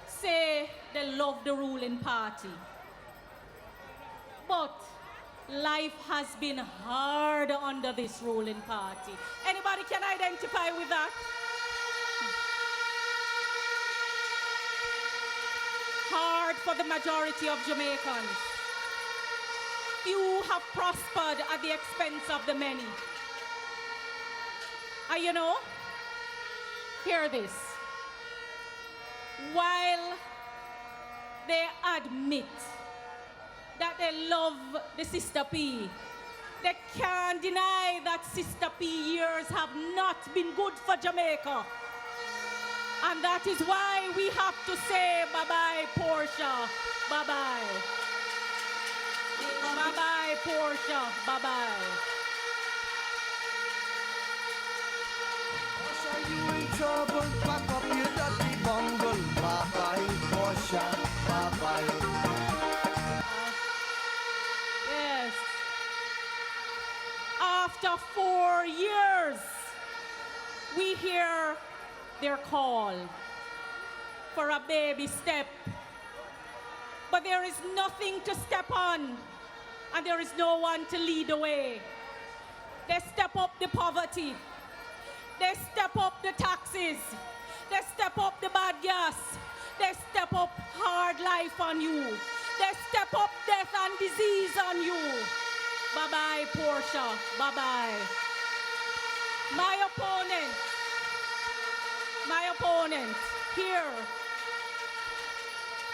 say they love the ruling party. But life has been hard under this ruling party. Anybody can identify with that? Hard for the majority of Jamaicans. Few have prospered at the expense of the many. And you know, hear this. While they admit that they love the Sister P, they can't deny that Sister P years have not been good for Jamaica. And that is why we have to say bye-bye, Portia, bye-bye. Bye-bye, Portia, bye-bye. Portia, you in trouble, pack up your dirty bungle. Bye-bye, Portia, bye-bye. Yes. After 4 years, we hear their call for a baby step. But there is nothing to step on, and there is no one to lead the way. They step up the poverty. They step up the taxes. They step up the bad gas. They step up hard life on you. They step up death and disease on you. Bye-bye, Portia. Bye-bye. My opponent here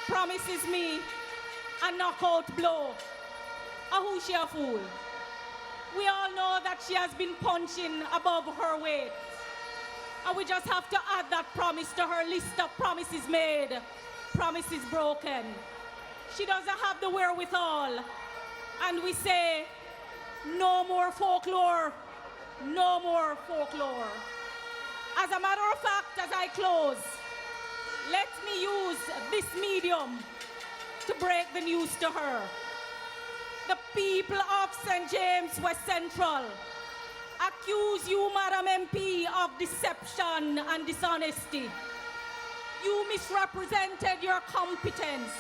promises me a knockout blow. Who she a fool? We all know that she has been punching above her weight. And we just have to add that promise to her list of promises made, promises broken. She doesn't have the wherewithal. And we say, no more folklore, no more folklore. As a matter of fact, as I close, let me use this medium to break the news to her. The people of St. James West Central accuse you, Madam MP, of deception and dishonesty. You misrepresented your competence.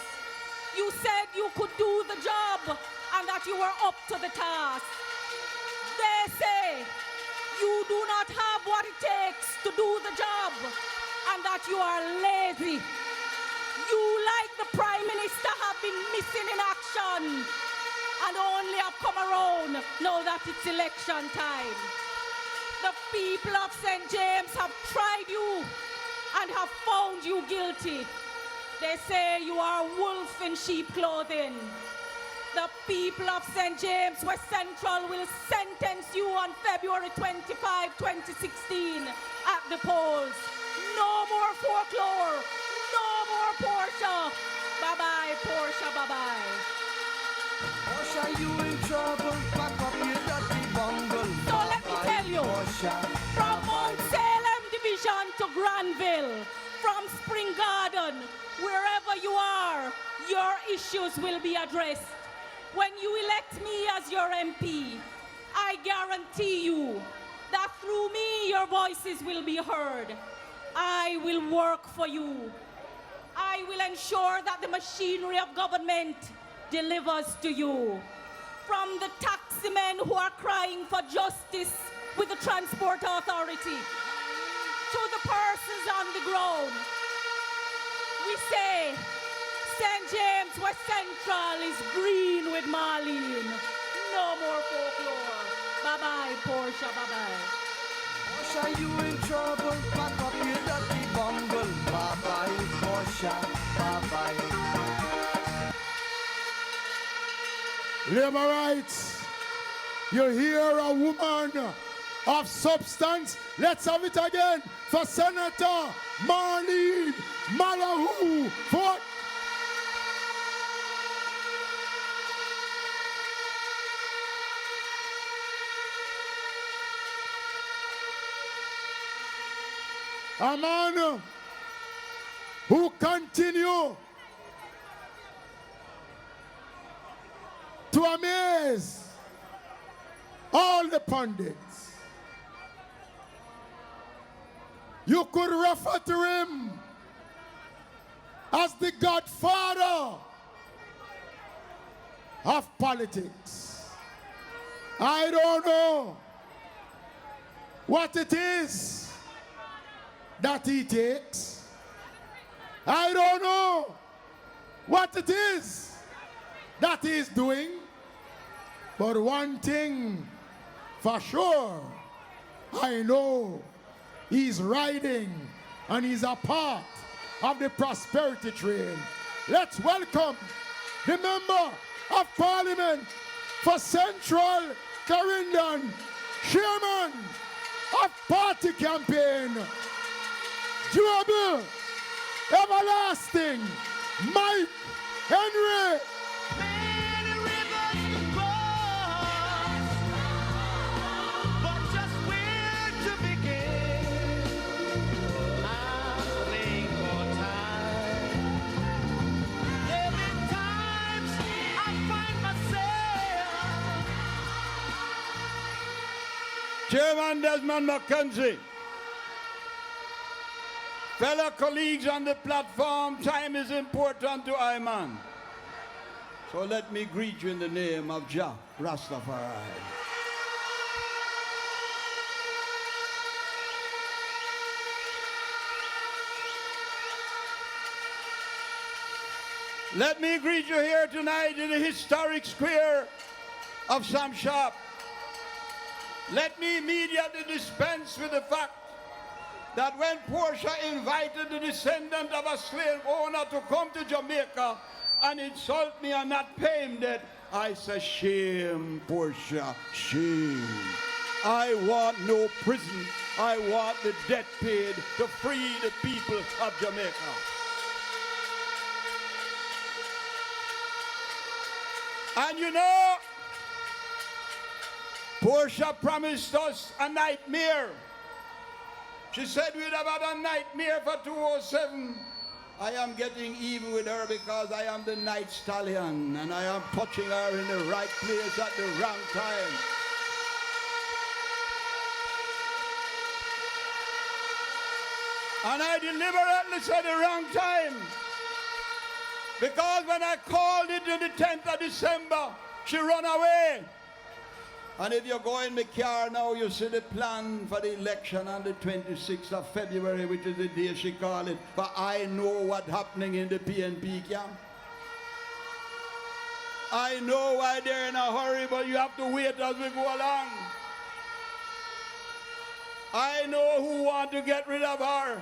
You said you could do the job and that you were up to the task. They say you do not have what it takes to do the job and that you are lazy. You, like the Prime Minister, have been missing in action and only have come around now that it's election time. The people of St. James have tried you and have found you guilty. They say you are a wolf in sheep clothing. The people of St. James West Central will sentence you on February 25, 2016 at the polls. No more folklore. No more Portia. Bye-bye, Portia, bye-bye. Portia, you in trouble, pack up your dirty bungle. So let me tell you, Portia, from Mount Salem Division to Granville, from Spring Garden, wherever you are, your issues will be addressed. When you elect me as your MP, I guarantee you that through me your voices will be heard. I will work for you. I will ensure that the machinery of government delivers to you. from the taxi men who are crying for justice with the Transport Authority to the persons on the ground. We say St. James West Central is green with Marlene. No more folklore. Bye-bye, Portia, bye-bye. Portia, you in trouble. Pack up your dirty bumble. Bye-bye, Portia, bye-bye. Labor rights. You hear a woman of substance. Let's have it again for Senator Marlene Malahu. For a man who continue to amaze all the pundits. You could refer to him as the godfather of politics. I don't know what it is that he takes. I don't know what it is that he is doing. But one thing for sure, I know he's riding and he's a part of the prosperity train. Let's welcome the Member of Parliament for Central Clarendon, Chairman of Party Campaign, Durable, Everlasting, Mike Henry. Chairman Desmond McKenzie, fellow colleagues on the platform, time is important to I man. So let me greet you in the name of Jah Rastafari. Let me greet you here tonight in the historic square of Sam Sharp. Let me immediately dispense with the fact that when Portia invited the descendant of a slave owner to come to Jamaica and insult me and not pay him that, I say, shame, Portia, shame. I want no prison. I want the debt paid to free the people of Jamaica. And you know, Portia promised us a nightmare. She said we'd have had a nightmare for 2007. I am getting even with her because I am the night stallion and I am touching her in the right place at the wrong time. And I deliberately said the wrong time because when I called it on the 10th of December, she ran away. And if you go in the car now, you see the plan for the election on the 26th of February, which is the day she called it. But I know what's happening in the PNP camp. I know why they're in a hurry, but you have to wait as we go along. I know who want to get rid of her.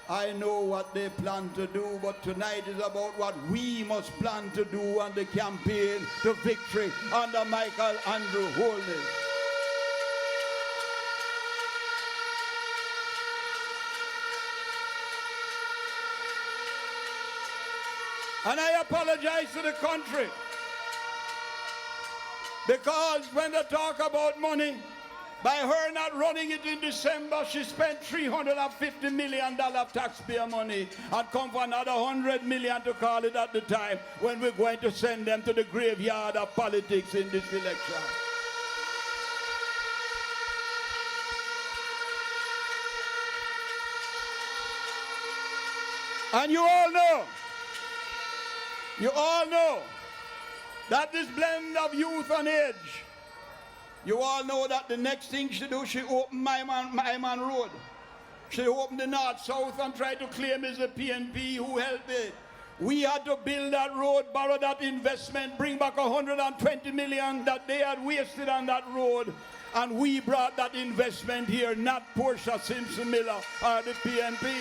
I know what they plan to do, but tonight is about what we must plan to do on the campaign to victory under Michael Andrew Holness. And I apologize to the country because when they talk about money, by her not running it in December, she spent $350 million of taxpayer money and come for another $100 million to call it at the time when we're going to send them to the graveyard of politics in this election. And you all know that this blend of youth and age, you all know that the next thing she do, she open my man Road. She opened the north-south and tried to claim it's the PNP who helped it. We had to build that road, borrow that investment, bring back 120 million that they had wasted on that road. And we brought that investment here, not Portia Simpson Miller or the PNP.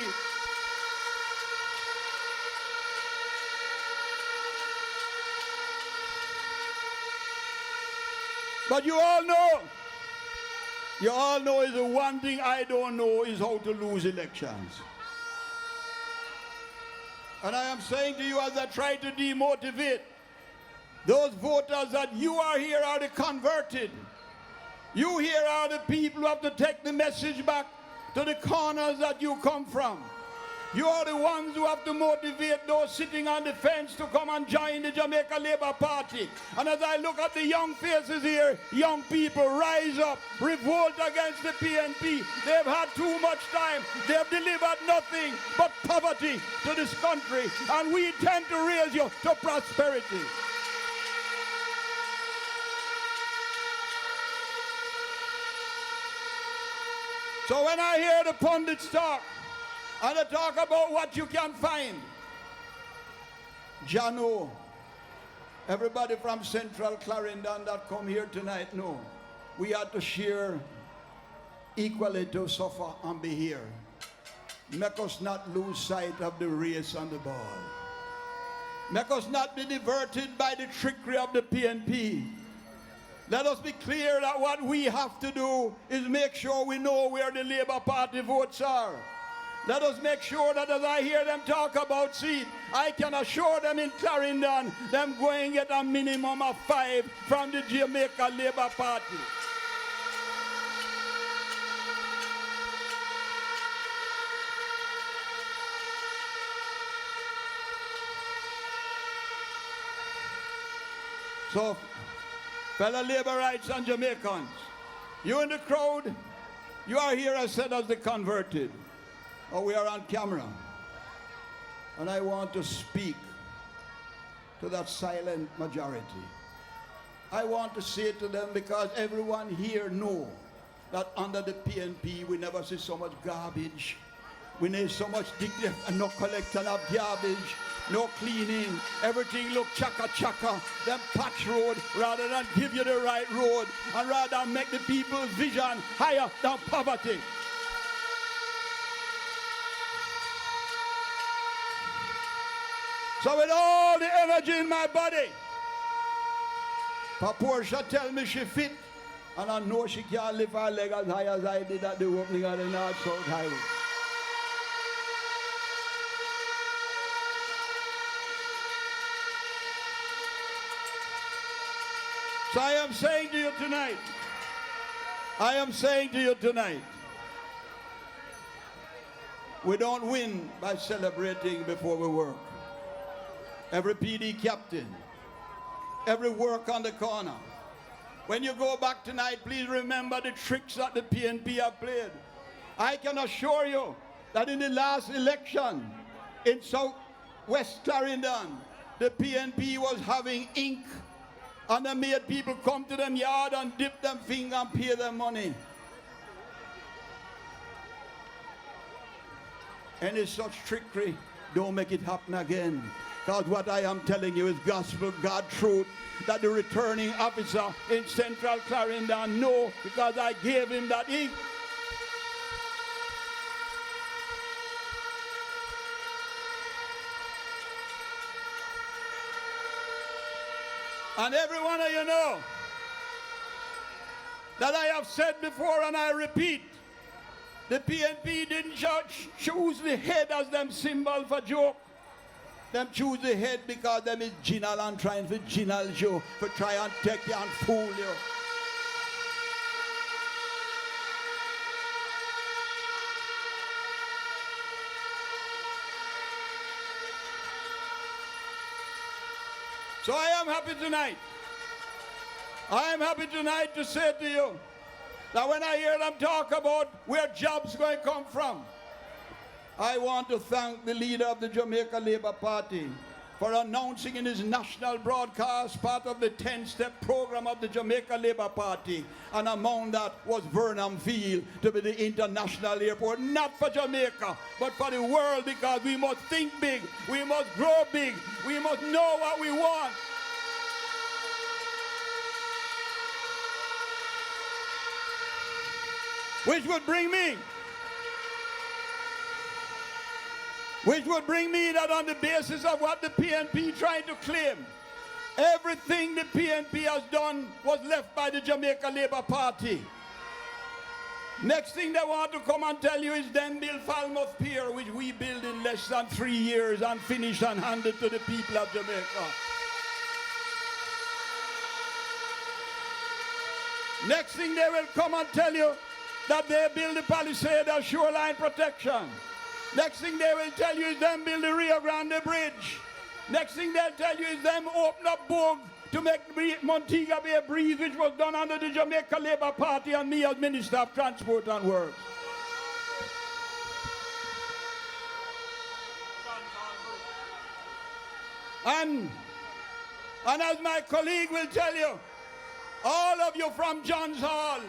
But you all know is the one thing I don't know is how to lose elections. And I am saying to you as I try to demotivate those voters that you are here are the converted. You here are the people who have to take the message back to the corners that you come from. You are the ones who have to motivate those sitting on the fence to come and join the Jamaica Labour Party. And as I look at the young faces here, young people rise up, revolt against the PNP. They've had too much time. They've delivered nothing but poverty to this country. And we intend to raise you to prosperity. So when I hear the pundits talk, and they talk about what you can find, Jano, everybody from Central Clarendon that come here tonight know we had to share equally to suffer and be here. Make us not lose sight of the race and the ball. Make us not be diverted by the trickery of the PNP. Let us be clear that what we have to do is make sure we know where the Labour Party votes are. Let us make sure that as I hear them talk about seat, I can assure them in Clarendon, them going to get a minimum of 5 from the Jamaica Labour Party. So, fellow Labourites and Jamaicans, you in the crowd, you are here as said as the converted. Oh, we are on camera. And I want to speak to that silent majority. I want to say to them, because everyone here know that under the PNP we never see so much garbage. We need so much dignity and no collection of garbage, no cleaning. Everything look chaka-chaka. Them patch road rather than give you the right road and rather than make the people's vision higher than poverty. So with all the energy in my body, Portia tell me she fit, and I know she can't lift her leg as high as I did at the opening of the North-South Highway. So I am saying to you tonight, we don't win by celebrating before we work. Every PD captain, every work on the corner. When you go back tonight, please remember the tricks that the PNP have played. I can assure you that in the last election in Southwest Clarendon, the PNP was having ink, and they made people come to them yard and dip them finger and pay them money. Any such trickery, don't make it happen again. Because what I am telling you is gospel, God truth, that the returning officer in Central Clarendon know, because I gave him that ink. And every one of you know that I have said before and I repeat, the PNP didn't choose the head as them symbol for joke. Them choose the head because them is ginal and trying to ginal you, for try and take you and fool you. So I am happy tonight. I am happy tonight to say to you that when I hear them talk about where jobs going to come from, I want to thank the leader of the Jamaica Labour Party for announcing in his national broadcast part of the 10-step program of the Jamaica Labour Party. And among that was Vernon Field to be the international airport, not for Jamaica, but for the world, because we must think big, we must grow big, we must know what we want. Which would bring me that on the basis of what the PNP tried to claim, everything the PNP has done was left by the Jamaica Labour Party. Next thing they want to come and tell you is then build Falmouth Pier, which we built in less than 3 years and finished and handed to the people of Jamaica. Next thing they will come and tell you that they build the Palisade as shoreline protection. Next thing they will tell you is them build the Rio Grande Bridge. Next thing they'll tell you is them open up Bogue to make Montego Bay breathe, which was done under the Jamaica Labour Party and me as Minister of Transport and Works. And as my colleague will tell you, all of you from Johns Hall,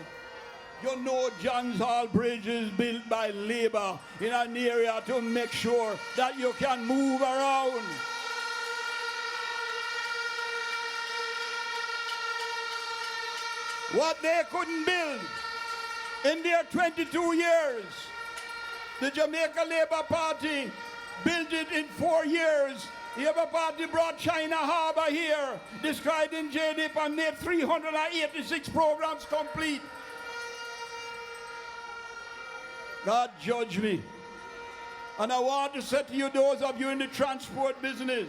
you know Johns Hall Bridge is built by Labour in an area to make sure that you can move around. What they couldn't build in their 22 years, the Jamaica Labour Party built it in 4 years. The Labour Party brought China Harbour here, described in JLP, and made 386 programs complete. God judge me. And I want to say to you, those of you in the transport business,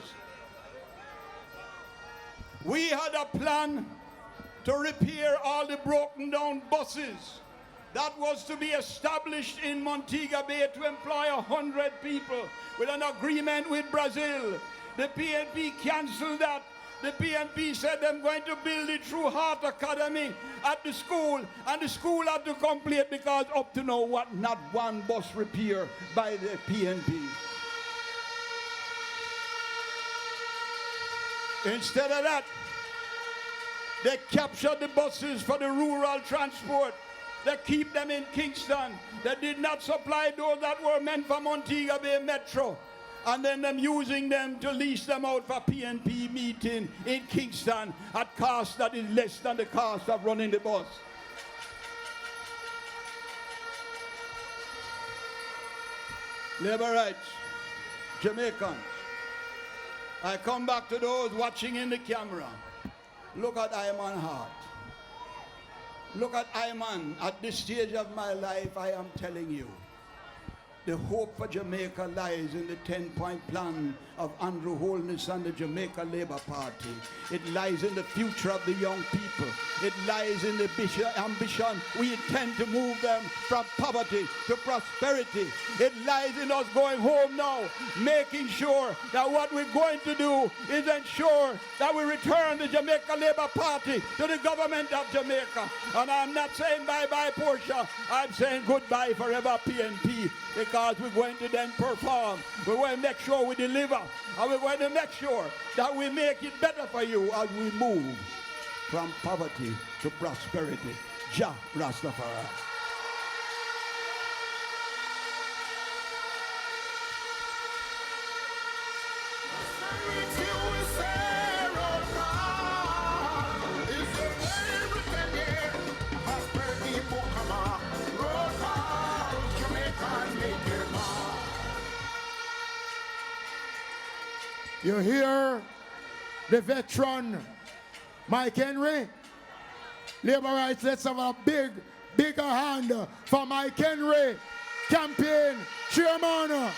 we had a plan to repair all the broken down buses that was to be established in Montego Bay to employ 100 people with an agreement with Brazil. The PNP cancelled that. The PNP said they're going to build it through Heart Academy at the school, and the school had to complete because up to now, not one bus repair by the PNP. Instead of that, they captured the buses for the rural transport. They keep them in Kingston. They did not supply those that were meant for Montego Bay Metro. And then them using them to lease them out for PNP meeting in Kingston at cost that is less than the cost of running the bus. Labor rights, Jamaicans. I come back to those watching in the camera. Look at Iman Hart. Look at Iman. At this stage of my life, I am telling you, the hope for Jamaica lies in the 10-point plan of Andrew Holness and the Jamaica Labour Party. It lies in the future of the young people. It lies in the ambition. We intend to move them from poverty to prosperity. It lies in us going home now, making sure that what we're going to do is ensure that we return the Jamaica Labour Party to the government of Jamaica. And I'm not saying bye-bye Portia. I'm saying goodbye forever PNP, because we're going to then perform. We're going to make sure we deliver. And we're going to make sure that we make it better for you as we move from poverty to prosperity. Jah Rastafari. You hear the veteran Mike Henry? Labor rights, let's have a bigger hand for Mike Henry, campaign chairman.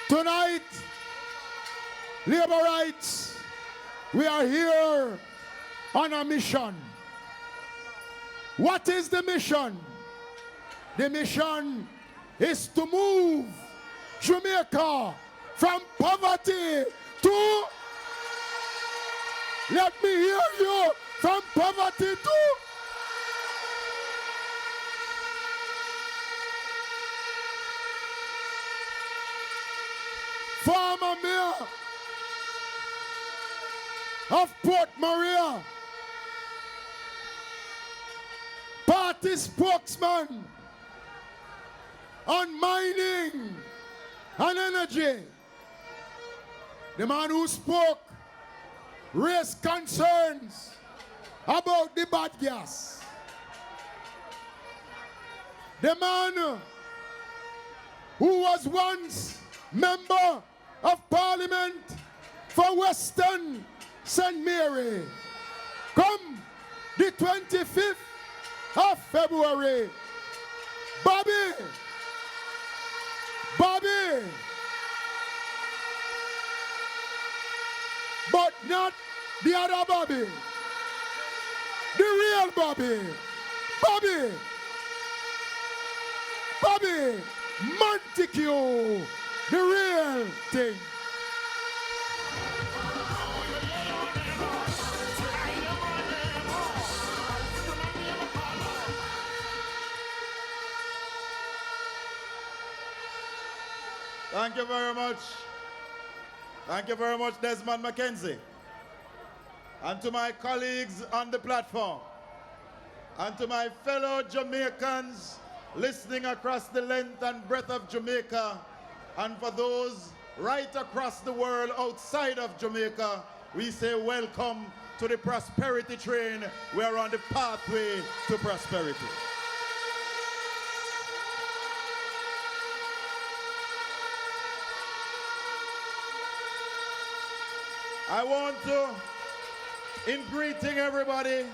Tonight, labor rights, we are here on a mission. What is the mission? The mission is to move Jamaica from poverty to Let me hear you from poverty too. Former mayor of Port Maria, party spokesman on mining and energy, the man who spoke raised concerns about the bad gas, the man who was once member of Parliament for Western St. Mary. Come the 25th of February, Bobby, but not the other Bobby, the real Bobby, Montego, the real thing. Thank you very much. Thank you very much, Desmond Mackenzie. And to my colleagues on the platform, and to my fellow Jamaicans listening across the length and breadth of Jamaica, and for those right across the world outside of Jamaica, we say welcome to the prosperity train. We are on the pathway to prosperity. I want to, in greeting everybody,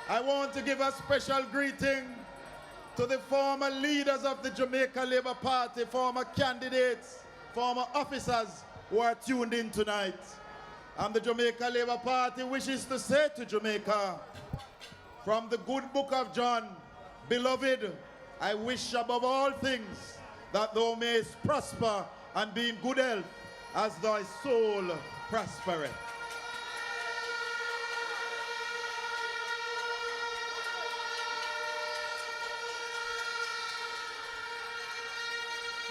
I want to give a special greeting to the former leaders of the Jamaica Labour Party, former candidates, former officers who are tuned in tonight. And the Jamaica Labour Party wishes to say to Jamaica, from the good book of John, beloved, I wish above all things that thou mayest prosper and be in good health as thy soul prospereth.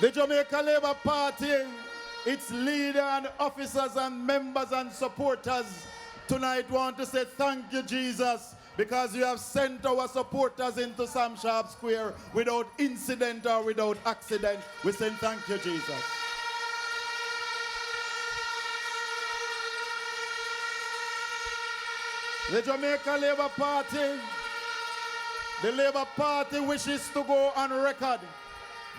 The Jamaica Labour Party, its leader and officers and members and supporters tonight want to say thank you, Jesus, because you have sent our supporters into Sam Sharp Square without incident or without accident. We say thank you, Jesus. The Jamaica Labour Party, the Labour Party wishes to go on record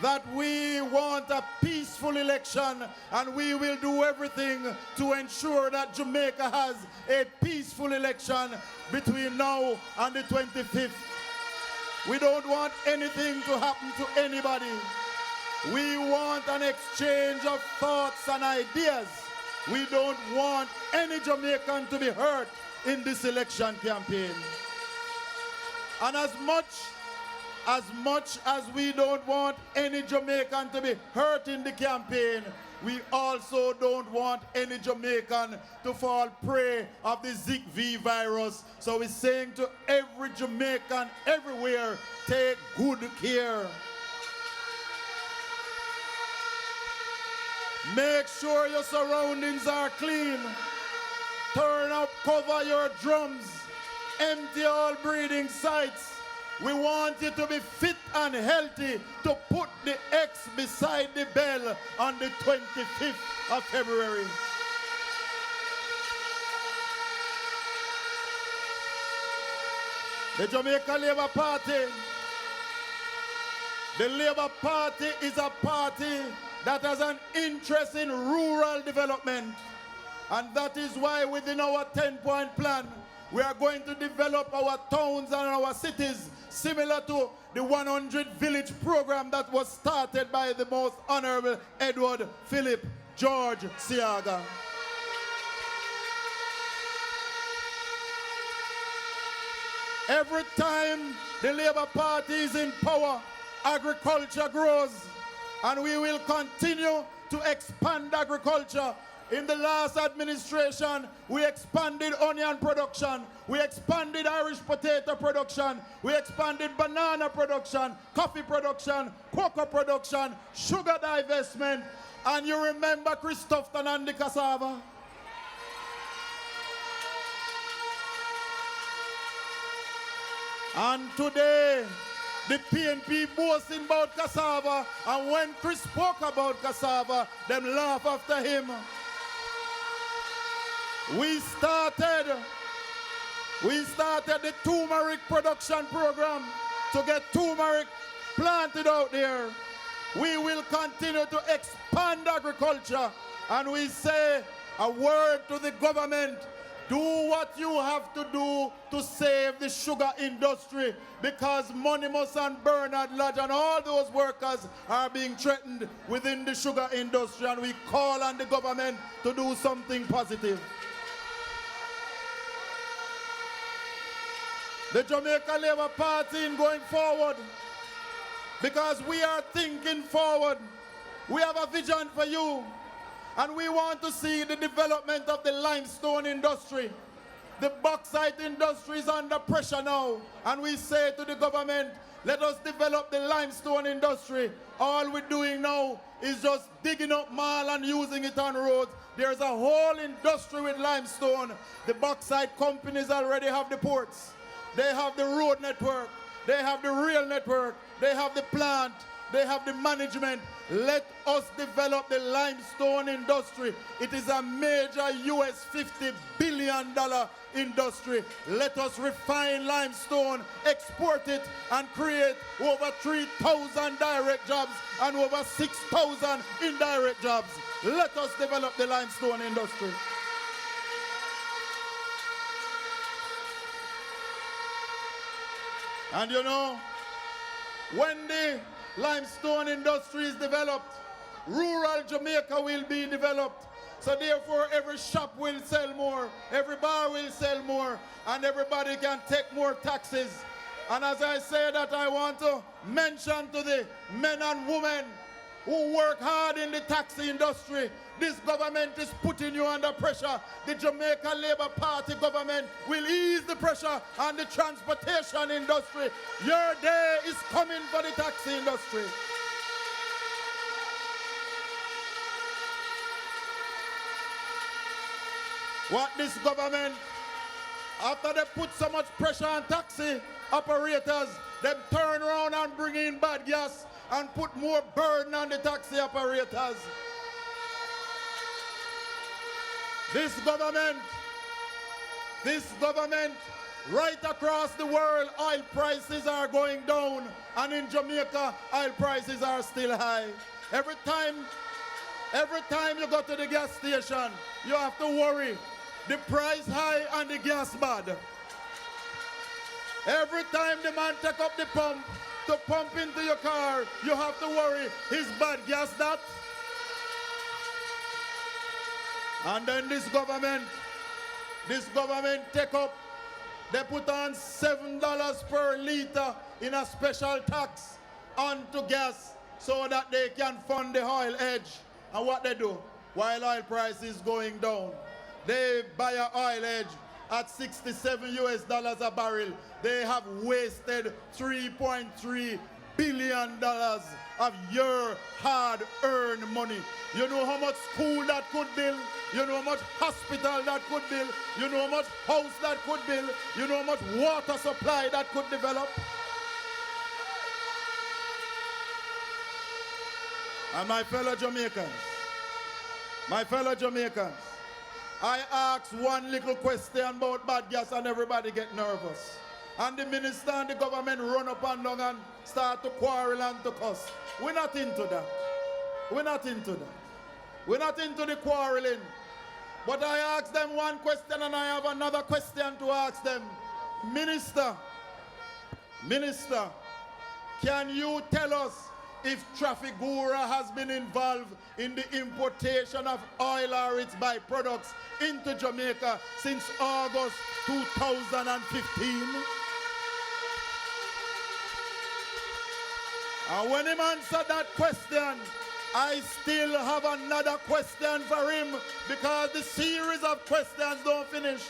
that we want a peaceful election, and we will do everything to ensure that Jamaica has a peaceful election between now and the 25th. We don't want anything to happen to anybody. We want an exchange of thoughts and ideas. We don't want any Jamaican to be hurt in this election campaign. And as much as we don't want any Jamaican to be hurt in the campaign, we also don't want any Jamaican to fall prey of the ZV virus. So we're saying to every Jamaican everywhere, take good care. Make sure your surroundings are clean. Turn up, cover your drums, empty all breeding sites. We want you to be fit and healthy to put the X beside the bell on the 25th of February. The Jamaica Labour Party, the Labour Party is a party that has an interest in rural development. And that is why within our 10-point plan, we are going to develop our towns and our cities similar to the 100 village program that was started by the most honorable Edward Philip George Siaga. Every time the Labour Party is in power, agriculture grows, and we will continue to expand agriculture In the last administration, we expanded onion production, we expanded Irish potato production, we expanded banana production, coffee production, cocoa production, sugar divestment, and you remember Christopherton and the cassava? And today, the PNP boasting about cassava, and when Chris spoke about cassava, them laugh after him. We started the turmeric production program to get turmeric planted out there. We will continue to expand agriculture, and we say a word to the government: do what you have to do to save the sugar industry, because Monimus and Bernard Lodge and all those workers are being threatened within the sugar industry, and we call on the government to do something positive. The Jamaica Labour Party in going forward, because we are thinking forward. We have a vision for you, and we want to see the development of the limestone industry. The bauxite industry is under pressure now, and we say to the government, let us develop the limestone industry. All we're doing now is just digging up marl and using it on roads. There's a whole industry with limestone. The bauxite companies already have the ports. They have the road network, they have the rail network, they have the plant, they have the management. Let us develop the limestone industry. It is a major US $50 billion industry. Let us refine limestone, export it, and create over 3,000 direct jobs and over 6,000 indirect jobs. Let us develop the limestone industry. And you know, when the limestone industry is developed, rural Jamaica will be developed. So therefore, every shop will sell more, every bar will sell more, and everybody can take more taxes. And as I say that, I want to mention to the men and women who work hard in the taxi industry, this government is putting you under pressure. The Jamaica Labour Party government will ease the pressure on the transportation industry. Your day is coming for the taxi industry. What this government, after they put so much pressure on taxi operators, they turn around and bring in bad gas and put more burden on the taxi operators. This government, right across the world, oil prices are going down, and in Jamaica, oil prices are still high. Every time you go to the gas station, you have to worry. The price high and the gas bad. Every time the man take up the pump to pump into your car, you have to worry, is bad gas that? And then this government take up, they put on $7 per litre in a special tax onto gas so that they can fund the oil edge. And what they do, while oil price is going down, they buy an oil edge at $67 a barrel. They have wasted $3.3 billion of your hard-earned money. You know how much school that could build? You know how much hospital that could build? You know how much house that could build? You know how much water supply that could develop? And my fellow Jamaicans, I asked one little question about bad gas and everybody get nervous. And the minister and the government run up and down and start to quarrel and to cuss. We're not into that. We're not into that. We're not into the quarreling. But I asked them one question and I have another question to ask them. Minister, can you tell us if Trafigura has been involved in the importation of oil or its byproducts into Jamaica since August 2015? And when him answered that question, I still have another question for him because the series of questions don't finish.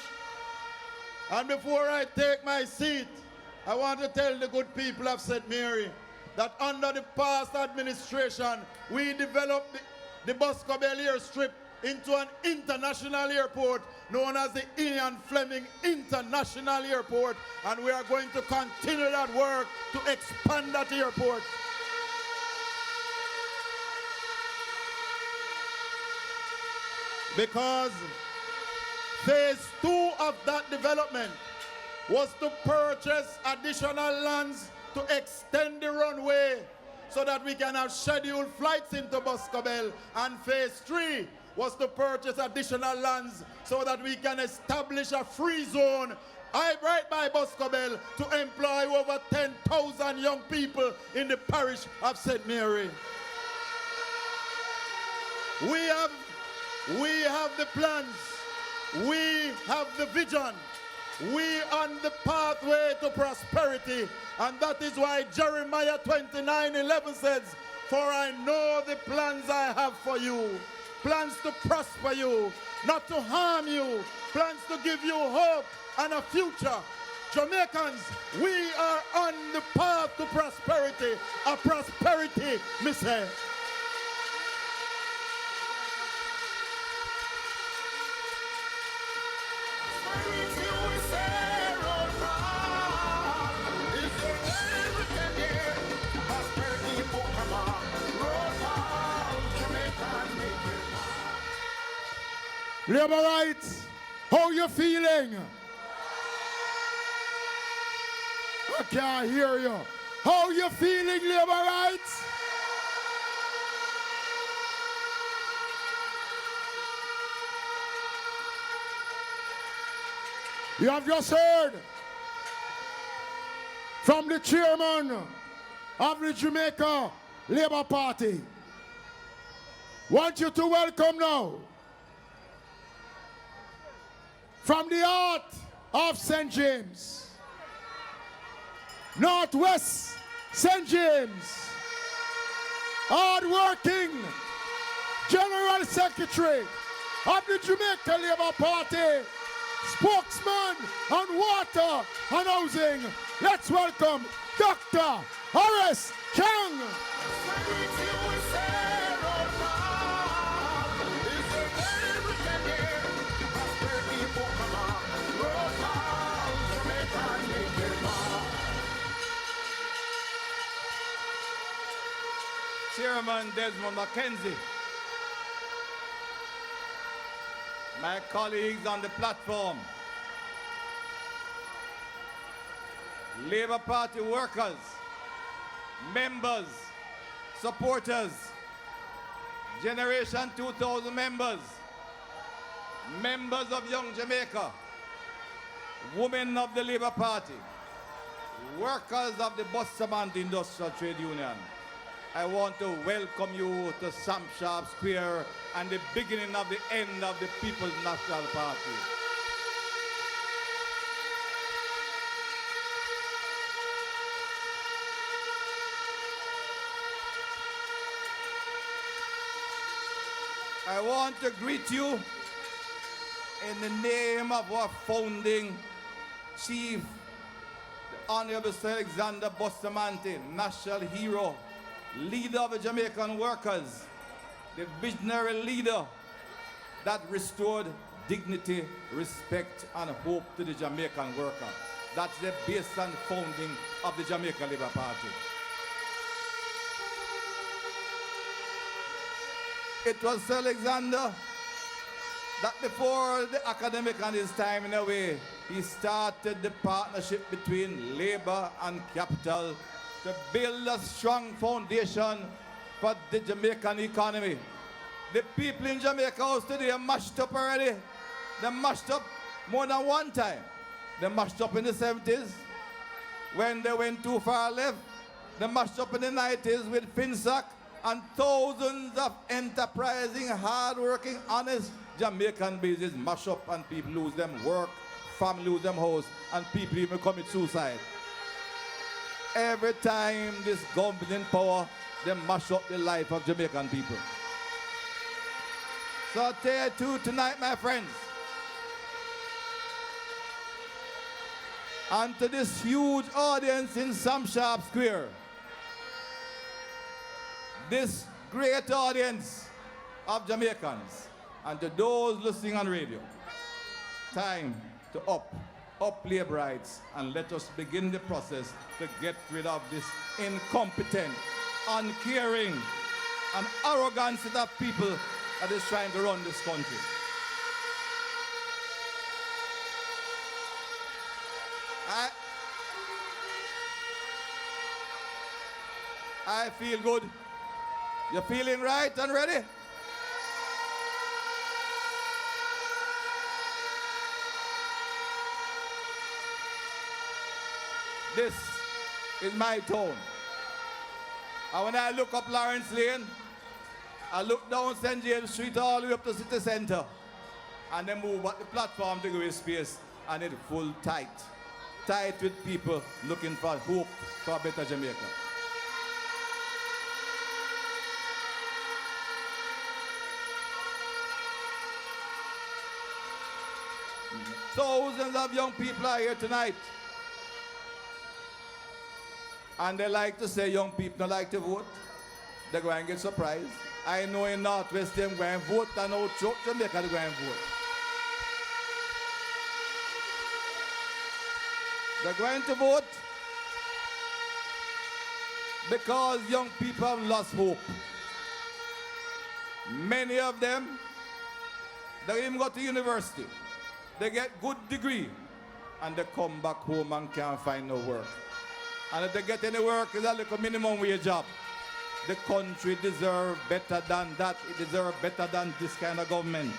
And before I take my seat, I want to tell the good people of St. Mary that under the past administration, we developed the Boscobel airstrip into an international airport known as the Ian Fleming International Airport, and we are going to continue that work to expand that airport. Because phase 2 of that development was to purchase additional lands to extend the runway so that we can have scheduled flights into Boscobel, and phase 3 was to purchase additional lands so that we can establish a free zone right by Boscobel to employ over 10,000 young people in the parish of St. Mary. We have the plans, we have the vision, we on the pathway to prosperity, and that is why Jeremiah 29:11 says, "For I know the plans I have for you, plans to prosper you, not to harm you, plans to give you hope and a future." Jamaicans, we are on the path to prosperity, a prosperity, me say. Labor rights, how you feeling? I can't hear you. How you feeling, labor rights? You have just heard from the chairman of the Jamaica Labour Party. Want you to welcome now, from the heart of St. James, Northwest St. James, hard-working General Secretary of the Jamaica Labour Party, spokesman on water and housing. Let's welcome Dr. Horace Chang. Chairman Desmond Mackenzie, my colleagues on the platform, Labour Party workers, members, supporters, Generation 2000 members, members of Young Jamaica, women of the Labour Party, workers of the Bustamante Industrial Trade Union, I want to welcome you to Sam Sharp Square and the beginning of the end of the People's National Party. I want to greet you in the name of our founding chief, the Honorable Sir Alexander Bustamante, national hero, leader of the Jamaican workers, the visionary leader that restored dignity, respect, and hope to the Jamaican worker. That's the base and founding of the Jamaica Labour Party. It was Sir Alexander that before the academic and his time in a way, he started the partnership between labor and capital to build a strong foundation for the Jamaican economy. The people in Jamaica House today are mashed up already. They're mashed up more than one time. They mashed up in the 70s when they went too far left. They mashed up in the 90s with FinSac, and thousands of enterprising, hard-working, honest Jamaican business mash up and people lose them work, family lose them house, and people even commit suicide. Every time this government in power, they mash up the life of Jamaican people. So I tell you too tonight, my friends, and to this huge audience in Sam Sharp Square, this great audience of Jamaicans, and to those listening on radio, time to up labor rights, and let us begin the process to get rid of this incompetent, uncaring, and arrogant set of people that is trying to run this country. I feel good. You feeling right and ready? This is my tone. And when I look up Lawrence Lane, I look down St. James Street all the way up to City Center, and then move at the platform to give it space, and it's full tight. Tight with people looking for hope for a better Jamaica. Thousands of young people are here tonight. And they like to say young people don't like to vote. They go and get surprised. I know in Northwest them go and vote, and out Jamaica they go and vote. They're going to vote because young people have lost hope. Many of them, they even go to university. They get good degree, and they come back home and can't find no work. And if they get any work, it's a little minimum wage job. The country deserves better than that. It deserves better than this kind of government.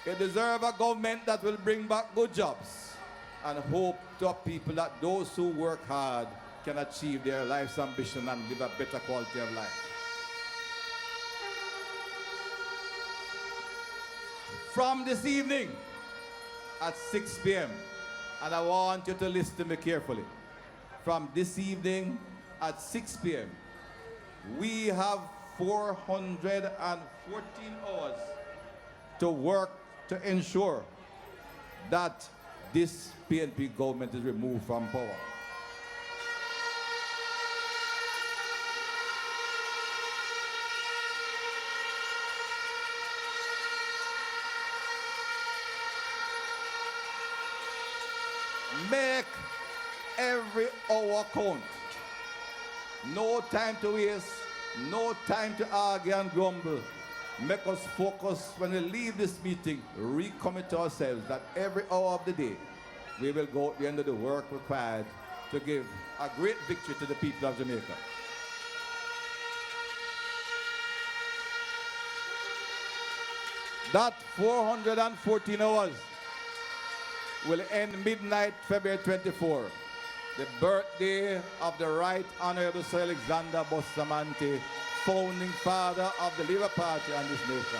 It deserves a government that will bring back good jobs and hope to people that those who work hard can achieve their life's ambition and live a better quality of life. From this evening at 6 p.m., and I want you to listen to me carefully. From this evening at 6 p.m., we have 414 hours to work to ensure that this PNP government is removed from power. Make every hour count. No time to waste, no time to argue and grumble. Make us focus when we leave this meeting, recommit to ourselves that every hour of the day, we will go at the end of the work required to give a great victory to the people of Jamaica. That 414 hours will end midnight, February 24, the birthday of the Right Honorable Sir Alexander Bustamante, founding father of the Labour Party and this nation.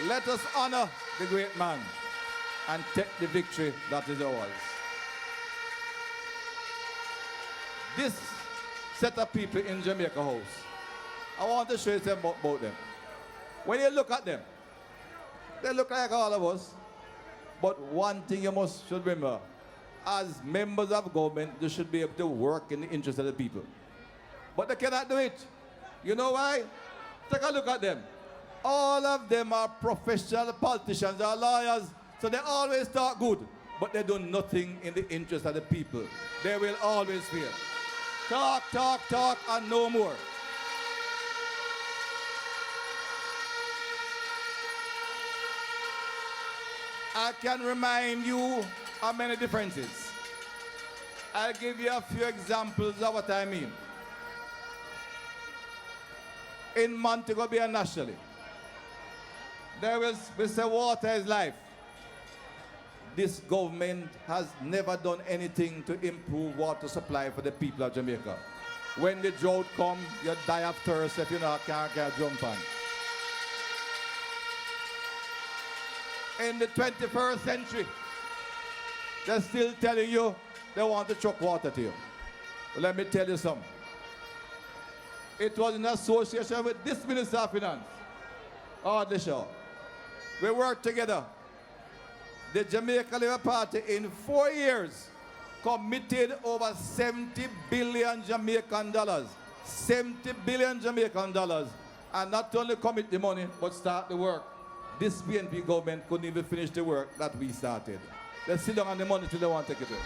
Let us honor the great man and take the victory that is ours. This set of people in Jamaica House, I want to show you something about them. When you look at them, they look like all of us. But one thing you should remember, as members of government, they should be able to work in the interest of the people. But they cannot do it. You know why? Take a look at them. All of them are professional politicians, are lawyers, so they always talk good, but they do nothing in the interest of the people. They will always fail. Talk, talk, talk, and no more. I can remind you of many differences. I'll give you a few examples of what I mean. In Montego Bay nationally, we say water is life. This government has never done anything to improve water supply for the people of Jamaica. When the drought comes, you die of thirst if you can't jump on. in the 21st century, they're still telling you they want to chuck water to you. Well, let me tell you something. It was in association with this Minister of Finance, Audley Shaw. We worked together. The Jamaica Labour Party in 4 years committed over 70 billion Jamaican dollars. 70 billion Jamaican dollars. And not only commit the money, but start the work. This BNP government couldn't even finish the work that we started. They sit down on the money till they want to take it away.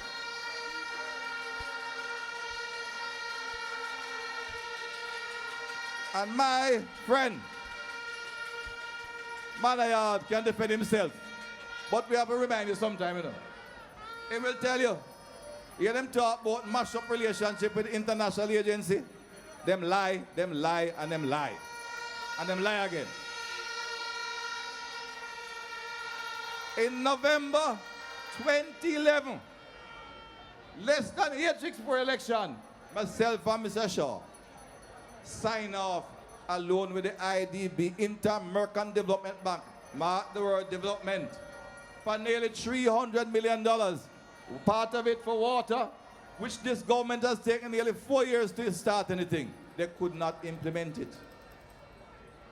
And my friend, Manayard can defend himself. But we have to remind you sometime, you know. He will tell you, hear them talk about mash up relationship with international agency. Them lie, and them lie. And them lie again. In November 2011, less than 8 weeks before election, myself and Mr. Shaw sign off a loan with the IDB, Inter-American Development Bank, mark the word development, for nearly $300 million. Part of it for water, which this government has taken nearly 4 years to start anything. They could not implement it.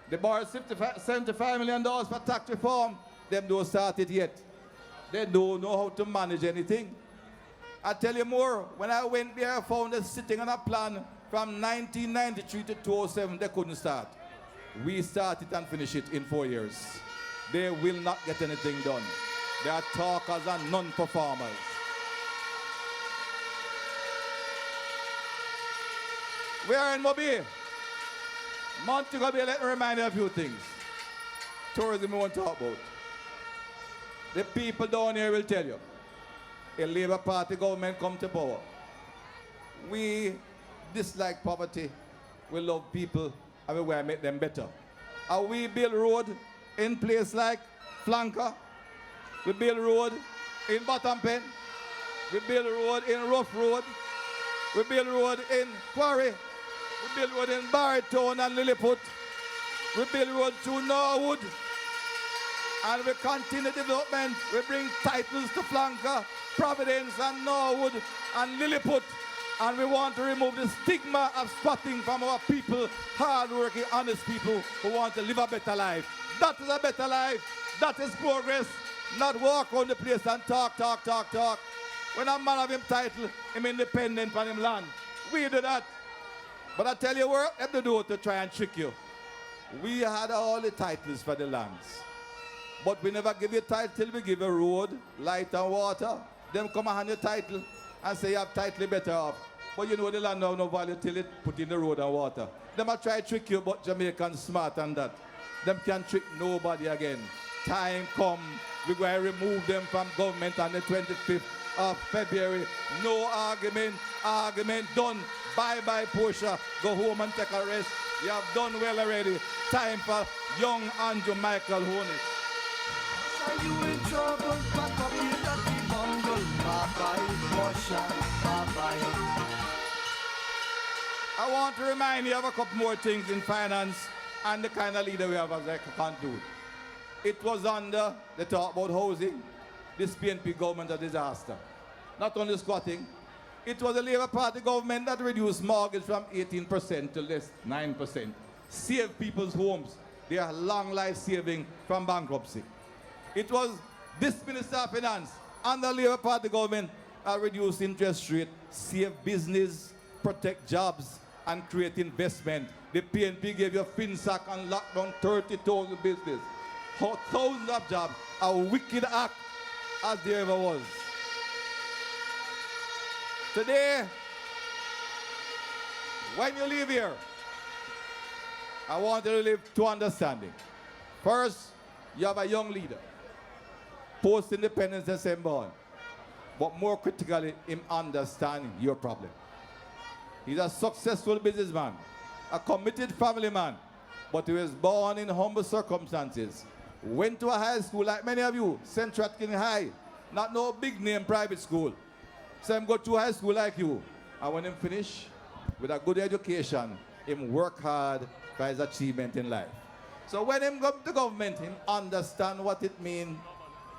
They borrowed $75 million for tax reform. Them don't start it yet. They don't know how to manage anything. I tell you more, when I went there, I found them sitting on a plan from 1993 to 2007. They couldn't start. We started and finished it in 4 years. They will not get anything done. They are talkers and non-performers. We are in Mobile. Montego Bay, let me remind you of a few things. Tourism we want to talk about. The people down here will tell you, a Labour Party government come to power. We dislike poverty. We love people, and we want to make them better. And we build road in place like Flanker. We build road in Bottom Pen. We build road in Rough Road. We build road in Quarry. We build road in Barrytown and Lilliput. We build road through Norwood. And we continue development. We bring titles to Flanker, Providence and Norwood and Lilliput. And we want to remove the stigma of squatting from our people, hard-working, honest people who want to live a better life. That is a better life. That is progress. Not walk around the place and talk. When a man have him title, him independent from him land. We do that. But I tell you what, have to do to try and trick you. We had all the titles for the lands. But we never give you title till we give you road, light and water. Them come and hand you title and say you have title better off. But you know the land have no value till it put in the road and water. Them a try to trick you, but Jamaicans smart and that. Them can trick nobody again. Time come, we're going to remove them from government on the 25th of February. No argument, argument done. Bye-bye, Portia. Go home and take a rest. You have done well already. Time for young Andrew Michael Honis. Are you in trouble? Back up your dirty bungle. Bye-bye, Portia. Bye-bye. I want to remind you of a couple more things in finance and the kind of leader we have as I can't do it. It was under the talk about housing. This PNP government a disaster. Not only squatting, it was a Labour Party government that reduced mortgage from 18% to less 9%. Save people's homes. Their long life saving from bankruptcy. It was this Minister of Finance under Labour Party government reduced interest rate, save business, protect jobs, and create investment. The PNP gave you a FinSac and locked down 30,000 business. Thousands of jobs. A wicked act as there ever was. Today, when you leave here, I want you to live to understanding. First, you have a young leader, post-independence and same born, but more critically, him understanding your problem. He's a successful businessman, a committed family man, but he was born in humble circumstances. Went to a high school like many of you, St. Atkin High, not no big name private school. So him go to high school like you. And when him finish with a good education, him work hard for his achievement in life. So when him come to government, him understand what it means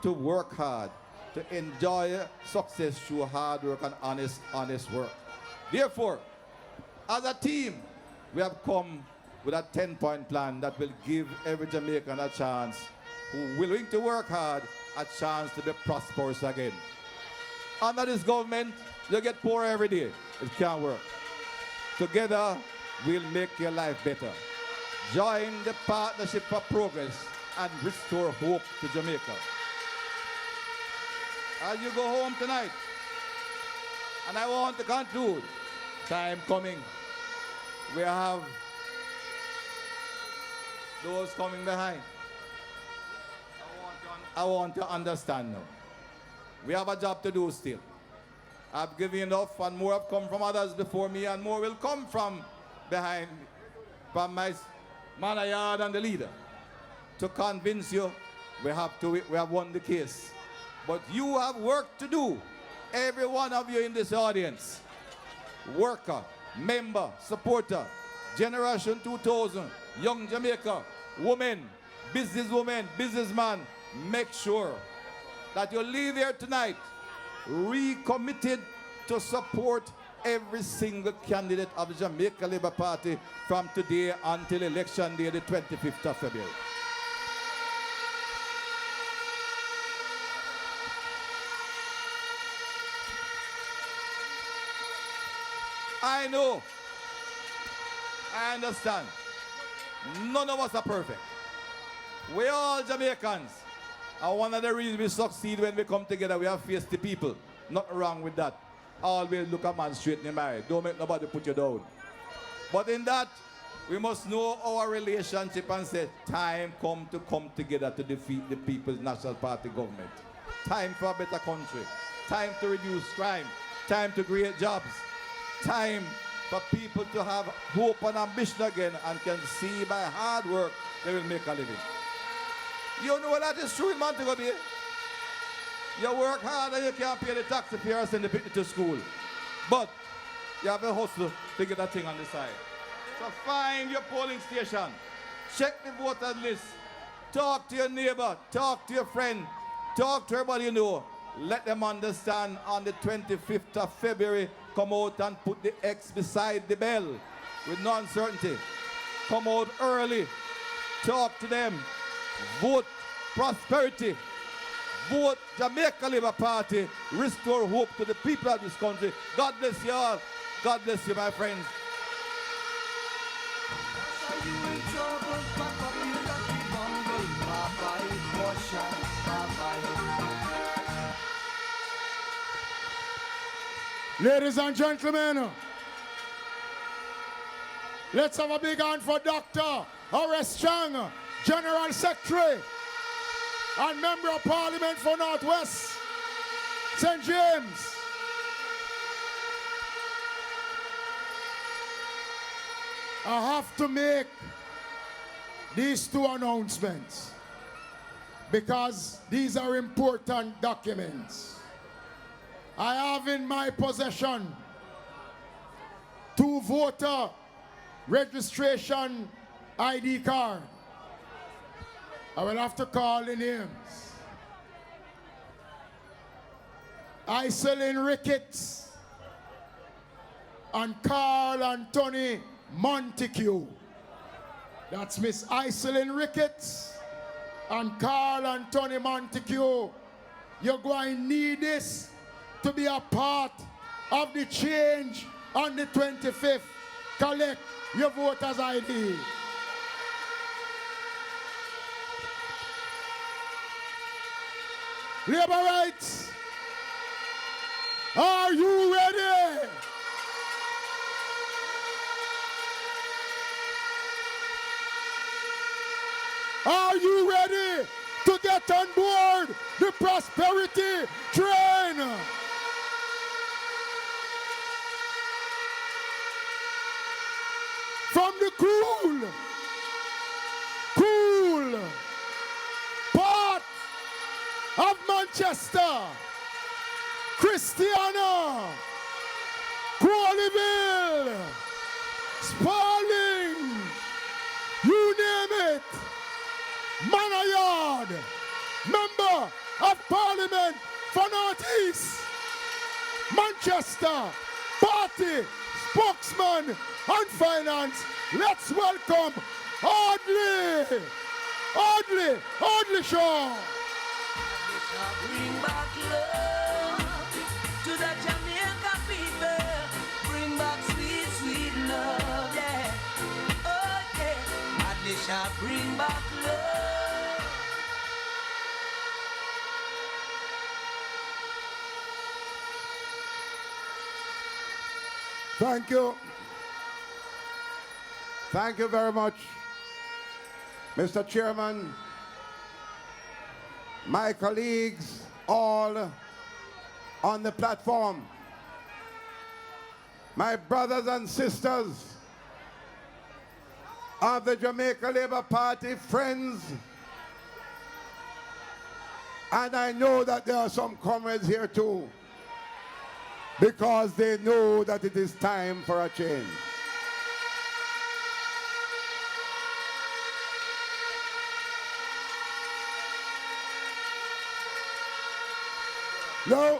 to work hard, to enjoy success through hard work and honest work. Therefore, as a team, we have come with a 10-point plan that will give every Jamaican a chance who willing to work hard a chance to be prosperous again. Under this government, you get poor every day. It can't work. Together, we'll make your life better. Join the Partnership for Progress and restore hope to Jamaica. As you go home tonight, and I want to conclude, time coming, we have those coming behind. I want to understand now. We have a job to do still. I've given enough, and more have come from others before me, and more will come from behind, from my Manayard and the leader, to convince you we have won the case. But you have work to do, every one of you in this audience. Worker, member, supporter, Generation 2000, Young Jamaica, women, businesswomen, businessman, make sure that you leave here tonight recommitted to support every single candidate of the Jamaica Labour Party from today until election day, the 25th of February. I know, I understand, none of us are perfect. We all Jamaicans. And one of the reasons we succeed when we come together, we have faced the people. Nothing wrong with that. Always look a man straight in the eye. Don't make nobody put you down. But in that, we must know our relationship and say, time come together to defeat the People's National Party government. Time for a better country. Time to reduce crime. Time to create jobs. Time for people to have hope and ambition again and can see by hard work they will make a living. You know that is true in Montego Bay. You work hard and you can't pay the taxi fare and send the people to school. But you have a hustle to get that thing on the side. So find your polling station. Check the voter list. Talk to your neighbor. Talk to your friend. Talk to everybody you know. Let them understand on the 25th of February, come out and put the X beside the bell with no uncertainty. Come out early. Talk to them. Vote prosperity. Vote Jamaica Labour Party. Restore hope to the people of this country. God bless you all. God bless you, my friends. Ladies and gentlemen, let's have a big hand for Dr. Horace Chang, General Secretary and Member of Parliament for Northwest, St. James. I have to make these two announcements because these are important documents. I have in my possession 2 voter registration ID card. I will have to call the names. Iselin Ricketts and Carl Anthony Montego. That's Miss Iselin Ricketts and Carl Anthony Montego. You're going to need this to be a part of the change on the 25th. Collect your voter's ID. Labor rights, are you ready? Are you ready to get on board the prosperity train? From the cool part of Manchester, Christiana, Crawleyville, Spalding, you name it, Manayard, member of Manchester Party spokesman and finance. Let's welcome Audley Shaw. Bring back love to the Jamaica people. Bring back sweet, sweet love, yeah. Oh, yeah. Audley Shaw, bring back love. Thank you. Thank you very much, Mr. Chairman, my colleagues, all on the platform, my brothers and sisters of the Jamaica Labour Party, friends, and I know that there are some comrades here too, because they know that it is time for a change. Now,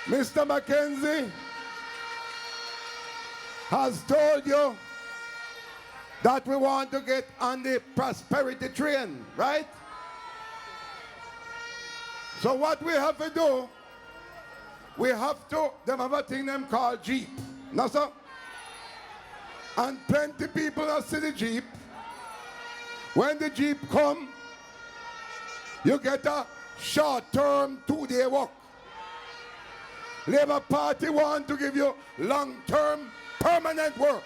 Mr. Mackenzie has told you that we want to get on the prosperity train, right? So what we have to do, we have to, them have a thing them called Jeep. No, sir? And plenty people that see the Jeep. When the Jeep come, you get a short-term 2-day work. Labour Party want to give you long-term permanent work.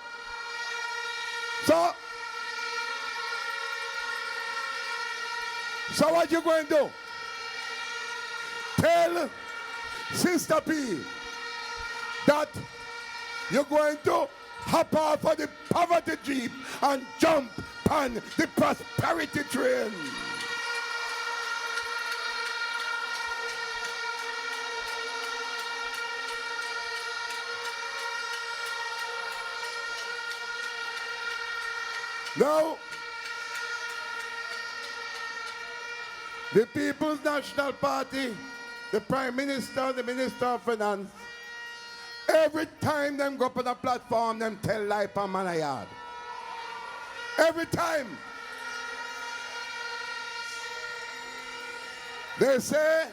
So what you going to do? Tell Sister P that you're going to hop off of the poverty Jeep and jump on the prosperity train. Now, the People's National Party, the Prime Minister, the Minister of Finance, every time them go up on a platform, them tell lie per man a yard. Every time. They say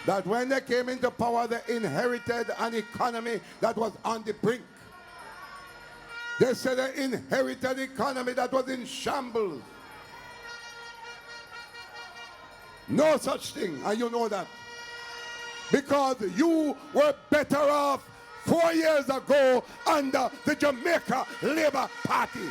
that when they came into power, they inherited an economy that was on the brink. They said they inherited an economy that was in shambles. No such thing, and you know that. Because you were better off 4 years ago under the Jamaica Labour Party.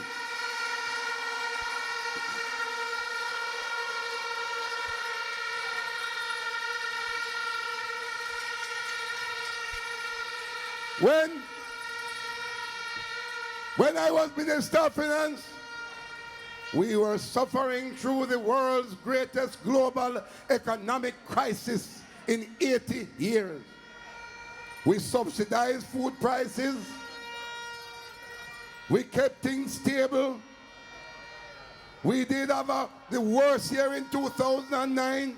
When I was Minister of Finance, we were suffering through the world's greatest global economic crisis in 80 years. We subsidized food prices. We kept things stable. We did have the worst year in 2009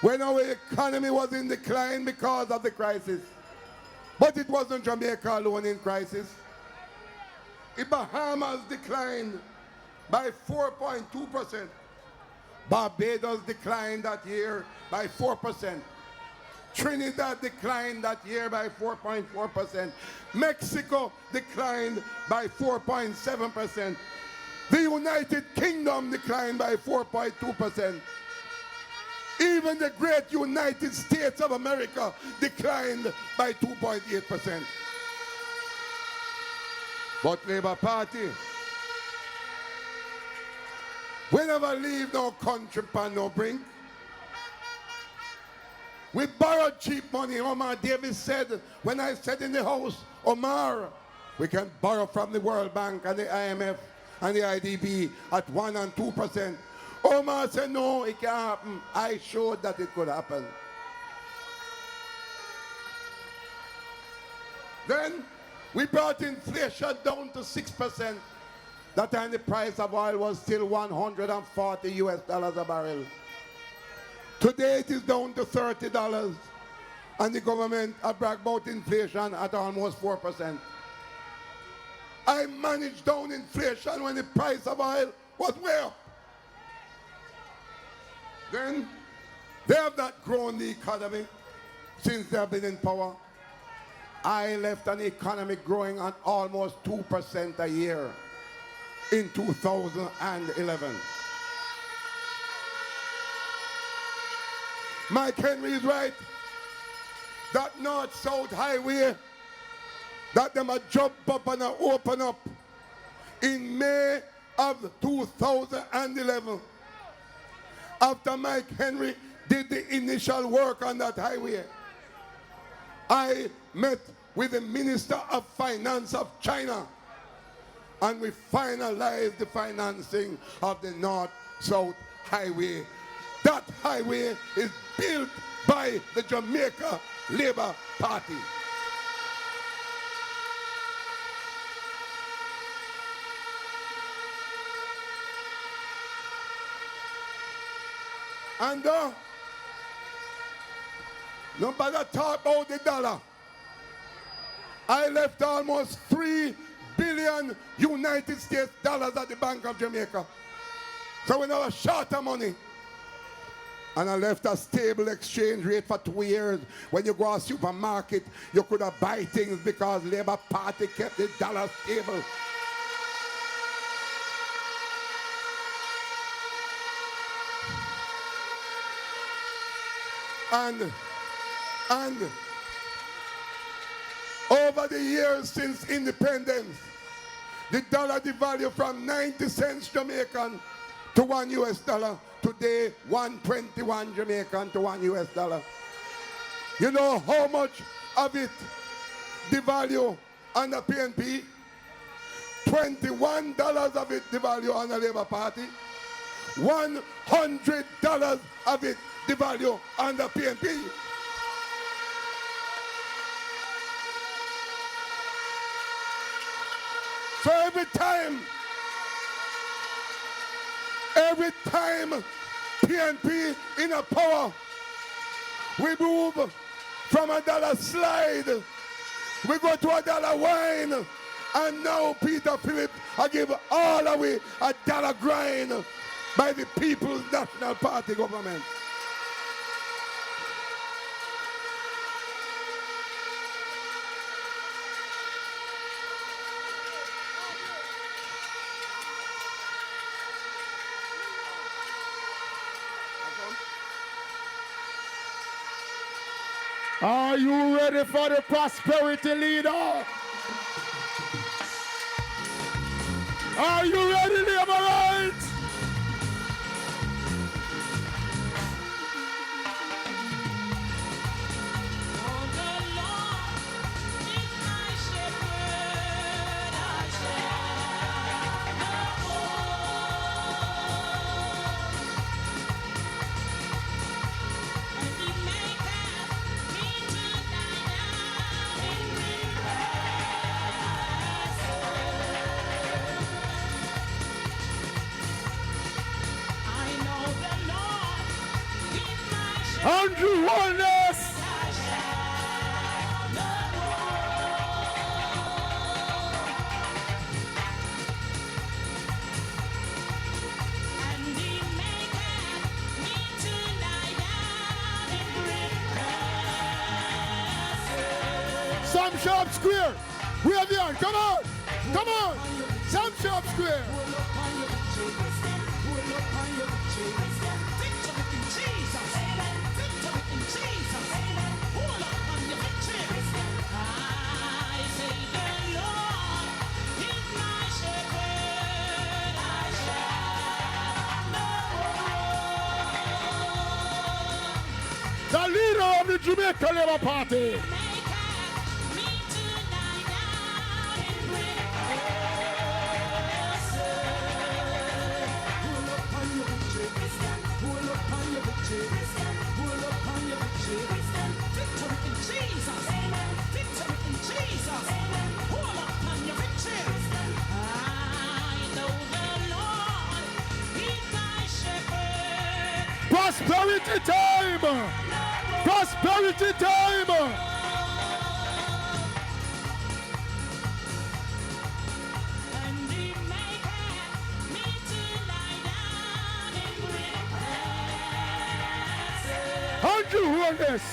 when our economy was in decline because of the crisis. But it wasn't Jamaica alone in crisis. The Bahamas declined by 4.2%. Barbados declined that year by 4%. Trinidad declined that year by 4.4%. Mexico declined by 4.7%. The United Kingdom declined by 4.2%. Even the great United States of America declined by 2.8%. But Labour Party, we never leave no country pan no brink. We borrowed cheap money. Omar Davis said, when I said in the house, Omar, we can borrow from the World Bank and the IMF and the IDB at 1% and 2%. Omar said, no, it can't happen. I showed that it could happen. Then we brought inflation down to 6%. That time the price of oil was still $140 a barrel. Today it is down to $30. And the government have bragged about inflation at almost 4%. I managed down inflation when the price of oil was way up. Then they have not grown the economy since they have been in power. I left an economy growing at almost 2% a year in 2011. Mike Henry is right. That north-south highway that them a jump up and a open up in May of 2011. After Mike Henry did the initial work on that highway, I met with the Minister of Finance of China and we finalized the financing of the north-south highway. That highway is built by the Jamaica Labour Party. And nobody talk about the dollar. I left almost $3 billion United States dollars at the Bank of Jamaica. So we never short of money. And I left a stable exchange rate for 2 years. When you go to a supermarket, you could have buy things because Labour Party kept the dollar stable. And over the years since independence, the dollar devalued from 90 cents Jamaican to $1 US. Today, 121 Jamaican to $1 US. You know how much of it devalue on the PNP? $21 of it devalue on the Labour Party. $100 of it devalue on the PNP. So every time PNP in a power, we move from a dollar slide, we go to a dollar wine, and now Peter Phillips I give all away a dollar grind by the People's National Party government. Are you ready for the prosperity leader? Are you ready, Labourites? Andrew Wallace. Sam Sharp Square. We have the hand. Come on. Come on. Sam Sharp Square. The leader of the Jamaica Labour Party. Prosperity time! Prosperity time! Andrew Holness!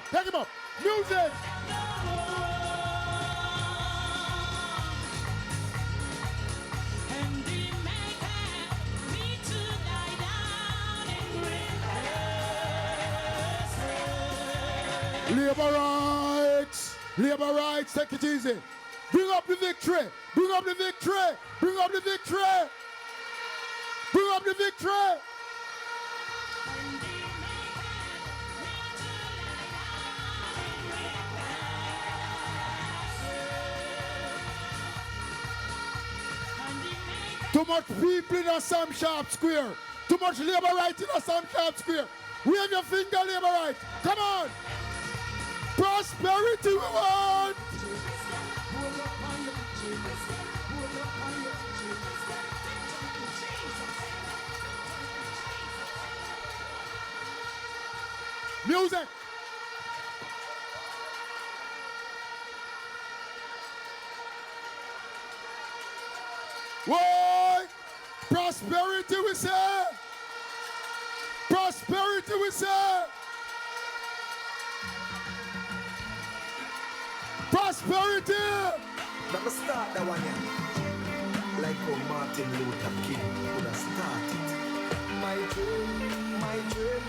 Take him up. Music! Labor rights, take it easy. Bring up the victory. Bring up the victory. Bring up the victory. Bring up the victory. Too much people in a Sam Sharp Square. Too much labor right in a Sam Sharp Square. Wave your finger, labor right. Come on. Prosperity we want. Music. Why? Prosperity we say. Prosperity we say. Prosperity. Let me start that one, yeah. Like how Martin Luther King would have started. My dream, my dream,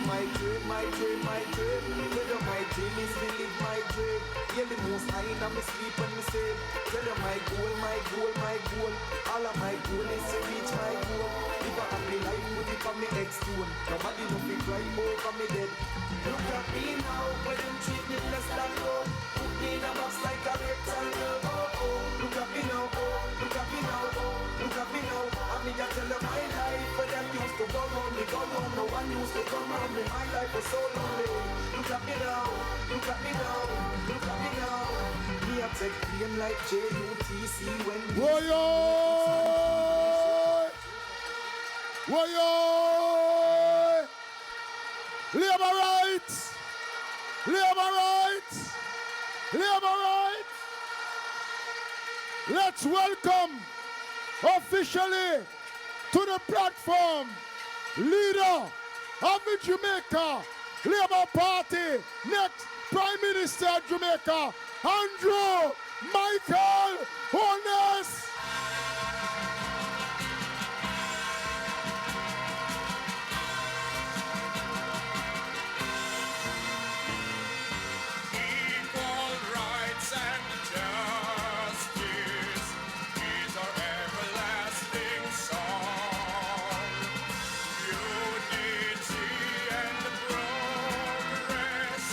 my dream, my dream, my dream. Whether my dream is to live my dream. Yeah, the most high in my sleep and me say. Tell you my goal, my goal, my goal. All of my goal is to reach my goal. If I happy life, put it on me next stone. Nobody know me cry over me dead. Look at me now, when them treat me less than gold. Put me in a box like a rectangle. Oh, oh. Look at me now, oh. Look at me now, oh. Look at me now. I mean, I tell them my life, but them used to go round me, go round. No one used to come round me. My life was so lonely. Look at me now, look at me now, look at me now. Me I take pain like JUTC when we Woyo! Woyo! Labor rights! Labor rights! Labor rights! Let's welcome officially to the platform leader of the Jamaica Labour Party, next Prime Minister of Jamaica, Andrew Michael Holness. Equal rights and justice is our everlasting song. Unity and progress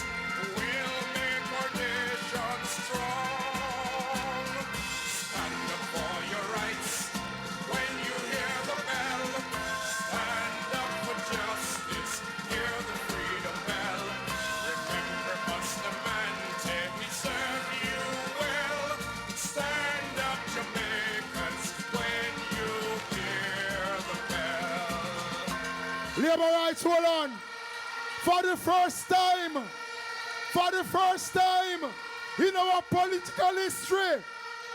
will make our nation strong. Stand up for your rights when you hear the bell. Stand up for justice, hear the freedom bell. Remember us, the man, we serve you well. Stand up, Jamaicans, when you hear the bell. Labour rights, hold on. For the first time in our political history,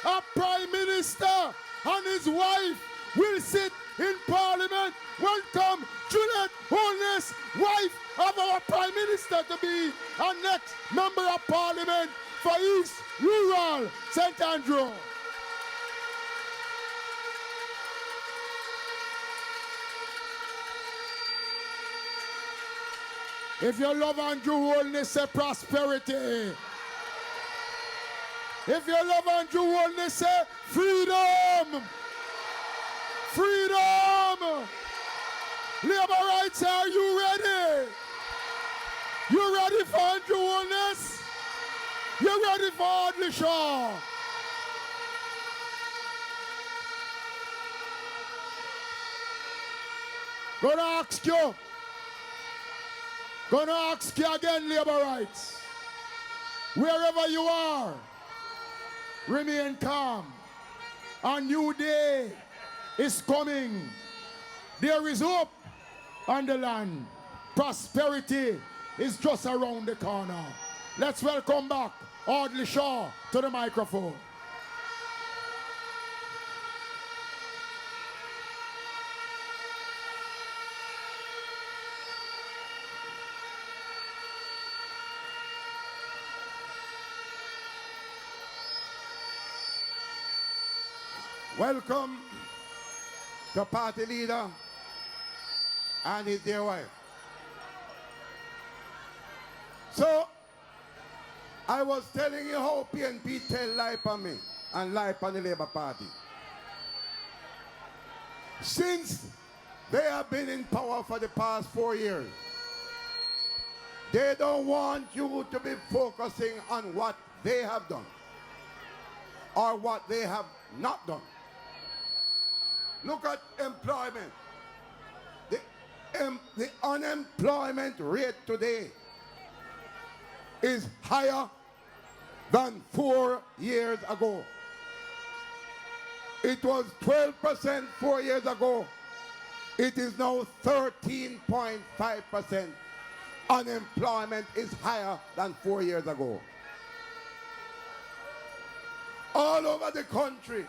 a Prime Minister and his wife will sit in Parliament. Welcome, Juliet Holness, wife of our Prime Minister, to be our next Member of Parliament for East Rural St. Andrew. If you love Andrew Holness, say prosperity. If you love Andrew Holness, say freedom. Freedom. Labour rights, are you ready? You ready for Andrew Holness? You You ready for Audley Shaw? Gonna ask you again, labor rights. Wherever you are, remain calm. A new day is coming. There is hope on the land. Prosperity is just around the corner. Let's welcome back Audley Shaw to the microphone. Welcome the party leader and his dear wife. So, I was telling you how PNP tell lie on me and lie on the Labour Party. Since they have been in power for the past 4 years, they don't want you to be focusing on what they have done or what they have not done. Look at employment. The unemployment rate today is higher than 4 years ago. It was 12% 4 years ago. It is now 13.5%. Unemployment is higher than 4 years ago. All over the country,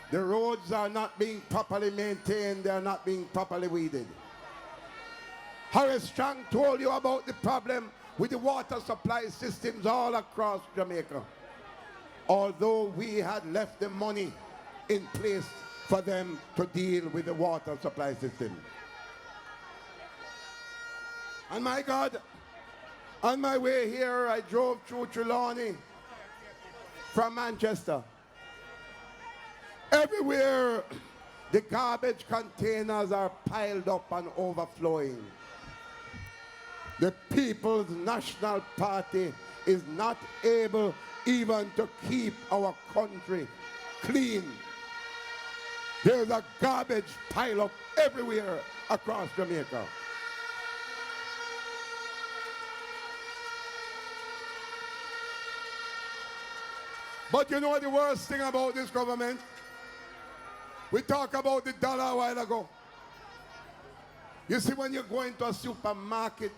the roads are not being properly maintained. They are not being properly weeded. Harris Strong told you about the problem with the water supply systems all across Jamaica. Although we had left the money in place for them to deal with the water supply system. And my God, on my way here, I drove through Trelawney from Manchester. Everywhere, the garbage containers are piled up and overflowing. The People's National Party is not able even to keep our country clean. There's a garbage pile up everywhere across Jamaica. But you know the worst thing about this government? We talked about the dollar a while ago. You see, when you go into a supermarket,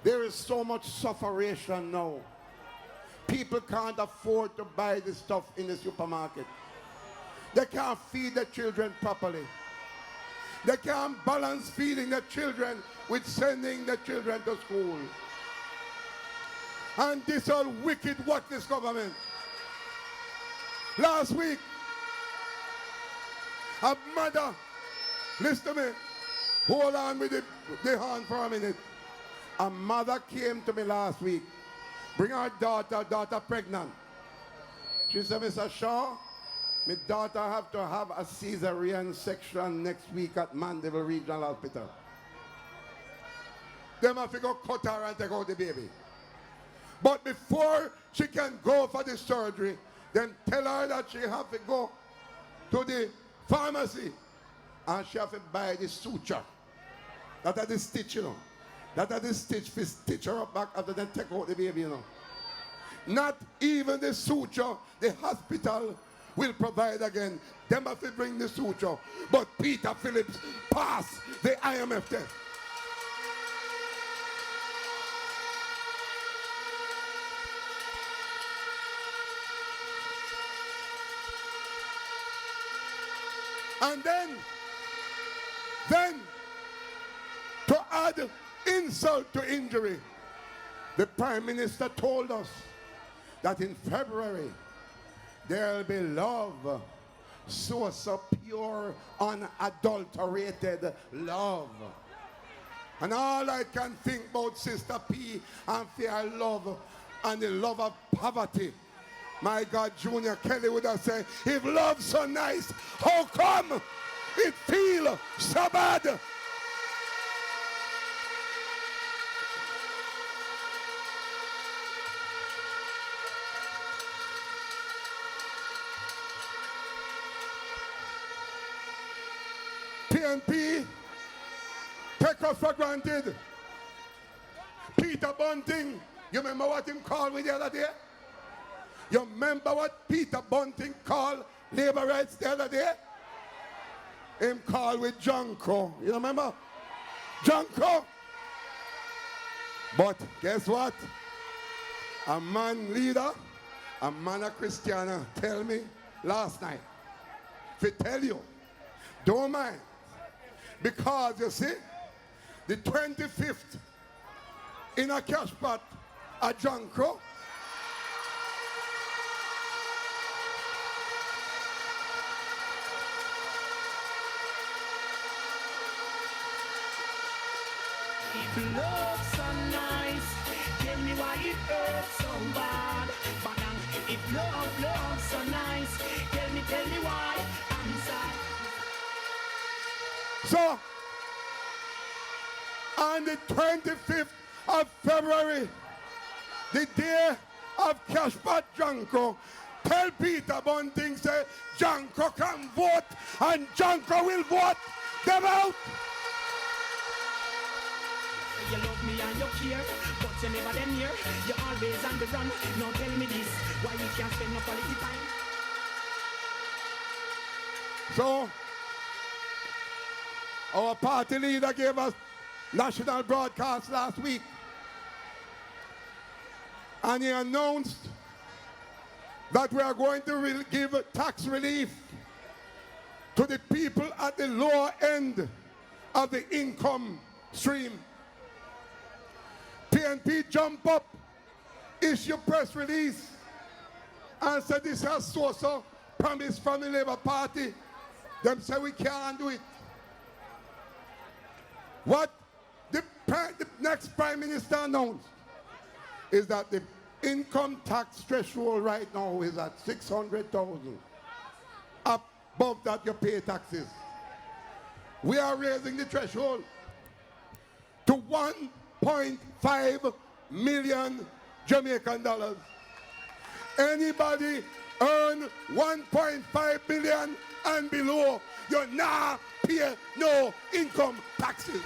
there is so much sufferation now. People can't afford to buy the stuff in the supermarket. They can't feed their children properly. They can't balance feeding their children with sending their children to school. And this all wicked, worthless government. Last week, a mother, listen to me, hold on with the hand for a minute. A mother came to me last week, bring her daughter pregnant. She said, Mr. Shaw, my daughter have to have a cesarean section next week at Montego Regional Hospital. Them have to go cut her and take out the baby. But before she can go for the surgery, then tell her that she have to go to the pharmacy and she have to buy the suture. That are the stitch, you know. That are the stitch for stitch her up back after then take out the baby, you know. Not even the suture, the hospital will provide again. Them have to bring the suture. But Peter Phillips passed the IMF test. And then, to add insult to injury, the Prime Minister told us that in February, there will be love, so pure, unadulterated love. And all I can think about Sister P and fear love and the love of poverty. My God, Junior Kelly would have said, if love's so nice, how come it feel so bad? PNP take us for granted. Peter Bunting, you remember what him called me the other day? You remember what Peter Bunting called labor rights the other day? Him called with Junko. You remember? Junko. But guess what? A man leader, a man a Christiana, tell me last night. If I tell you, don't mind. Because you see, the 25th in a cash pot at Junko. If love's so nice, tell me why it hurts so bad. But if love's so nice, tell me why I'm sad. So, on the 25th of February, the day of Cashpot Junko, tell Peter Bunting, say, Junko can vote and Junko will vote them out. You love me and you care, but you never them here. You always on the run. Now tell me this, why you can't spend no quality time? So, our party leader gave us national broadcast last week. And he announced that we are going to give tax relief to the people at the lower end of the income stream. PNP jump up, issue press release, and said this has so promise from the Labour Party. Them say we can't do it. What the next Prime Minister announced is that the income tax threshold right now is at 600,000. Above that you pay taxes. We are raising the threshold to 1.5 million Jamaican dollars. Anybody earn 1.5 million and below, you now pay no income taxes.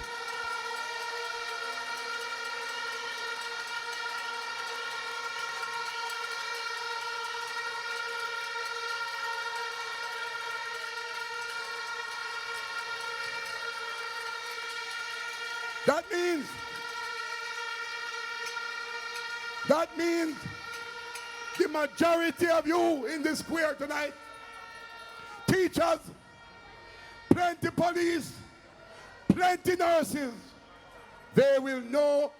That means the majority of you in the square tonight, teachers, plenty police, plenty nurses, they will no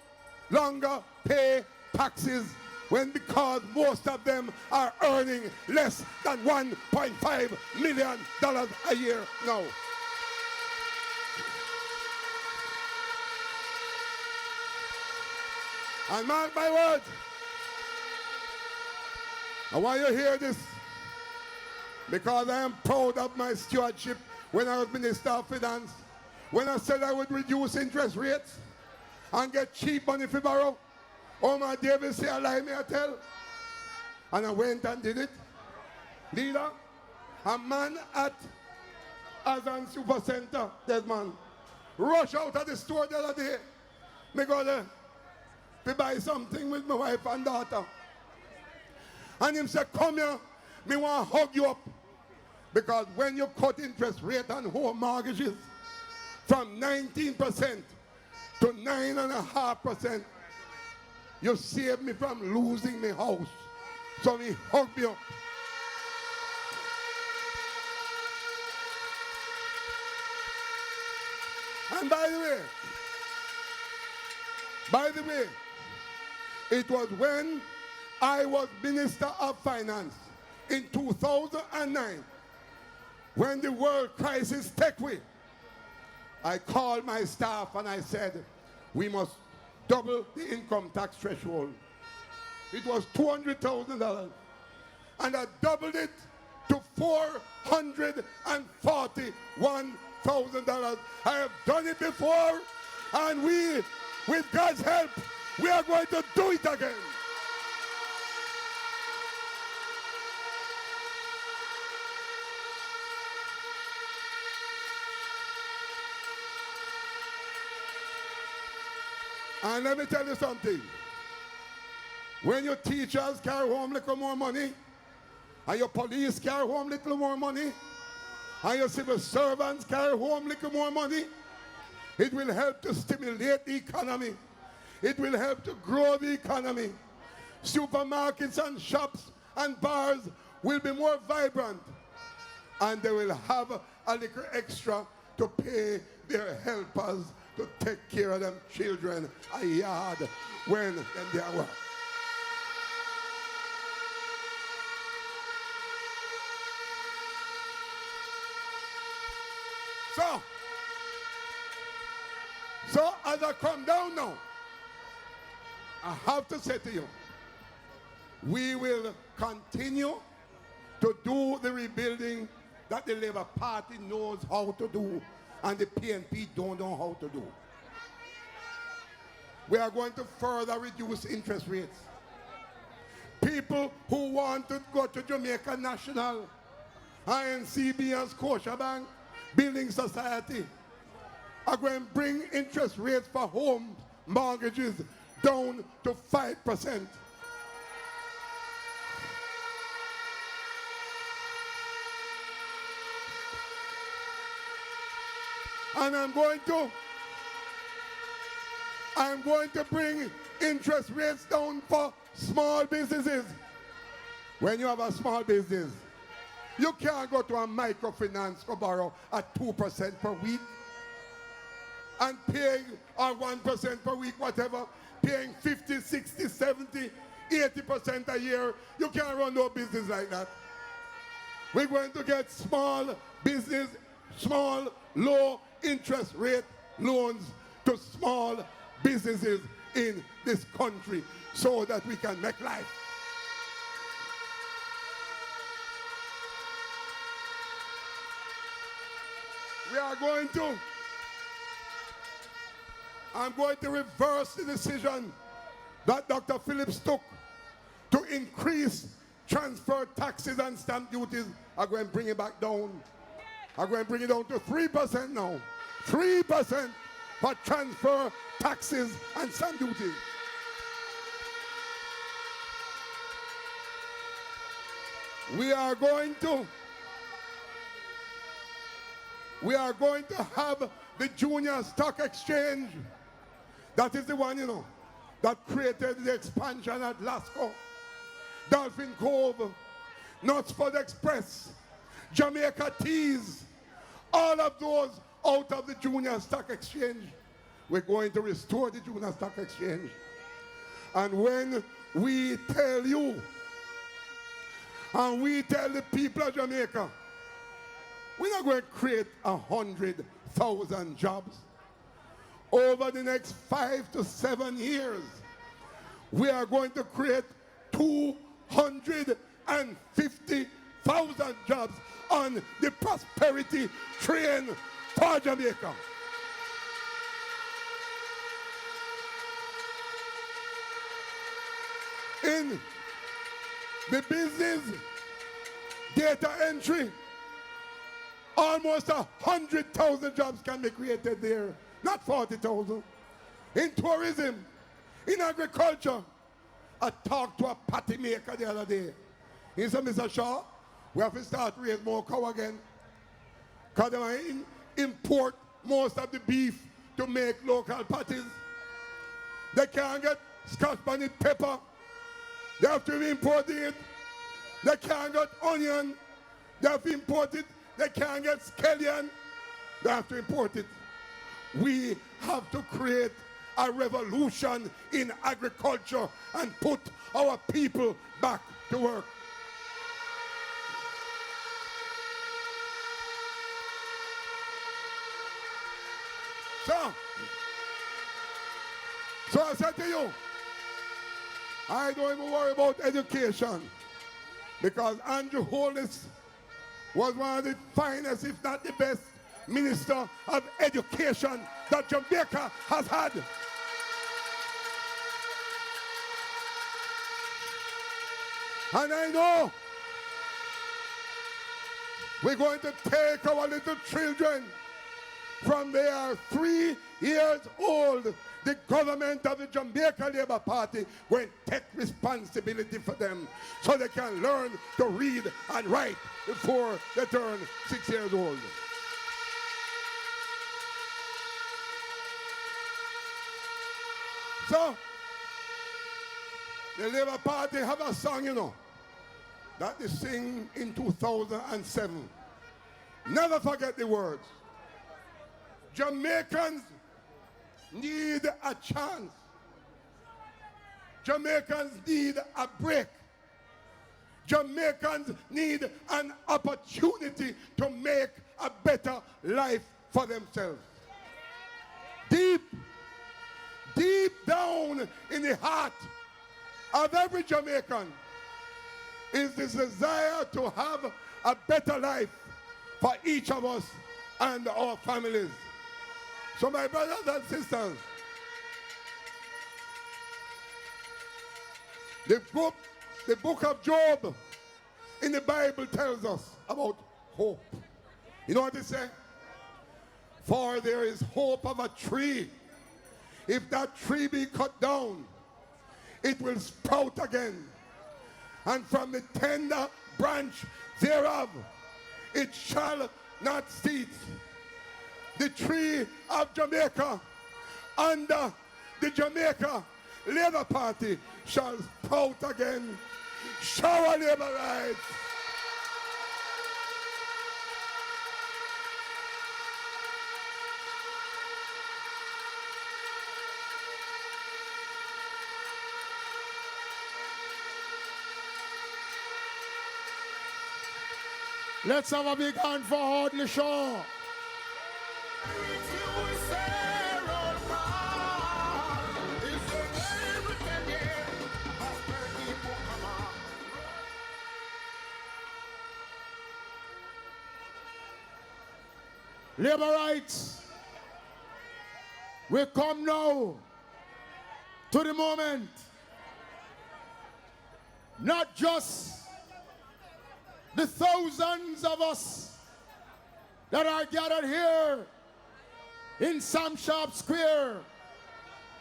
longer pay taxes because most of them are earning less than $1.5 million a year now. And mark my words, I want you to hear this because I am proud of my stewardship when I was Minister of Finance. When I said I would reduce interest rates and get cheap money for borrow, Omar Davis say, lie me I tell. And I went and did it. Leader, a man at Azan Super Center, that man, rush out of the store the other day. Me go there to buy something with my wife and daughter. And him say, come here, me want to hug you up. Because when you cut interest rate on home mortgages from 19% to 9.5%, you save me from losing my house. So me hug you up. And by the way, it was when I was Minister of Finance in 2009, when the world crisis took me. I called my staff and I said, we must double the income tax threshold. It was $200,000. And I doubled it to $441,000. I have done it before, and we, with God's help, we are going to do it again. And let me tell you something. When your teachers carry home a little more money, and your police carry home a little more money, and your civil servants carry home a little more money, it will help to stimulate the economy. It will help to grow the economy. Supermarkets and shops and bars will be more vibrant, and they will have a little extra to pay their helpers to take care of them children a yard when they are work. So as I come down now, I have to say to you, we will continue to do the rebuilding that the Labour Party knows how to do and the PNP don't know how to do. We are going to further reduce interest rates. People who want to go to Jamaica National, INCB and Scotiabank, Building Society, are going to bring interest rates for home mortgages down to 5%. And I'm going to bring interest rates down for small businesses. When you have a small business, you can't go to a microfinance to borrow at 2% per week and paying or 1% per week, whatever, paying 50, 60, 70, 80% a year. You can't run no business like that. We're going to get small business, small, low interest rate loans to small businesses in this country so that we can make life. I'm going to reverse the decision that Dr. Phillips took to increase transfer taxes and stamp duties. I'm going to bring it back down. I'm going to bring it down to 3% now. 3% for transfer taxes and stamp duties. We are going to have the junior stock exchange. That is the one, that created the expansion at Lasco, Dolphin Cove, Knutsford Express, Jamaica Teas, all of those out of the junior stock exchange. We're going to restore the junior stock exchange. And when we tell you, and we tell the people of Jamaica, we're not going to create 100,000 jobs. Over the next 5 to 7 years, we are going to create 250,000 jobs on the prosperity train for Jamaica. In the business data entry, almost 100,000 jobs can be created there, not 40,000. In tourism, in agriculture, I talked to a patty maker the other day. He said, Mr. Shaw, we have to start raise more cow again. Because they import most of the beef to make local patties. They can't get Scotch bonnet pepper. They have to import it. They can't get onion. They have to import it. They can't get scallion. They have to import it. We have to create a revolution in agriculture and put our people back to work. So I said to you, I don't even worry about education, because Andrew Holness was one of the finest, if not the best, minister of education that Jamaica has had. And I know we're going to take our little children from they are 3 years old, the government of the Jamaica Labour Party will take responsibility for them so they can learn to read and write before they turn 6 years old. So, the Labour Party have a song, you know, that they sing in 2007. Never forget the words. Jamaicans need a chance. Jamaicans need a break. Jamaicans need an opportunity to make a better life for themselves. Deep down in the heart of every Jamaican is this desire to have a better life for each of us and our families. So my brothers and sisters, the book of Job in the Bible tells us about hope. You know what it says? For there is hope of a tree. If that tree be cut down, it will sprout again. And from the tender branch thereof, it shall not cease. The tree of Jamaica under the Jamaica Labour Party shall sprout again. Shower labor rights. Let's have a big hand for Hardly Shaw. Labor rights, we come now to the moment, not just the thousands of us that are gathered here in Sam Sharp Square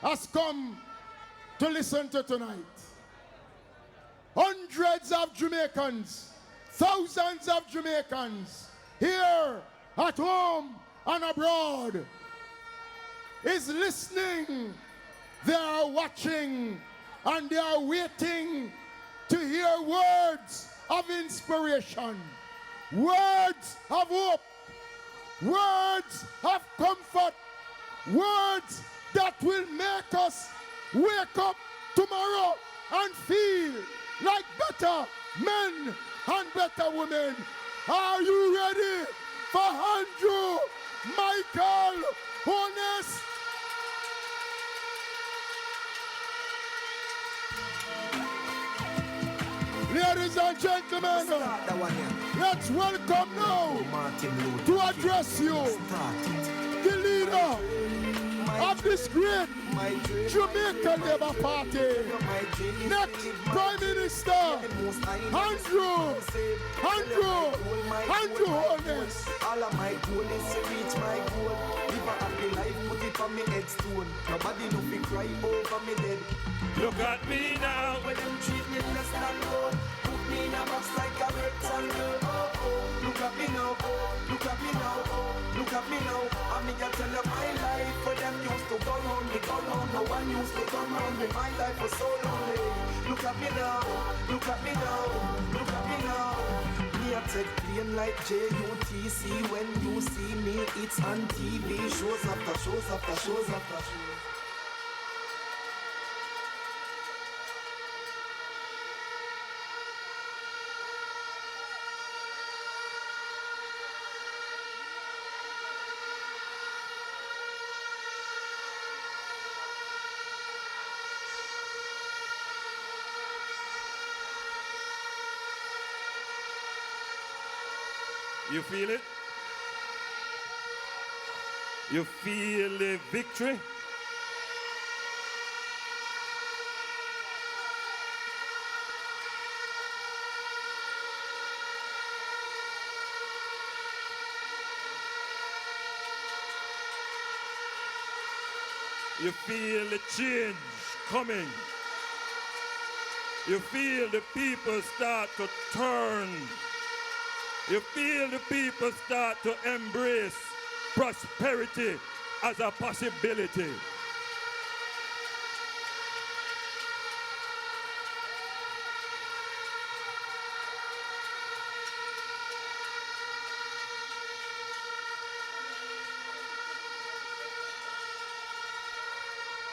has come to listen to tonight. Hundreds of Jamaicans, thousands of Jamaicans here at home and abroad is listening. They are watching and they are waiting to hear words of inspiration, words of hope, words of comfort, words that will make us wake up tomorrow and feel like better men and better women. Are you ready for Andrew Michael Honest? Ladies and gentlemen, let's welcome now to address you the leader of this great Jamaica Labour Party, next Prime Minister Andrew Holness. All of my goal is to reach my goal. Live a happy life, put it on me headstone. Nobody no fi cry over me dead. Look at me now. When them treat me less than gold, put me in a box like a rectangle. Oh, oh. Look at me now, look at me now, look at me now. I mean, I tell you my life, for them used to go on me, go on. No one used to come on me. My life was so lonely. Look at me now, look at me now, look at me now. Me a take plane like JUTC. When you see me, it's on TV. Shows after shows after shows after shows. You feel it? You feel the victory? You feel the change coming. You feel the people start to turn. You feel the people start to embrace prosperity as a possibility.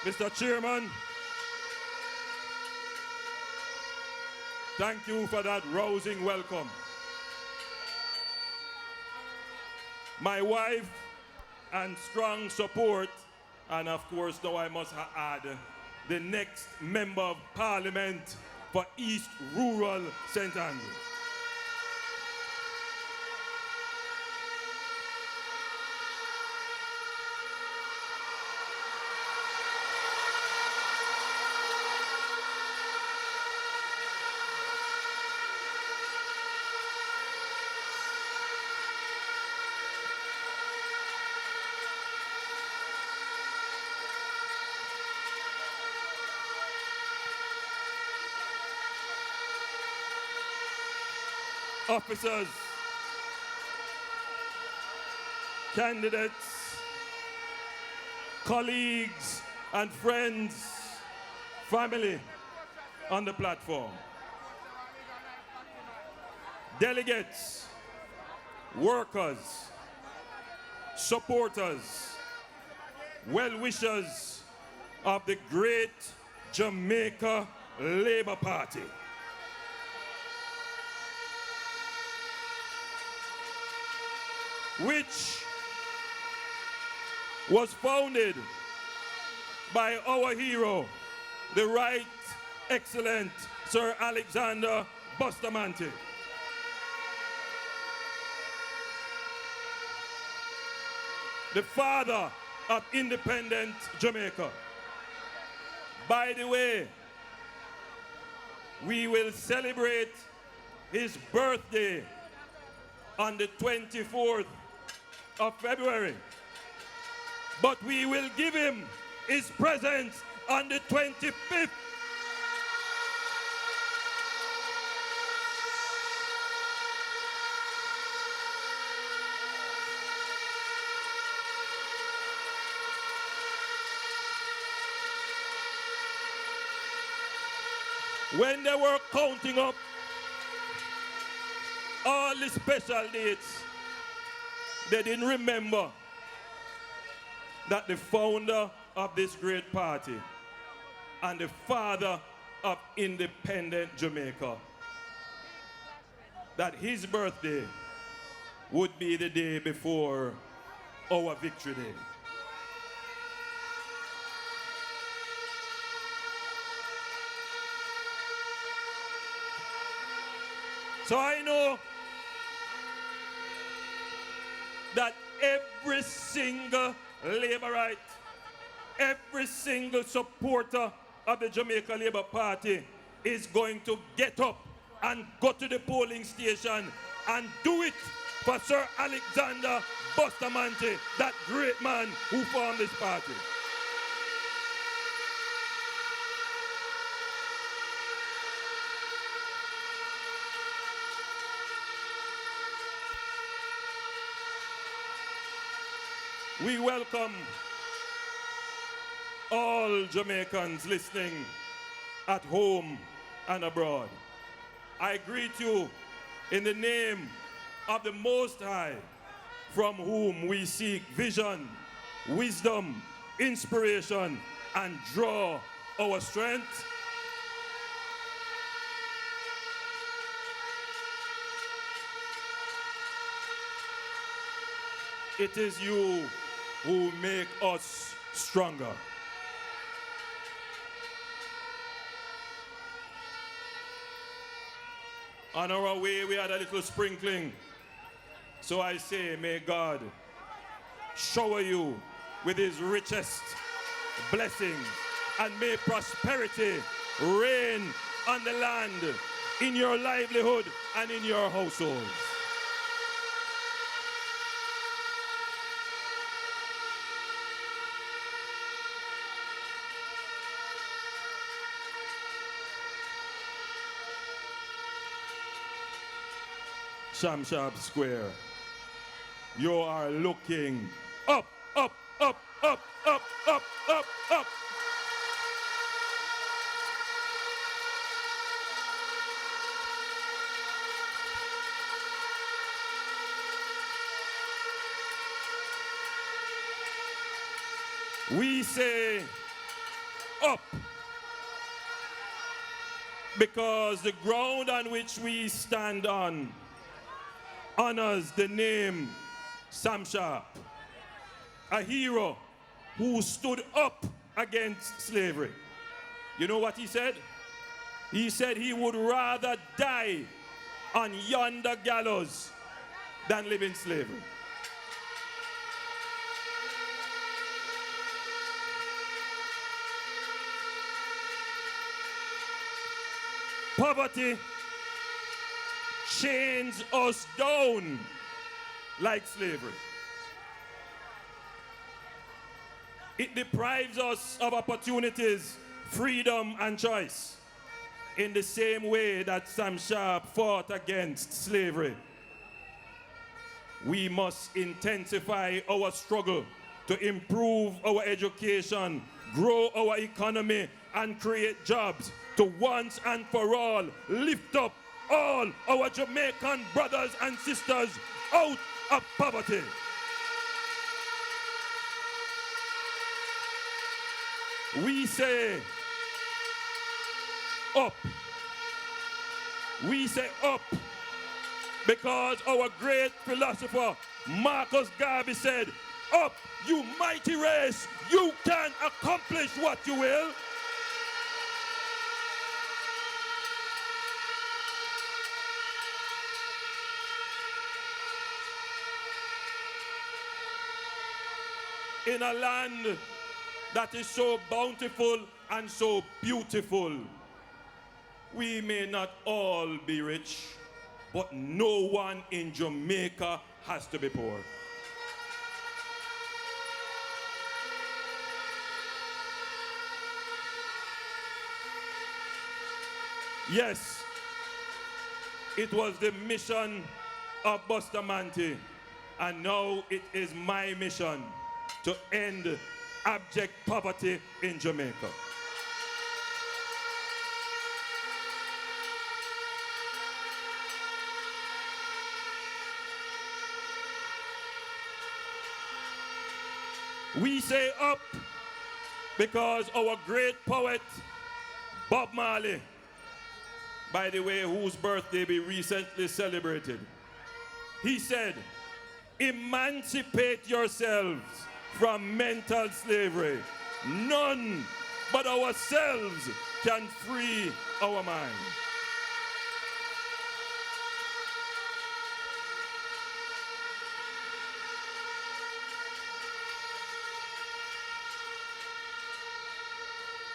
Mr. Chairman, thank you for that rousing welcome. My wife and strong support, and of course now I must add the next Member of Parliament for East Rural St. Andrews. Officers, candidates, colleagues and friends, family on the platform, delegates, workers, supporters, well-wishers of the great Jamaica Labour Party. Which was founded by our hero, the Right Excellent Sir Alexander Bustamante. The father of independent Jamaica. By the way, we will celebrate his birthday on the 24th of February. But we will give him his presents on the 25th. When they were counting up all the special dates, they didn't remember that the founder of this great party and the father of independent Jamaica, that his birthday would be the day before our Victory Day. So I know that every single Labourite, every single supporter of the Jamaica Labour Party is going to get up and go to the polling station and do it for Sir Alexander Bustamante, that great man who formed this party. We welcome all Jamaicans listening at home and abroad. I greet you in the name of the Most High, from whom we seek vision, wisdom, inspiration, and draw our strength. It is you who make us stronger. On our way, we had a little sprinkling. So I say, may God shower you with his richest blessings, and may prosperity reign on the land, in your livelihood and in your households. Shamshab Square. You are looking up, up, up, up, up, up, up, up. We say up because the ground on which we stand on honors the name Sam Sharp, a hero who stood up against slavery. You know what he said? He said he would rather die on yonder gallows than live in slavery. Poverty chains us down like slavery. It deprives us of opportunities, freedom, and choice. In the same way that Sam Sharp fought against slavery, we must intensify our struggle to improve our education, grow our economy, and create jobs to once and for all lift up all our Jamaican brothers and sisters out of poverty. We say up. We say up because our great philosopher Marcus Garvey said, "Up, you mighty race, you can accomplish what you will." In a land that is so bountiful and so beautiful, we may not all be rich, but no one in Jamaica has to be poor. Yes, it was the mission of Bustamante, and now it is my mission to end abject poverty in Jamaica. We say up because our great poet, Bob Marley, by the way, whose birthday we recently celebrated, he said, "Emancipate yourselves from mental slavery. None but ourselves can free our mind."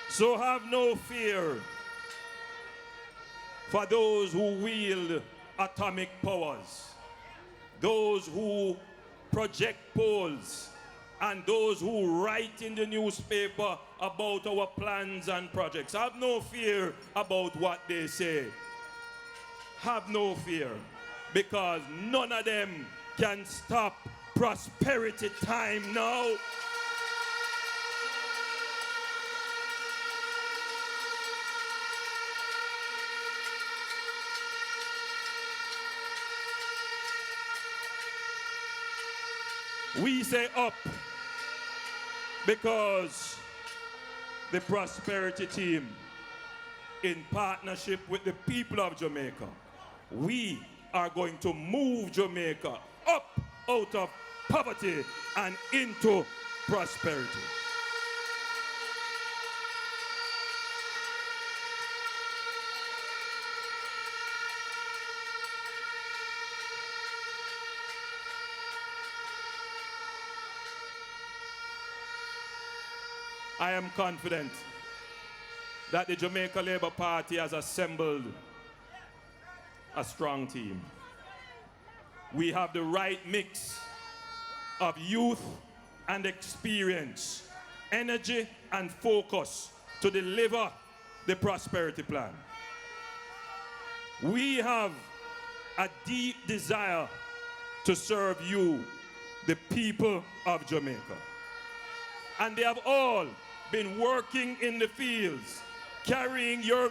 So have no fear for those who wield atomic powers, those who project polls, and those who write in the newspaper about our plans and projects. Have no fear about what they say. Have no fear, because none of them can stop prosperity time now. We say up because the prosperity team, in partnership with the people of Jamaica, we are going to move Jamaica up out of poverty and into prosperity. I am confident that the Jamaica Labour Party has assembled a strong team. We have the right mix of youth and experience, energy and focus to deliver the prosperity plan. We have a deep desire to serve you, the people of Jamaica. And they have all been working in the fields, carrying your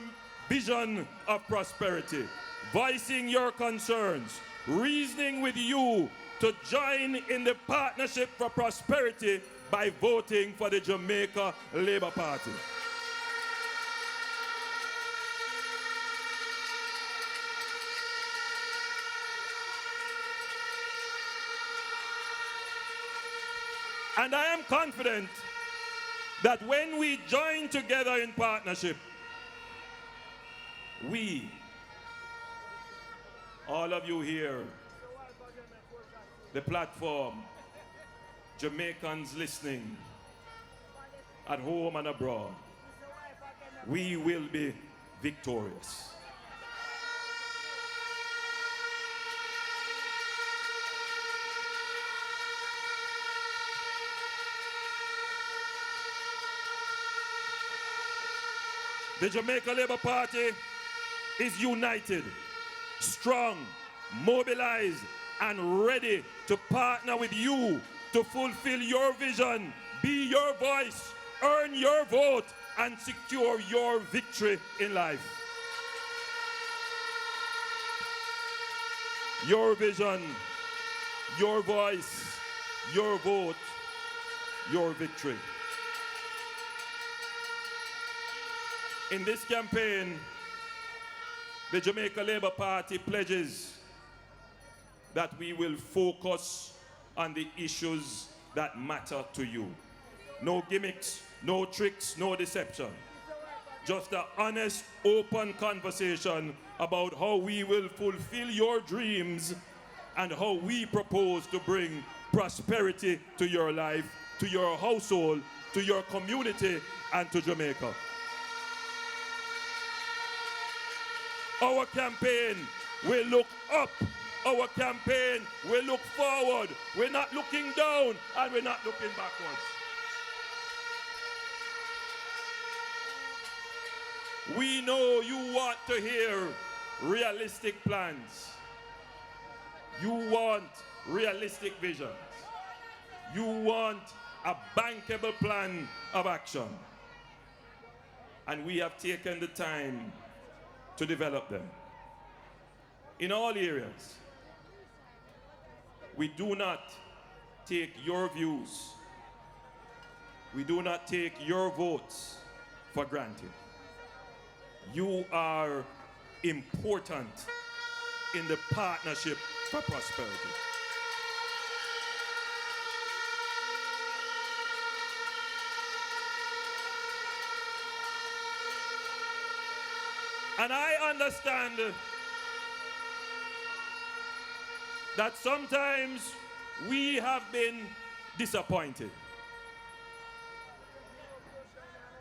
vision of prosperity, voicing your concerns, reasoning with you to join in the Partnership for Prosperity by voting for the Jamaica Labour Party. And I am confident that when we join together in partnership, we, all of you here, the platform, Jamaicans listening, at home and abroad, we will be victorious. The Jamaica Labour Party is united, strong, mobilized, and ready to partner with you to fulfill your vision, be your voice, earn your vote, and secure your victory in life. Your vision, your voice, your vote, your victory. In this campaign, the Jamaica Labour Party pledges that we will focus on the issues that matter to you. No gimmicks, no tricks, no deception. Just an honest, open conversation about how we will fulfill your dreams and how we propose to bring prosperity to your life, to your household, to your community, and to Jamaica. Our campaign will look up. Our campaign will look forward. We're not looking down and we're not looking backwards. We know you want to hear realistic plans. You want realistic visions. You want a bankable plan of action. And we have taken the time to develop them in all areas. We do not take your views, we do not take your votes for granted. You are important in the Partnership for Prosperity. And I understand that sometimes we have been disappointed.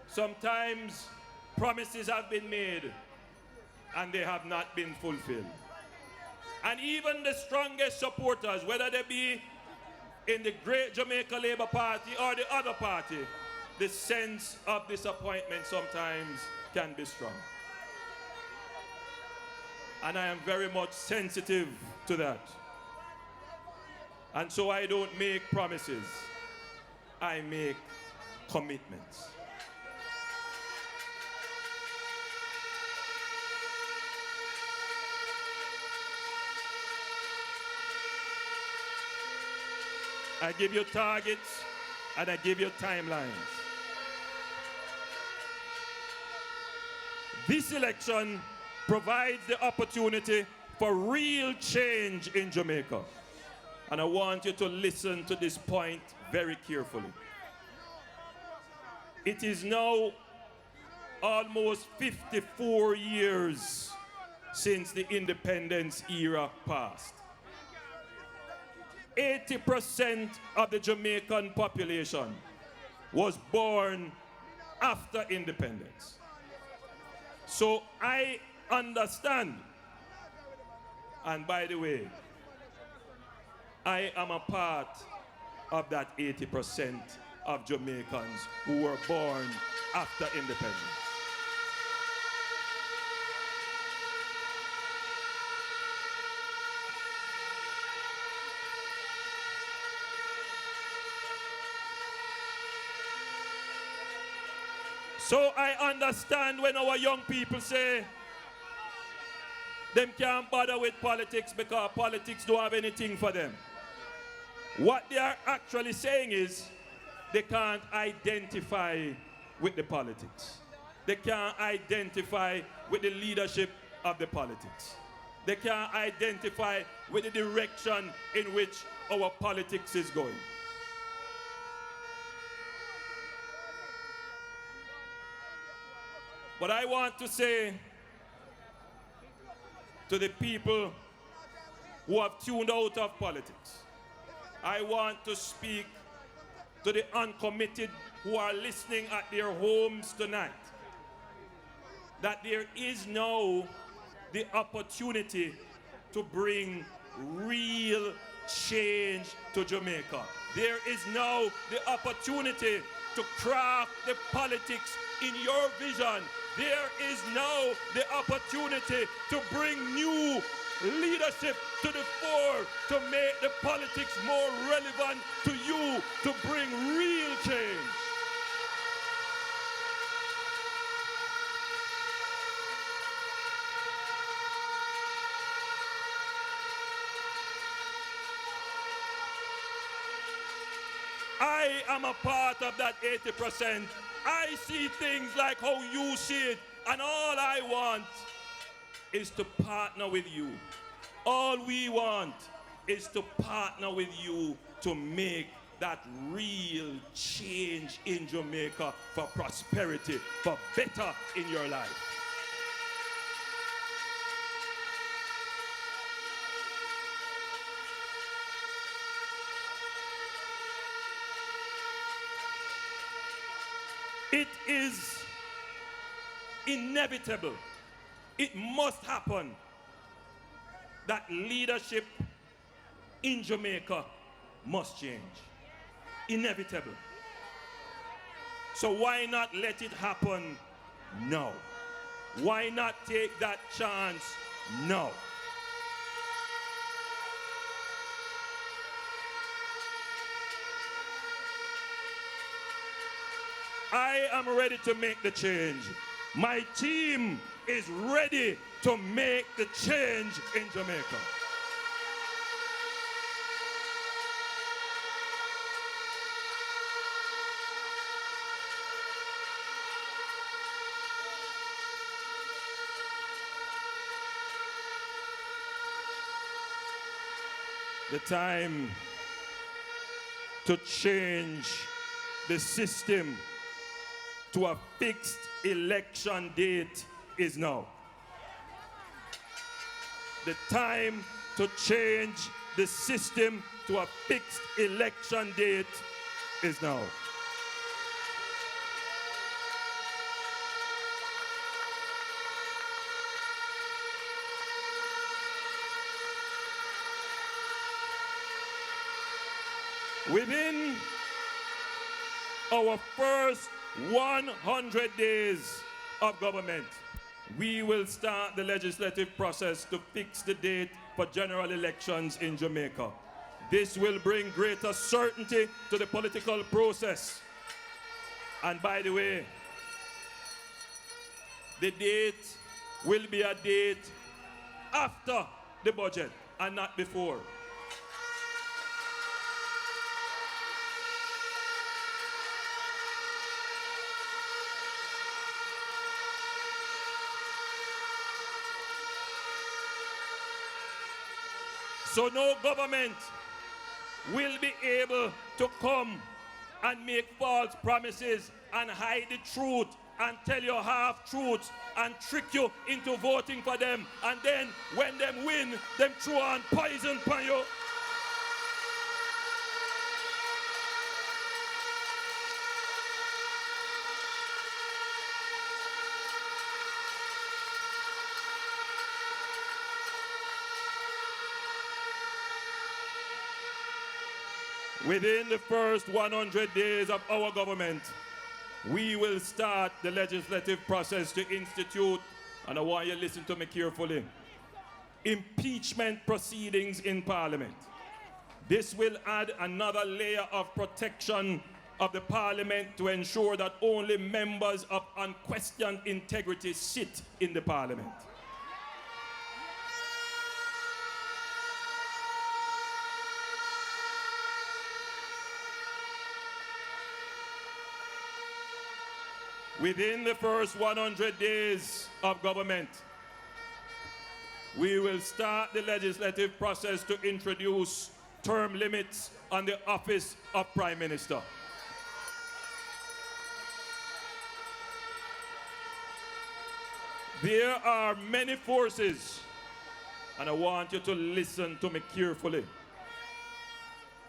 Sometimes promises have been made and they have not been fulfilled. And even the strongest supporters, whether they be in the great Jamaica Labour Party or the other party, the sense of disappointment sometimes can be strong. And I am very much sensitive to that. And so I don't make promises, I make commitments. I give you targets and I give you timelines. This election provides the opportunity for real change in Jamaica. And I want you to listen to this point very carefully. It is now almost 54 years since the independence era passed. 80% of the Jamaican population was born after independence. So I understand, and by the way, I am a part of that 80% of Jamaicans who were born after independence. So I understand when our young people say them can't bother with politics because politics don't have anything for them. What they are actually saying is they can't identify with the politics. They can't identify with the leadership of the politics. They can't identify with the direction in which our politics is going. But I want to say to the people who have tuned out of politics, I want to speak to the uncommitted who are listening at their homes tonight, that there is now the opportunity to bring real change to Jamaica. There is now the opportunity to craft the politics in your vision. There is now the opportunity to bring new leadership to the fore, to make the politics more relevant to you, to bring real change. I am a part of that 80%. I see things like how you see it, and all I want is to partner with you. All we want is to partner with you to make that real change in Jamaica for prosperity, for better in your life. It is inevitable. It must happen that leadership in Jamaica must change. Inevitable. So why not let it happen now? Why not take that chance now? I am ready to make the change. My team is ready to make the change in Jamaica. The time to change the system to a fixed election date is now. The time to change the system to a fixed election date is now. Within our first 100 days of government, we will start the legislative process to fix the date for general elections in Jamaica. This will bring greater certainty to the political process. And by the way, the date will be a date after the budget and not before. So no government will be able to come and make false promises and hide the truth and tell you half-truths and trick you into voting for them. And then when them win, them throw on poison on you. Within the first 100 days of our government, we will start the legislative process to institute, and I want you to listen to me carefully, impeachment proceedings in Parliament. This will add another layer of protection of the parliament to ensure that only members of unquestioned integrity sit in the parliament. Within the first 100 days of government, we will start the legislative process to introduce term limits on the office of Prime Minister. There are many forces, and I want you to listen to me carefully.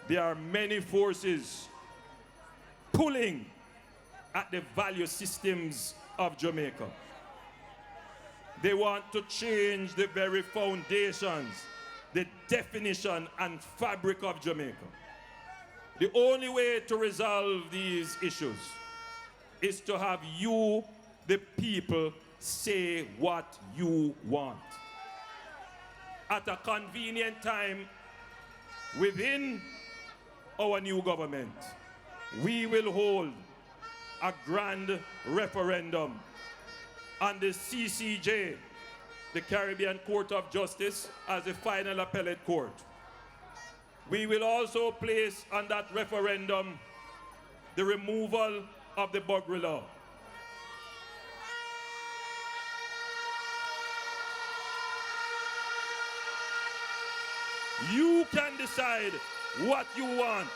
There are many forces pulling at the value systems of Jamaica. They want to change the very foundations, the definition and fabric of Jamaica. The only way to resolve these issues is to have you, the people, say what you want. At a convenient time within our new government, we will hold a grand referendum on the CCJ, the Caribbean Court of Justice, as the final appellate court. We will also place on that referendum the removal of the Buggery law. You can decide what you want.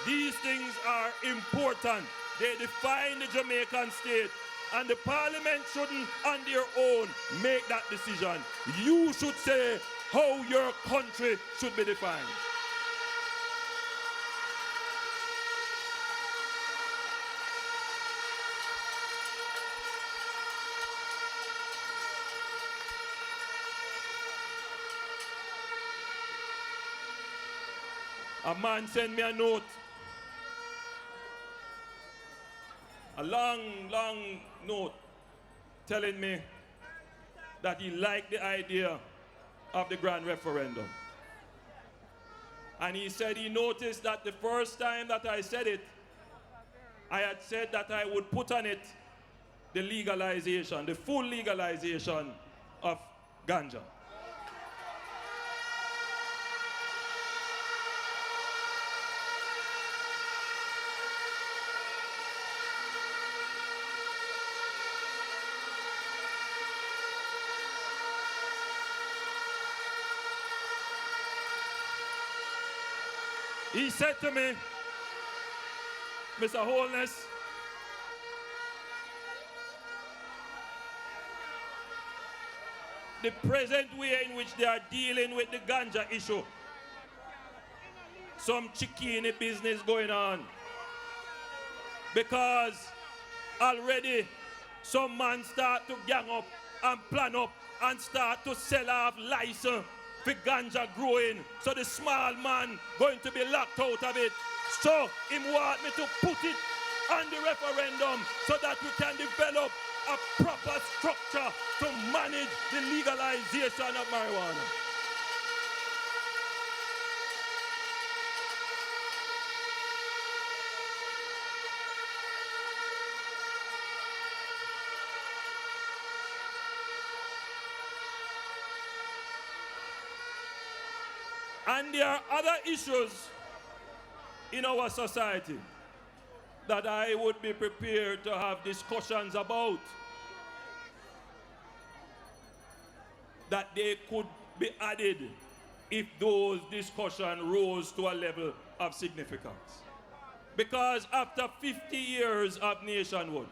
These things are important. They define the Jamaican state, and the parliament shouldn't on their own make that decision. You should say how your country should be defined. A man sent me a note, a long note, telling me that he liked the idea of the grand referendum. And he said he noticed that the first time that I said it, I had said that I would put on it the legalization, the full legalization of ganja. He said to me, Mr. Holness, the present way in which they are dealing with the ganja issue, some chickeny business going on. Because already some man start to gang up and plan up and start to sell off license for ganja growing, so the small man going to be locked out of it. So him want me to put it on the referendum so that we can develop a proper structure to manage the legalization of marijuana. And there are other issues in our society that I would be prepared to have discussions about, that they could be added if those discussions rose to a level of significance. Because after 50 years of nationhood,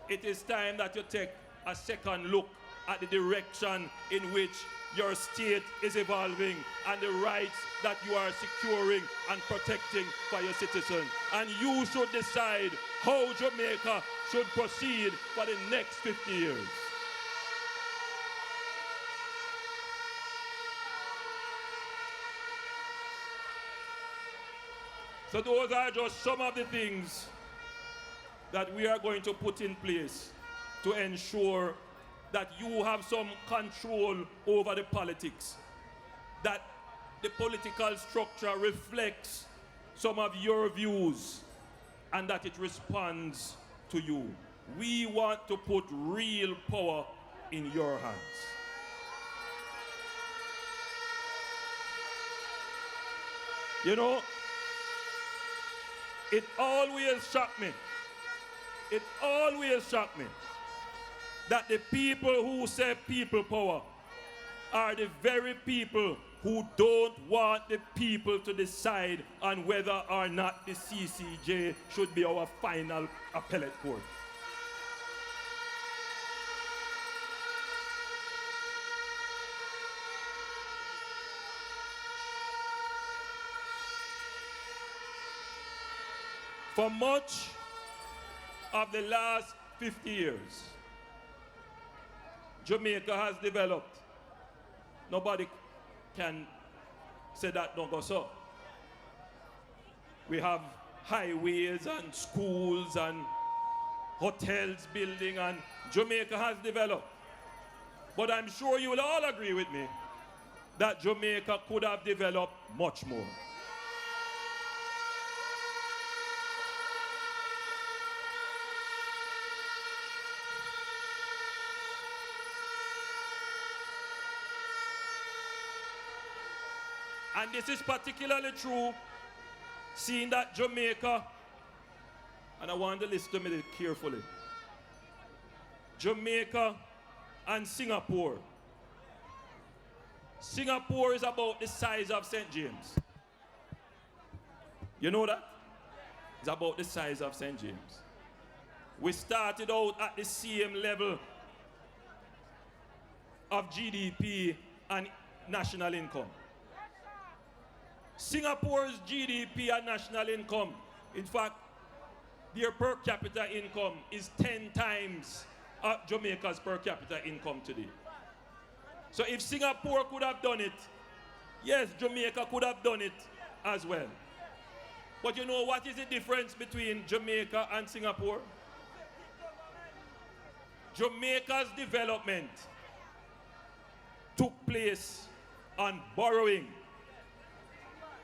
it is time that you take a second look at the direction in which your state is evolving and the rights that you are securing and protecting for your citizens. And you should decide how Jamaica should proceed for the next 50 years. So those are just some of the things that we are going to put in place to ensure that you have some control over the politics, that the political structure reflects some of your views, and that it responds to you. We want to put real power in your hands. You know, it always shocked me. It always shocked me that the people who say people power are the very people who don't want the people to decide on whether or not the CCJ should be our final appellate court. For much of the last 50 years, Jamaica has developed. Nobody can say that don't go so. We have highways and schools and hotels building, and Jamaica has developed. But I'm sure you will all agree with me that Jamaica could have developed much more. And this is particularly true, seeing that Jamaica, and I want to listen to me carefully, Jamaica and Singapore. Singapore is about the size of St. James. You know that? It's about the size of St. James. We started out at the same level of GDP and national income. Singapore's GDP and national income, in fact, their per capita income is 10 times Jamaica's per capita income today. So if Singapore could have done it, yes, Jamaica could have done it as well. But you know what is the difference between Jamaica and Singapore? Jamaica's development took place on borrowing.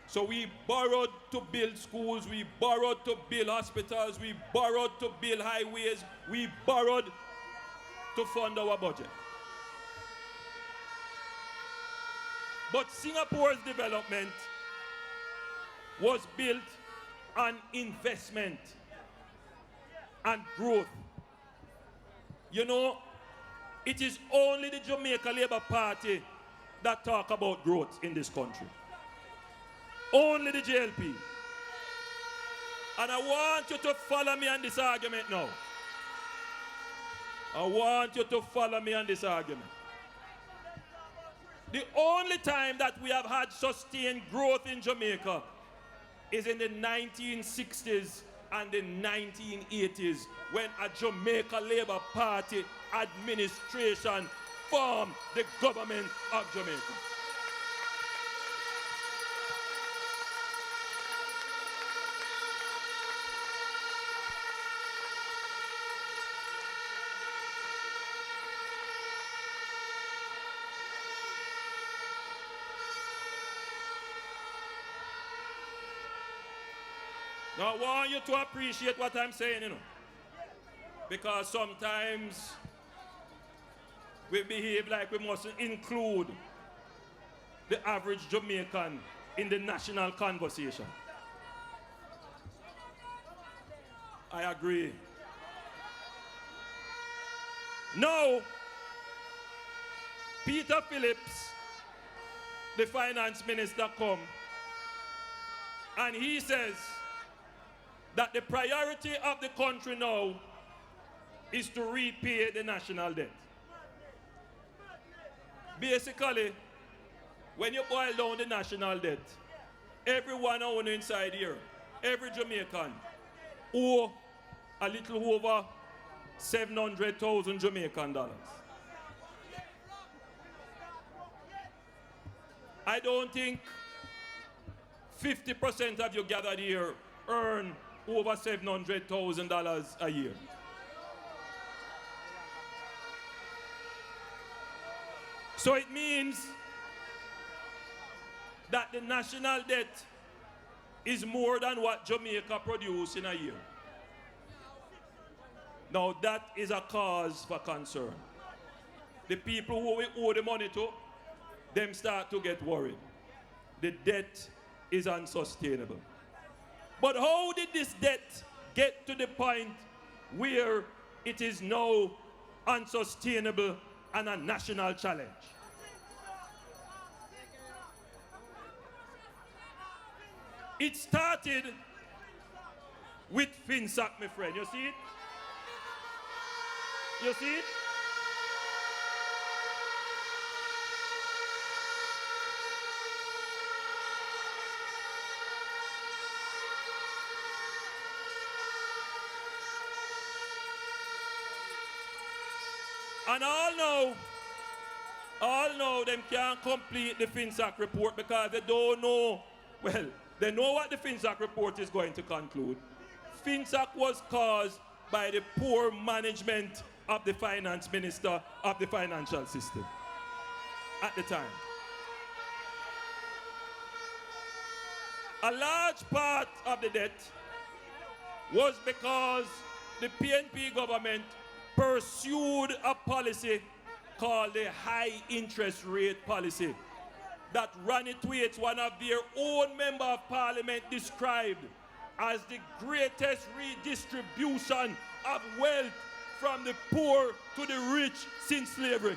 So we borrowed to build schools, we borrowed to build hospitals, we borrowed to build highways, we borrowed to fund our budget. But Singapore's development was built on investment and growth. You know, it is only the Jamaica Labour Party that talk about growth in this country. Only the JLP. And I want you to follow me on this argument now. I want you to follow me on this argument. The only time that we have had sustained growth in Jamaica is in the 1960s and the 1980s, when a Jamaica Labour Party administration formed the government of Jamaica. Now, I want you to appreciate what I'm saying, you know, because sometimes we behave like we mustn't include the average Jamaican in the national conversation. I agree. Now, Peter Phillips, the finance minister, come and he says that the priority of the country now is to repay the national debt. Basically, when you boil down the national debt, everyone owner inside here, every Jamaican, owe a little over 700,000 Jamaican dollars. I don't think 50% of you gathered here earn over $700,000 a year. So it means that the national debt is more than what Jamaica produces in a year. Now that is a cause for concern. The people who we owe the money to, them start to get worried. The debt is unsustainable. But how did this debt get to the point where it is now unsustainable and a national challenge? It started with FinSac, my friend. You see it? You see it? And all know them can't complete the FinSac report because they don't know, well, they know what the FinSac report is going to conclude. FinSac was caused by the poor management of the finance minister of the financial system at the time. A large part of the debt was because the PNP government pursued a policy called the high interest rate policy that Ronnie Thwaites, one of their own member of parliament, described as the greatest redistribution of wealth from the poor to the rich since slavery.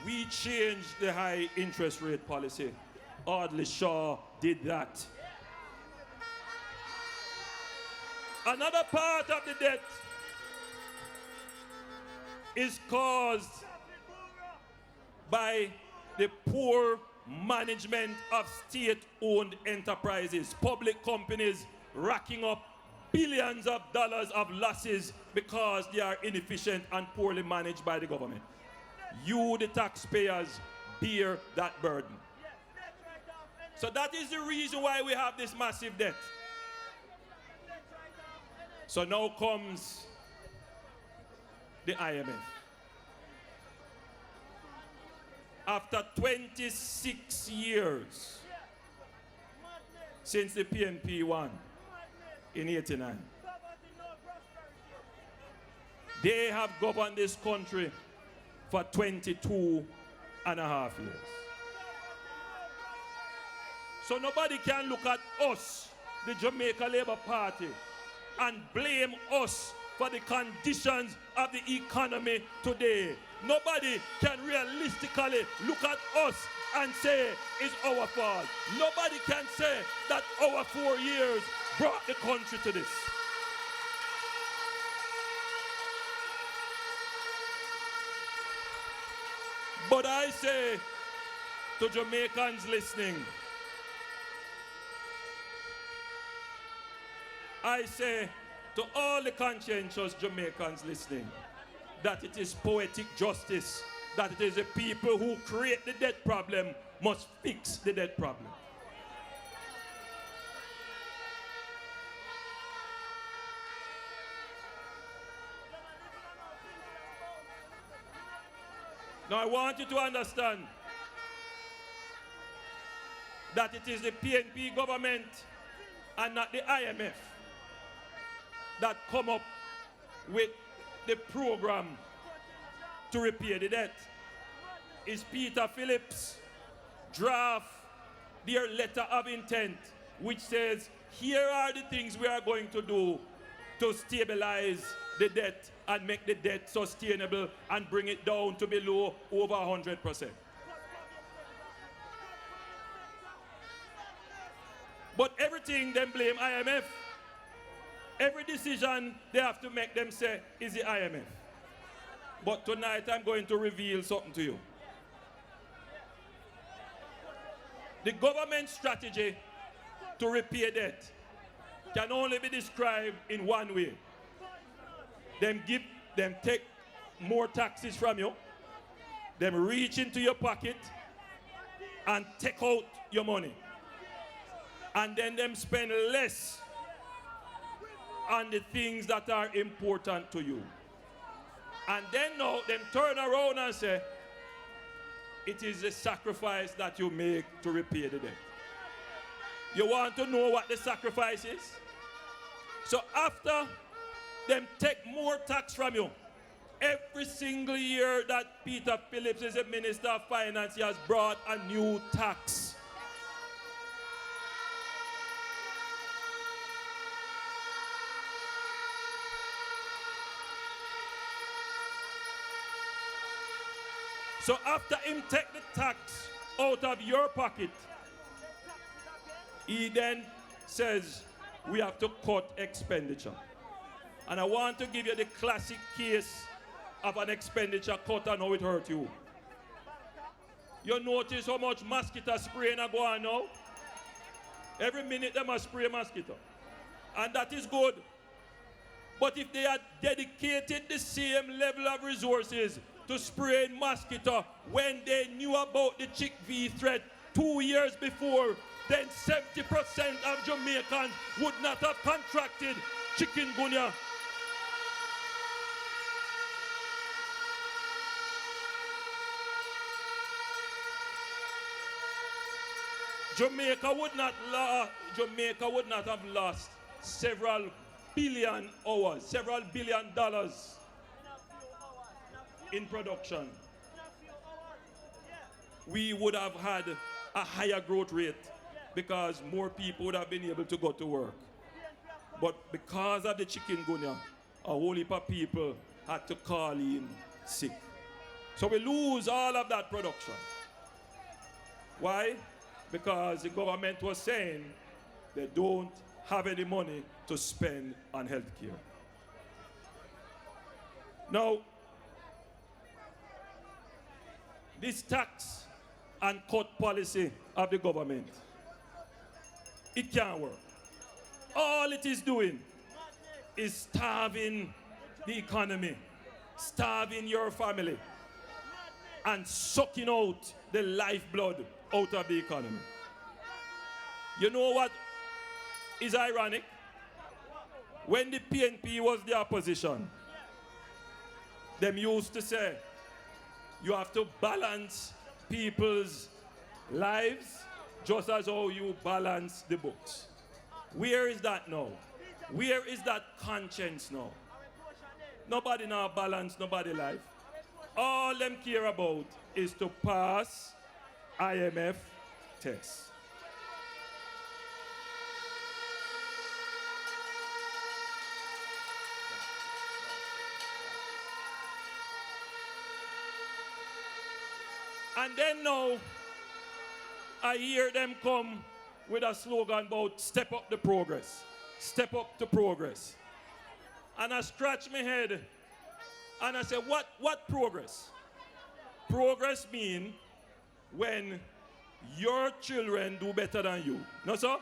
We changed the high interest rate policy. Audley Shaw did that. Another part of the debt is caused by the poor management of state-owned enterprises, public companies racking up billions of dollars of losses because they are inefficient and poorly managed by the government. You, the taxpayers, bear that burden. So that is the reason why we have this massive debt. So now comes the IMF. After 26 years since the PNP won in 89, they have governed this country for 22 and a half years. So nobody can look at us, the Jamaica Labour Party, and blame us for the conditions of the economy today. Nobody can realistically look at us and say it's our fault. Nobody can say that our 4 years brought the country to this. But I say to Jamaicans listening, I say to all the conscientious Jamaicans listening, that it is poetic justice, that it is the people who create the debt problem must fix the debt problem. Now I want you to understand that it is the PNP government and not the IMF that come up with the program to repay the debt. It's Peter Phillips draft their letter of intent, which says, here are the things we are going to do to stabilize the debt and make the debt sustainable and bring it down to below over 100%. But everything them blame IMF. Every decision they have to make them say is the IMF. But tonight I'm going to reveal something to you. The government strategy to repay debt can only be described in one way. Them take more taxes from you, them reach into your pocket and take out your money. And then them spend less on the things that are important to you. And then now, them turn around and say, it is a sacrifice that you make to repay the debt. You want to know what the sacrifice is? So after them take more tax from you, every single year that Peter Phillips is a Minister of Finance, he has brought a new tax. So after him take the tax out of your pocket, he then says, we have to cut expenditure. And I want to give you the classic case of an expenditure cut and how it hurt you. You notice how much mosquito spraying are going now? Every minute they must spray mosquito. And that is good. But if they had dedicated the same level of resources to spraying mosquito when they knew about the chick V threat 2 years before, then 70% of Jamaicans would not have contracted chikungunya. Jamaica would not have lost several billion hours, several $1 billion in production. We would have had a higher growth rate because more people would have been able to go to work. But because of the chikungunya, a whole heap of people had to call in sick. So we lose all of that production. Why? Because the government was saying they don't have any money to spend on health care. Now, this tax and cut policy of the government, it can't work. All it is doing is starving the economy, starving your family, and sucking out the lifeblood out of the economy. You know what is ironic? When the PNP was the opposition, them used to say, you have to balance people's lives just as how you balance the books. Where is that now? Where is that conscience now? Nobody now balance nobody's life. All them care about is to pass IMF tests. And then now, I hear them come with a slogan about step up the progress. Step up to progress. And I scratch my head and I say, what progress? Progress means when your children do better than you. No, sir?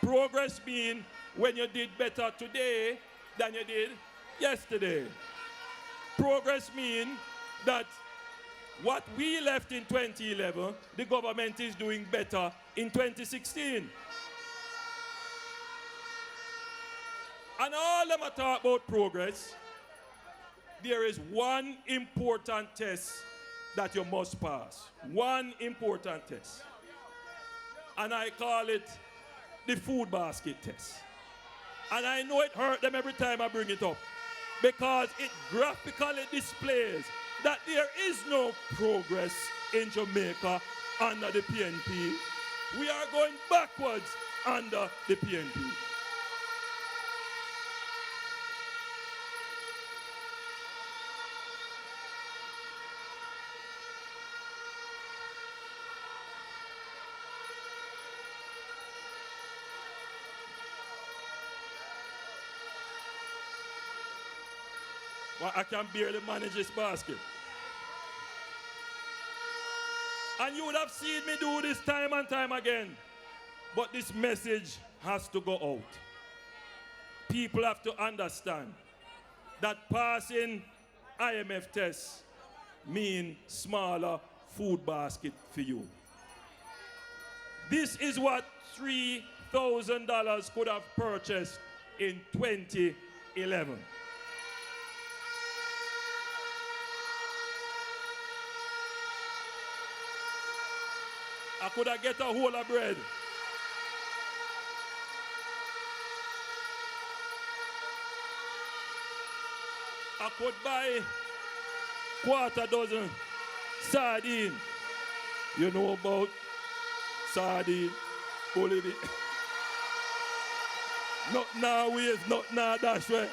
Progress means when you did better today than you did yesterday. Progress means that what we left in 2011, the government is doing better in 2016. And all them are talk about progress. There is one important test that you must pass. One important test. And I call it the food basket test. And I know it hurt them every time I bring it up, because it graphically displays that there is no progress in Jamaica under the PNP. We are going backwards under the PNP. Well, I can barely manage this basket. And you would have seen me do this time and time again. But this message has to go out. People have to understand that passing IMF tests mean smaller food basket for you. This is what $3,000 could have purchased in 2011. I could have get a whole of bread. I could buy quarter dozen sardine. You know about sardine, bully. Not now ways, not now dash way.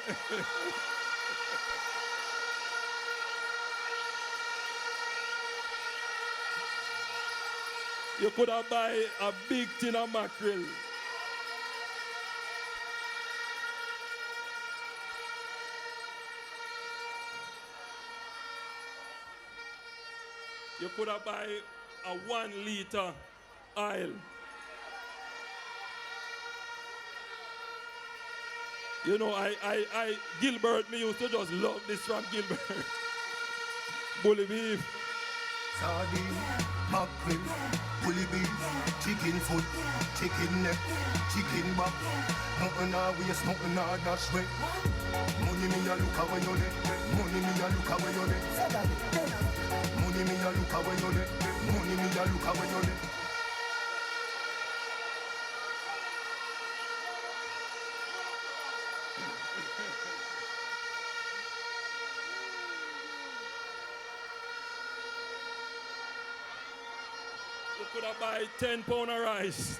You could have buy a big tin of mackerel. You could have buy a 1 liter oil. You know, Gilbert, me used to just love this from Gilbert. Bully beef. Sardine, mackerel, bully beef, chicken foot, chicken neck, chicken back. Nothing a waste, nothing a dash way. Money me a look away you there. Money me a look away you there. Money me a look away you there. Money me a look away you there. You could have buy 10 pound of rice.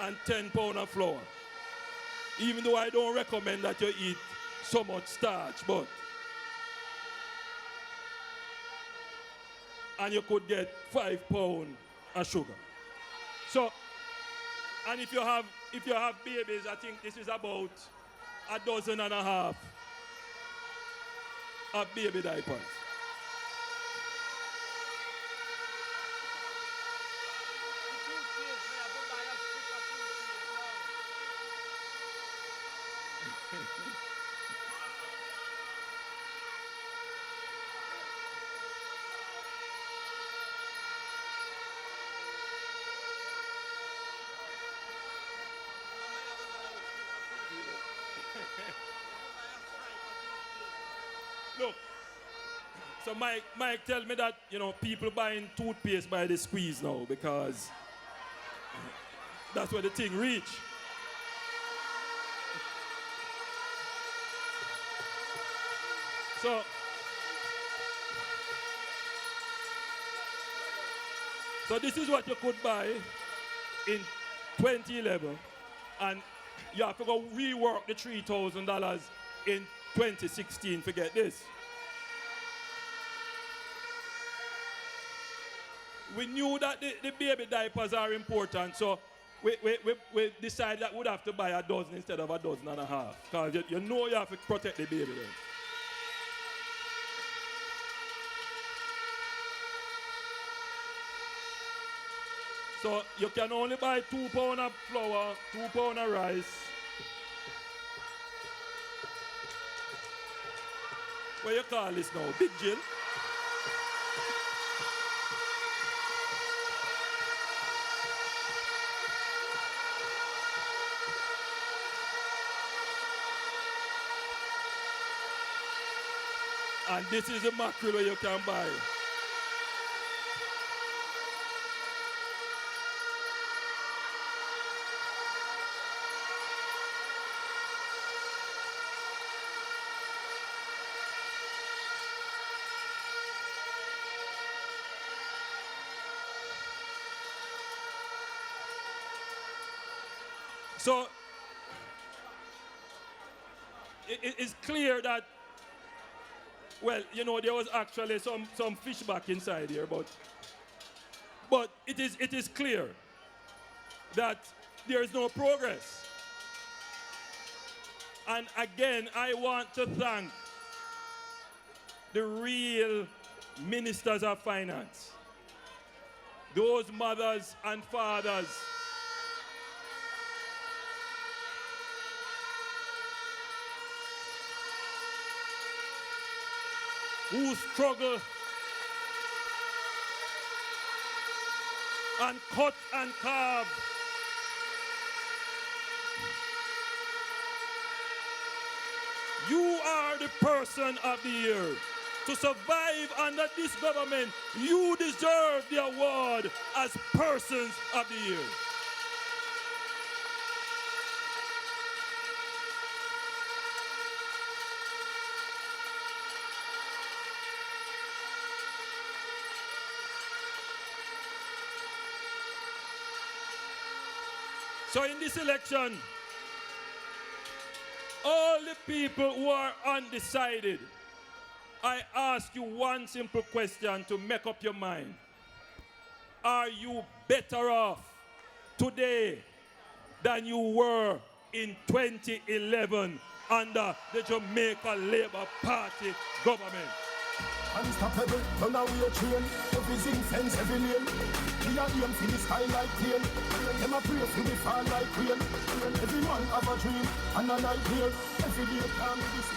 And 10 pound of flour. Even though I don't recommend that you eat so much starch, but and you could get 5 pound of sugar. So, and if you have babies, I think this is about 1.5 dozen of baby diapers. Look, so Mike tell me that, you know, people buying toothpaste by the squeeze now because that's where the thing reach. So this is what you could buy in 2011, and you have to go rework the $3,000 in 2016. Forget this. We knew that the baby diapers are important, so we decided that we'd have to buy 1 dozen instead of 1.5 dozen, because you know you have to protect the baby then. So you can only buy 2 pound of flour, 2 pound of rice. What you call this now? Big Jill? And this is the mackerel where you can buy. So it's clear that, well, you know, there was actually some fish back inside here, but it is clear that there is no progress. And again, I want to thank the real ministers of finance, those mothers and fathers who struggle and cut and carve. You are the person of the year. to survive under this government, you deserve the award as Persons of the Year. So in this election, all the people who are undecided, I ask you one simple question to make up your mind. Are you better off today than you were in 2011 under the Jamaica Labour Party government? Unstoppable, run away train. Every zinc fence, every lane. We are aim for the sky like plane. Them a pray for we fall like rain. Every man have a dream and a nightmare. Every day can be this.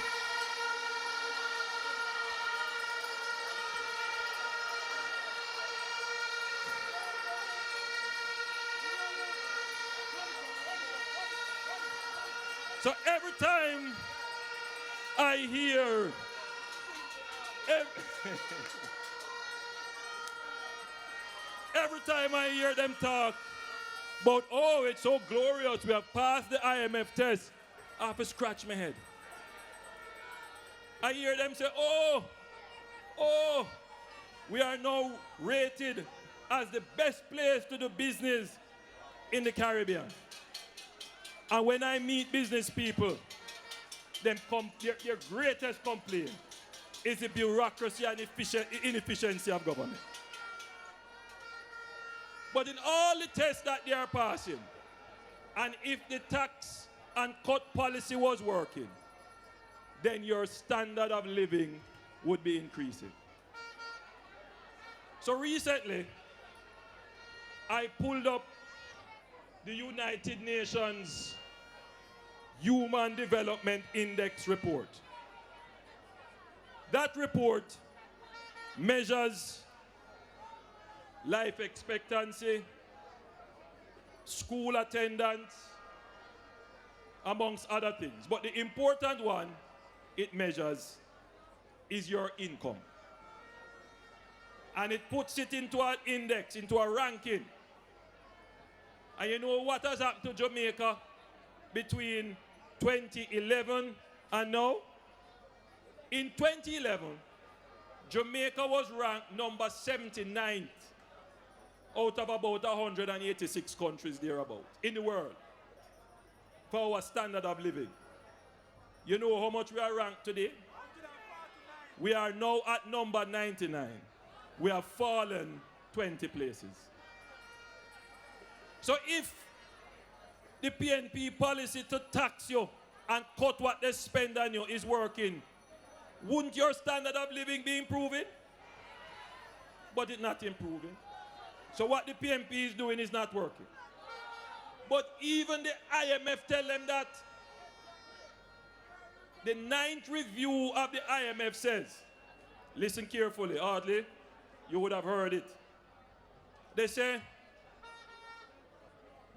So every time I hear every time I hear them talk about, oh, it's so glorious, we have passed the IMF test, I have to scratch my head. I hear them say, oh, we are now rated as the best place to do business in the Caribbean. And when I meet business people, their greatest complaint is the bureaucracy and inefficiency of government. But in all the tests that they are passing, and if the tax and cut policy was working, then your standard of living would be increasing. So recently, I pulled up the United Nations Human Development Index report. That report measures life expectancy, school attendance, amongst other things. But the important one it measures is your income. And it puts it into an index, into a ranking. And you know what has happened to Jamaica between 2011 and now? In 2011, Jamaica was ranked number 79th out of about 186 countries thereabout in the world for our standard of living. You know how much we are ranked today? We are now at number 99. We have fallen 20 places. So if the PNP policy to tax you and cut what they spend on you is working, wouldn't your standard of living be improving? But it's not improving. So what the PNP is doing is not working. But even the IMF tell them that. The 9th review of the IMF says, listen carefully, Audley, you would have heard it. They say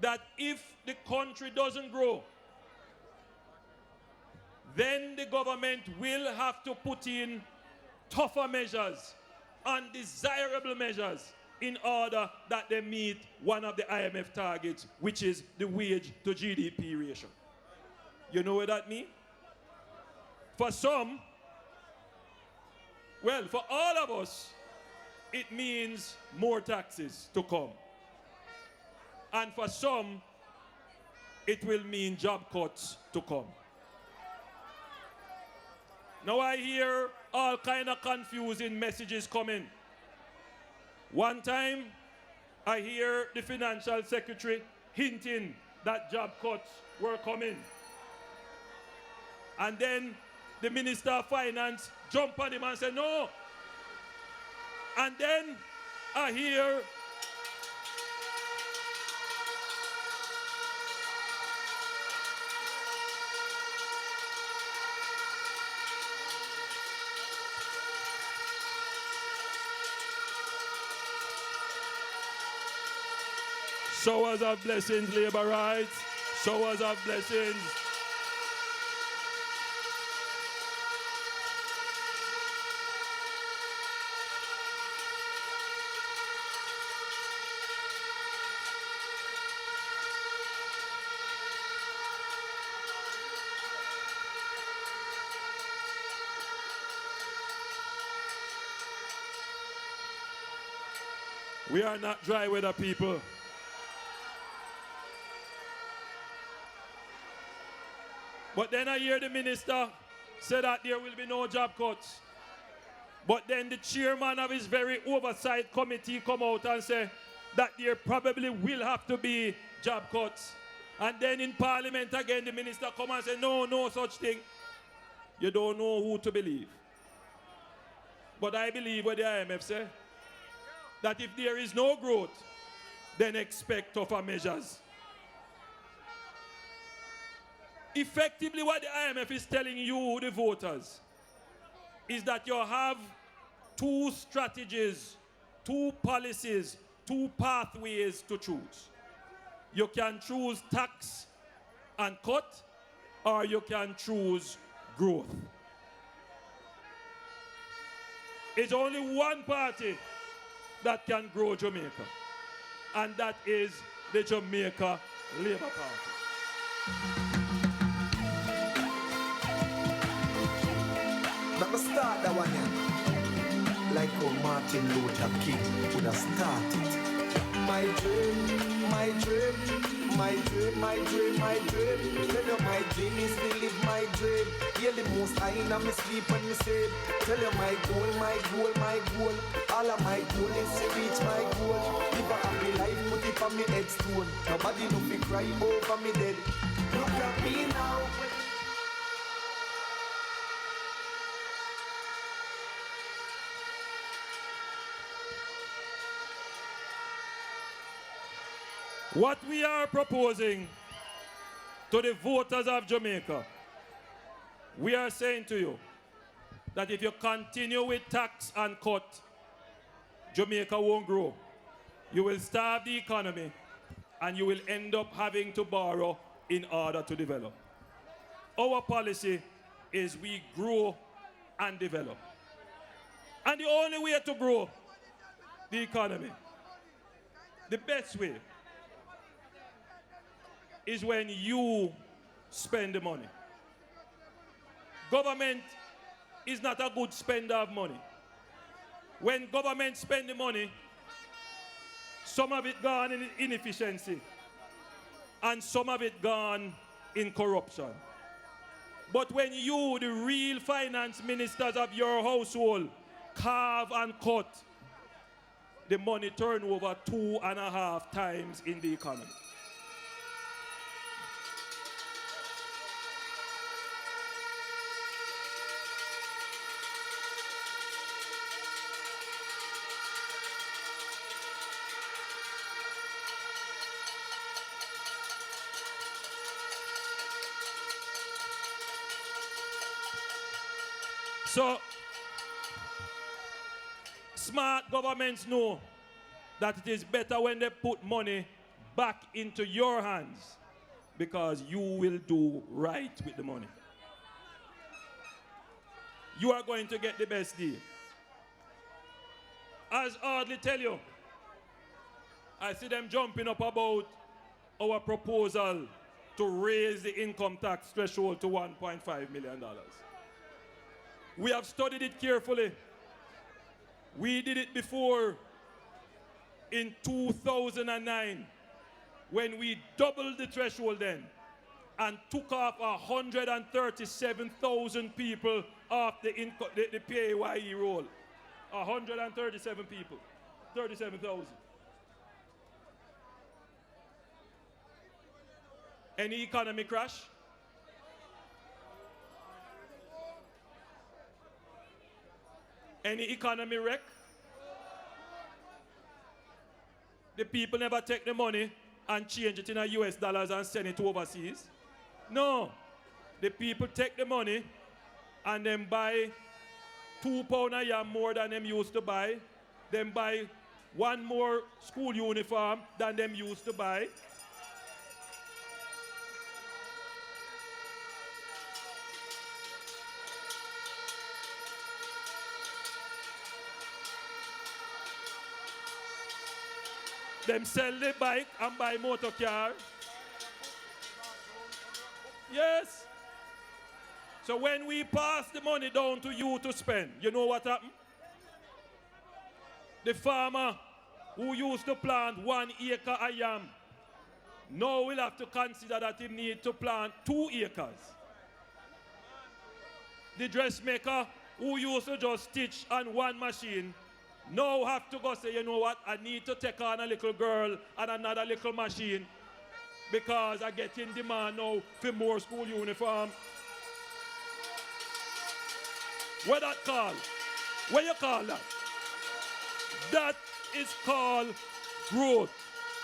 that if the country doesn't grow, then the government will have to put in tougher measures, undesirable measures, in order that they meet one of the IMF targets, which is the wage to GDP ratio. You know what that means? For some, well, for all of us, it means more taxes to come. And for some, it will mean job cuts to come. Now I hear all kind of confusing messages coming. One time, I hear the financial secretary hinting that job cuts were coming. And then the Minister of Finance jumped on him and said, no. And then I hear showers of blessings, labor rights, showers of blessings. We are not dry weather people. But then I hear the minister say that there will be no job cuts. But then the chairman of his very oversight committee come out and say that there probably will have to be job cuts. And then in parliament again, the minister come and say, no such thing. You don't know who to believe. But I believe what the IMF say, that if there is no growth, then expect tougher measures. Effectively, what the IMF is telling you, the voters, is that you have two strategies, two policies, two pathways to choose. You can choose tax and cut, or you can choose growth. It's only one party that can grow Jamaica, and that is the Jamaica Labour Party. Let me start that one, yeah. Like how Martin Luther King would have started. My dream, my dream, my dream, my dream, my dream. Tell you my dream is to live my dream. Hear the most I in me sleep when me sleep. Tell you my goal, my goal, my goal. All of my goal is to reach my goal. Live a happy life, put it on me headstone. Nobody no fi cry over me dead. Look at me now. What we are proposing to the voters of Jamaica, we are saying to you that if you continue with tax and cut, Jamaica won't grow. You will starve the economy and you will end up having to borrow in order to develop. Our policy is we grow and develop. And the only way to grow the economy, the best way, is when you spend the money. Government is not a good spender of money. When government spend the money, some of it gone in inefficiency, and some of it gone in corruption. But when you, the real finance ministers of your household, carve and cut, the money turn over 2.5 times in the economy. So, smart governments know that it is better when they put money back into your hands, because you will do right with the money. You are going to get the best deal. As Audley tell you, I see them jumping up about our proposal to raise the income tax threshold to $1.5 million. We have studied it carefully. We did it before in 2009 when we doubled the threshold then and took off 137,000 people off the PAYE roll. 137 people, 37,000. Any economy crash? Any economy wreck? The people never take the money and change it in US dollars and send it overseas. No. The people take the money and then buy £2 a yam more than them used to buy. Then buy one more school uniform than them used to buy. Them sell the bike and buy motor car. Yes. So when we pass the money down to you to spend, you know what happened? The farmer who used to plant 1 acre of yam, now will have to consider that he need to plant 2 acres. The dressmaker who used to just stitch on 1 machine now have to go say, you know what, I need to take on a little girl and another little machine because I get in demand now for more school uniform. What that call? What you call that? That is called growth,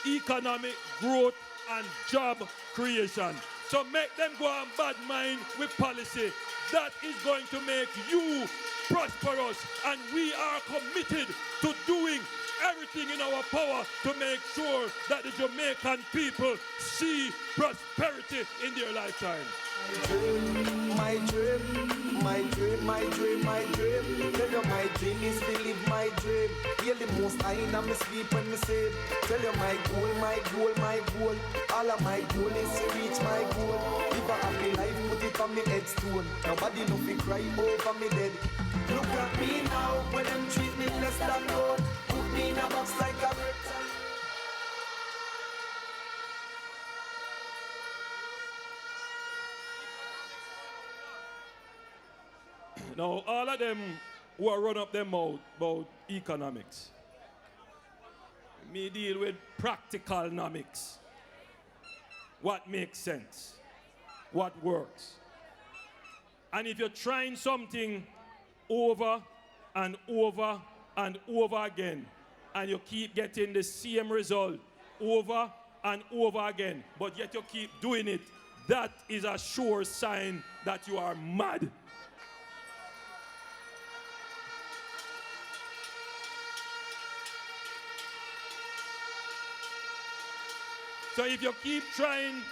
economic growth and job creation. So make them go and bad mind with policy. That is going to make you prosperous, and we are committed to doing everything in our power to make sure that the Jamaican people see prosperity in their lifetime. My dream, my dream, my dream, my dream. Tell you my dream is to live my dream. Hear the most I in me sleep when me sleep. Tell you my goal, my goal, my goal. All of my goal is to reach my goal. Live a happy life, put it on me headstone. Nobody no fi cry over me dead. Look at me now, when them treat me less than gold. Put me in a box like a reptile. Now, all of them who are run up their mouth about economics, me deal with practical nomics. What makes sense? What works? And if you're trying something over and over and over again, and you keep getting the same result over and over again, but yet you keep doing it, that is a sure sign that you are mad. So if you keep trying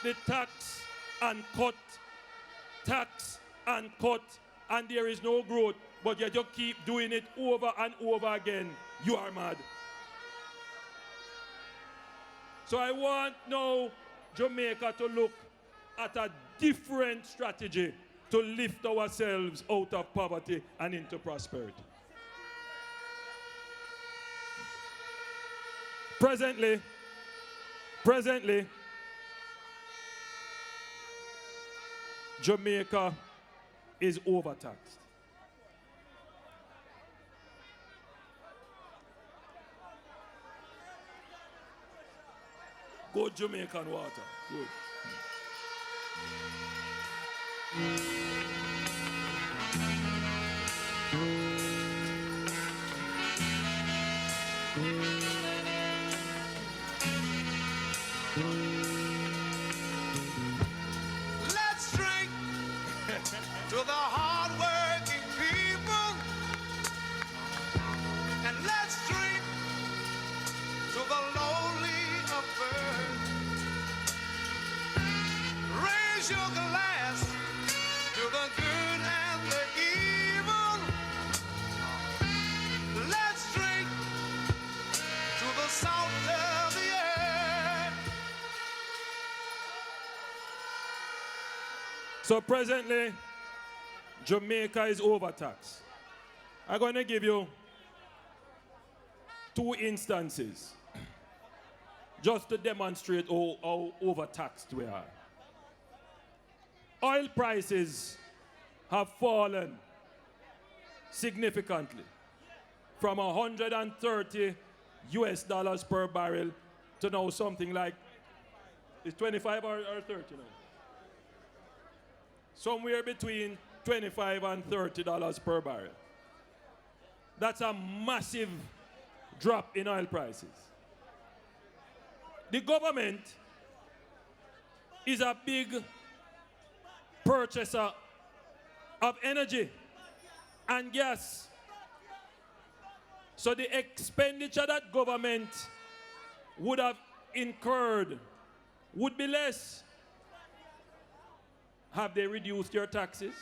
the tax and cut, and there is no growth, but yet you keep doing it over and over again, you are mad. So I want now Jamaica to look at a different strategy to lift ourselves out of poverty and into prosperity. Presently, Jamaica is overtaxed. Good Jamaican water. Good. Let's drink to the hard-working people, and let's drink to the lowly of birth. Raise your glass to the good and the evil. Let's drink to the salt of the earth. So presently, Jamaica is overtaxed. I'm going to give you 2 instances just to demonstrate how overtaxed we are. Oil prices have fallen significantly from $130 per barrel to now something like, it's 25 or 30 now? Somewhere between $25 and $30 per barrel. That's a massive drop in oil prices. The government is a big purchaser of energy and gas. So the expenditure that government would have incurred would be less. Have they reduced your taxes?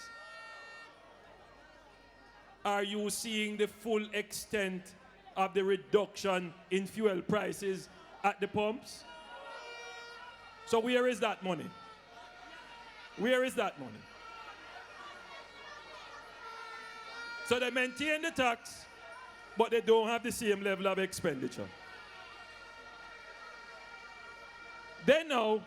Are you seeing the full extent of the reduction in fuel prices at the pumps? So where is that money? Where is that money? So they maintain the tax, but they don't have the same level of expenditure. They know.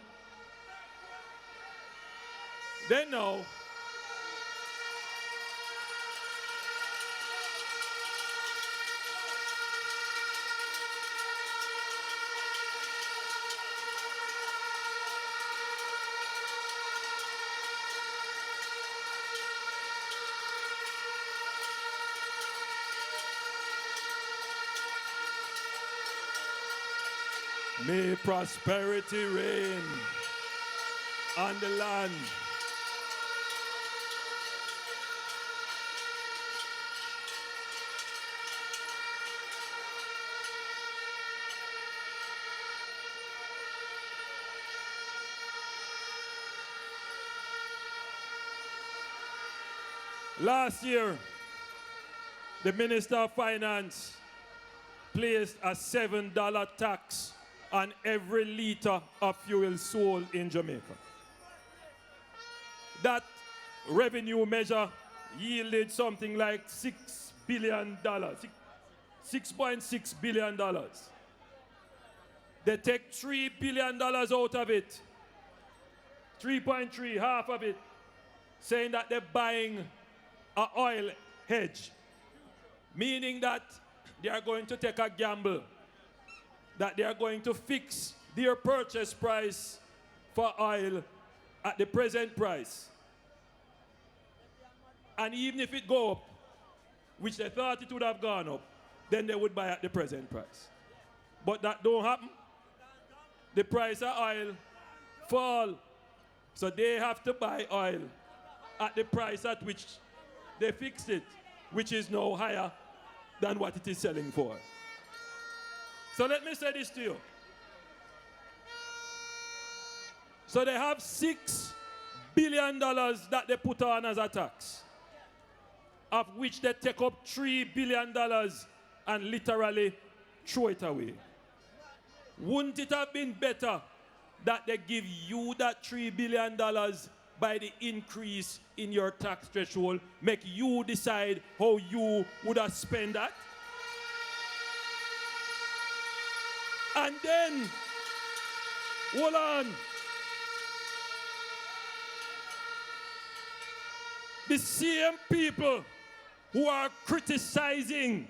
May prosperity reign on the land. Last year, the Minister of Finance placed a $7 tax on every liter of fuel sold in Jamaica. That revenue measure yielded something like $6 billion, $6.6 billion. They take $3 billion out of it, 3.3, half of it, saying that they're buying an oil hedge, meaning that they are going to take a gamble, that they are going to fix their purchase price for oil at the present price. And even if it go up, which they thought it would have gone up, then they would buy at the present price. But that don't happen. The price of oil fall, so they have to buy oil at the price at which they fixed it, which is now higher than what it is selling for. So let me say this to you. So they have $6 billion that they put on as a tax, of which they take up $3 billion and literally throw it away. Wouldn't it have been better that they give you that $3 billion by the increase in your tax threshold, make you decide how you would have spent that? And then, hold on, the same people who are criticizing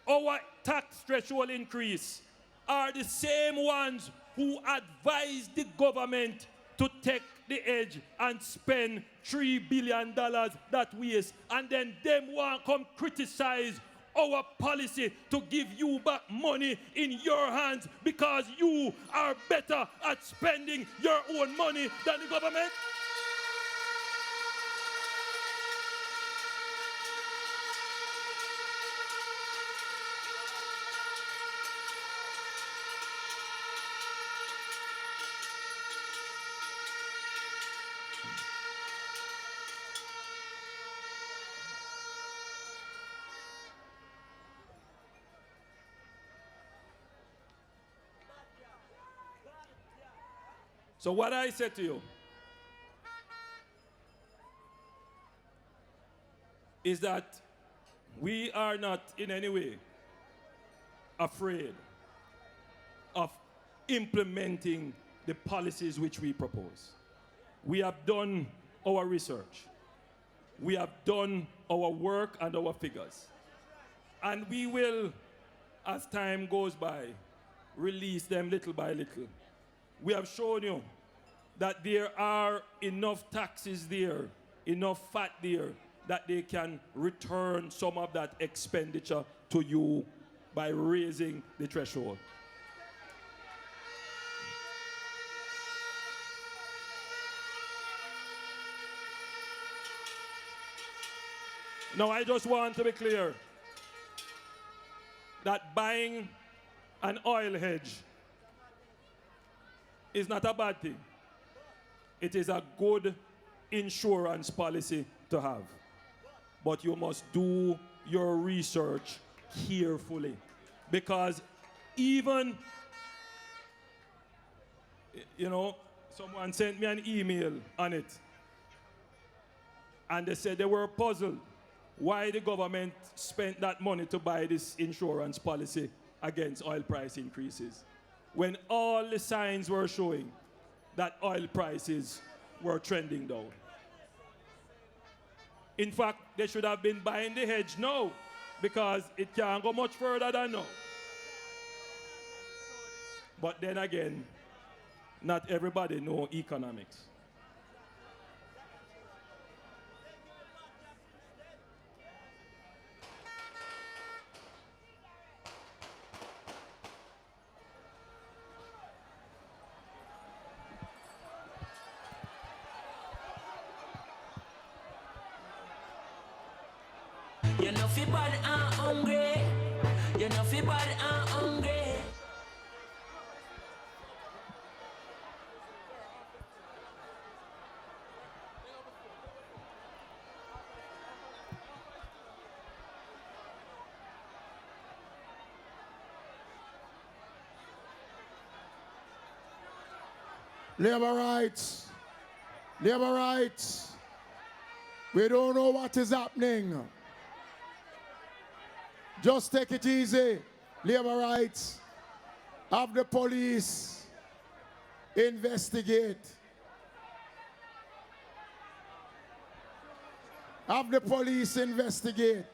our tax threshold increase are the same ones who advise the government to take the edge and spend $3 billion that waste, and then them want come criticize our policy to give you back money in your hands because you are better at spending your own money than the government. So what I said to you is that we are not in any way afraid of implementing the policies which we propose. We have done our research. We have done our work and our figures. And we will, as time goes by, release them little by little. We have shown you that there are enough taxes there, enough fat there, that they can return some of that expenditure to you by raising the threshold. Now, I just want to be clear that buying an oil hedge is not a bad thing. It is a good insurance policy to have. But you must do your research carefully, because even, you know, someone sent me an email on it, and they said they were puzzled why the government spent that money to buy this insurance policy against oil price increases, when all the signs were showing that oil prices were trending down. In fact, they should have been buying the hedge now, because it can't go much further than now. But then again, not everybody know economics. You know fi bad and hungry. You know fi bad and hungry. Labor rights. Labor rights. We don't know what is happening. Just take it easy. Labor rights. Have the police investigate. Have the police investigate.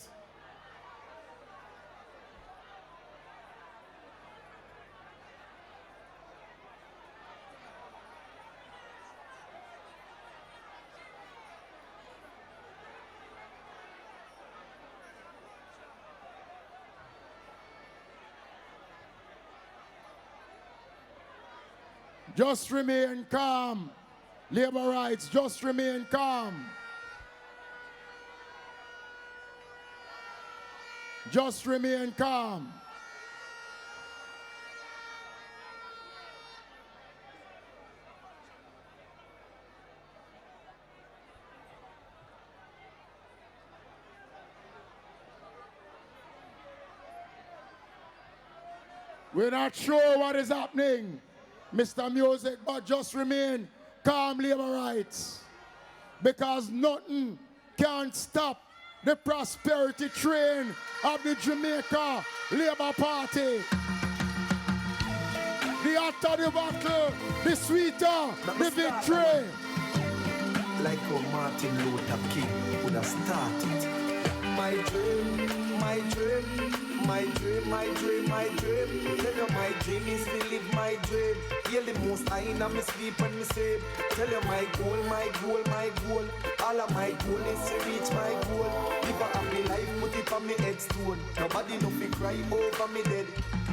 Just remain calm. Labor rights, just remain calm. Just remain calm. We're not sure what is happening, Mr. Music, but just remain calm, labor rights, because nothing can stop the prosperity train of the Jamaica Labour Party. The hotter the battle, the sweeter the victory. Like how Martin Luther King would have started. My dream, my dream. My dream, my dream, my dream. Tell you my dream is to live my dream. Hear the most high in my sleep when me sleep. Tell you my goal, my goal, my goal. All of my goal is to reach my goal. Live a happy life, put it on me headstone. Nobody no fi cry over me dead.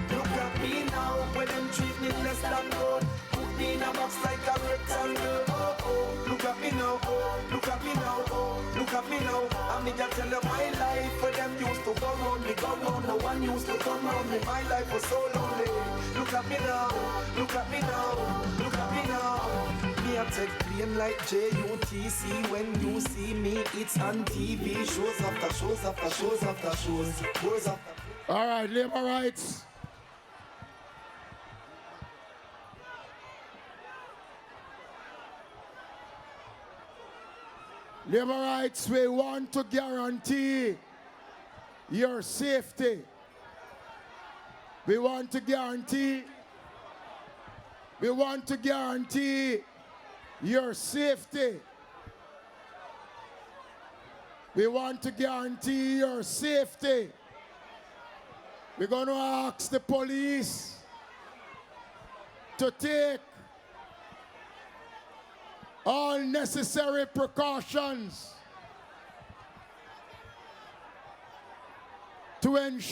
Look at me now, when them treat me less than gold. Put me in a box like a rectangle. Oh oh, look at me now, oh, look at me now, oh, look at me now. I me just tell you my life, where them used to go round me, go round. No one used to come round me. My life was so lonely. Look at me now, look at me now, look at me now. Me a take plane like JUTC. When you see me, it's on TV. Shows after shows after shows after shows. Shows after. All right, labor rights. Labor rights, we want to guarantee your safety. We want to guarantee your safety. We want to guarantee your safety. We're going to ask the police to take all necessary precautions to ensure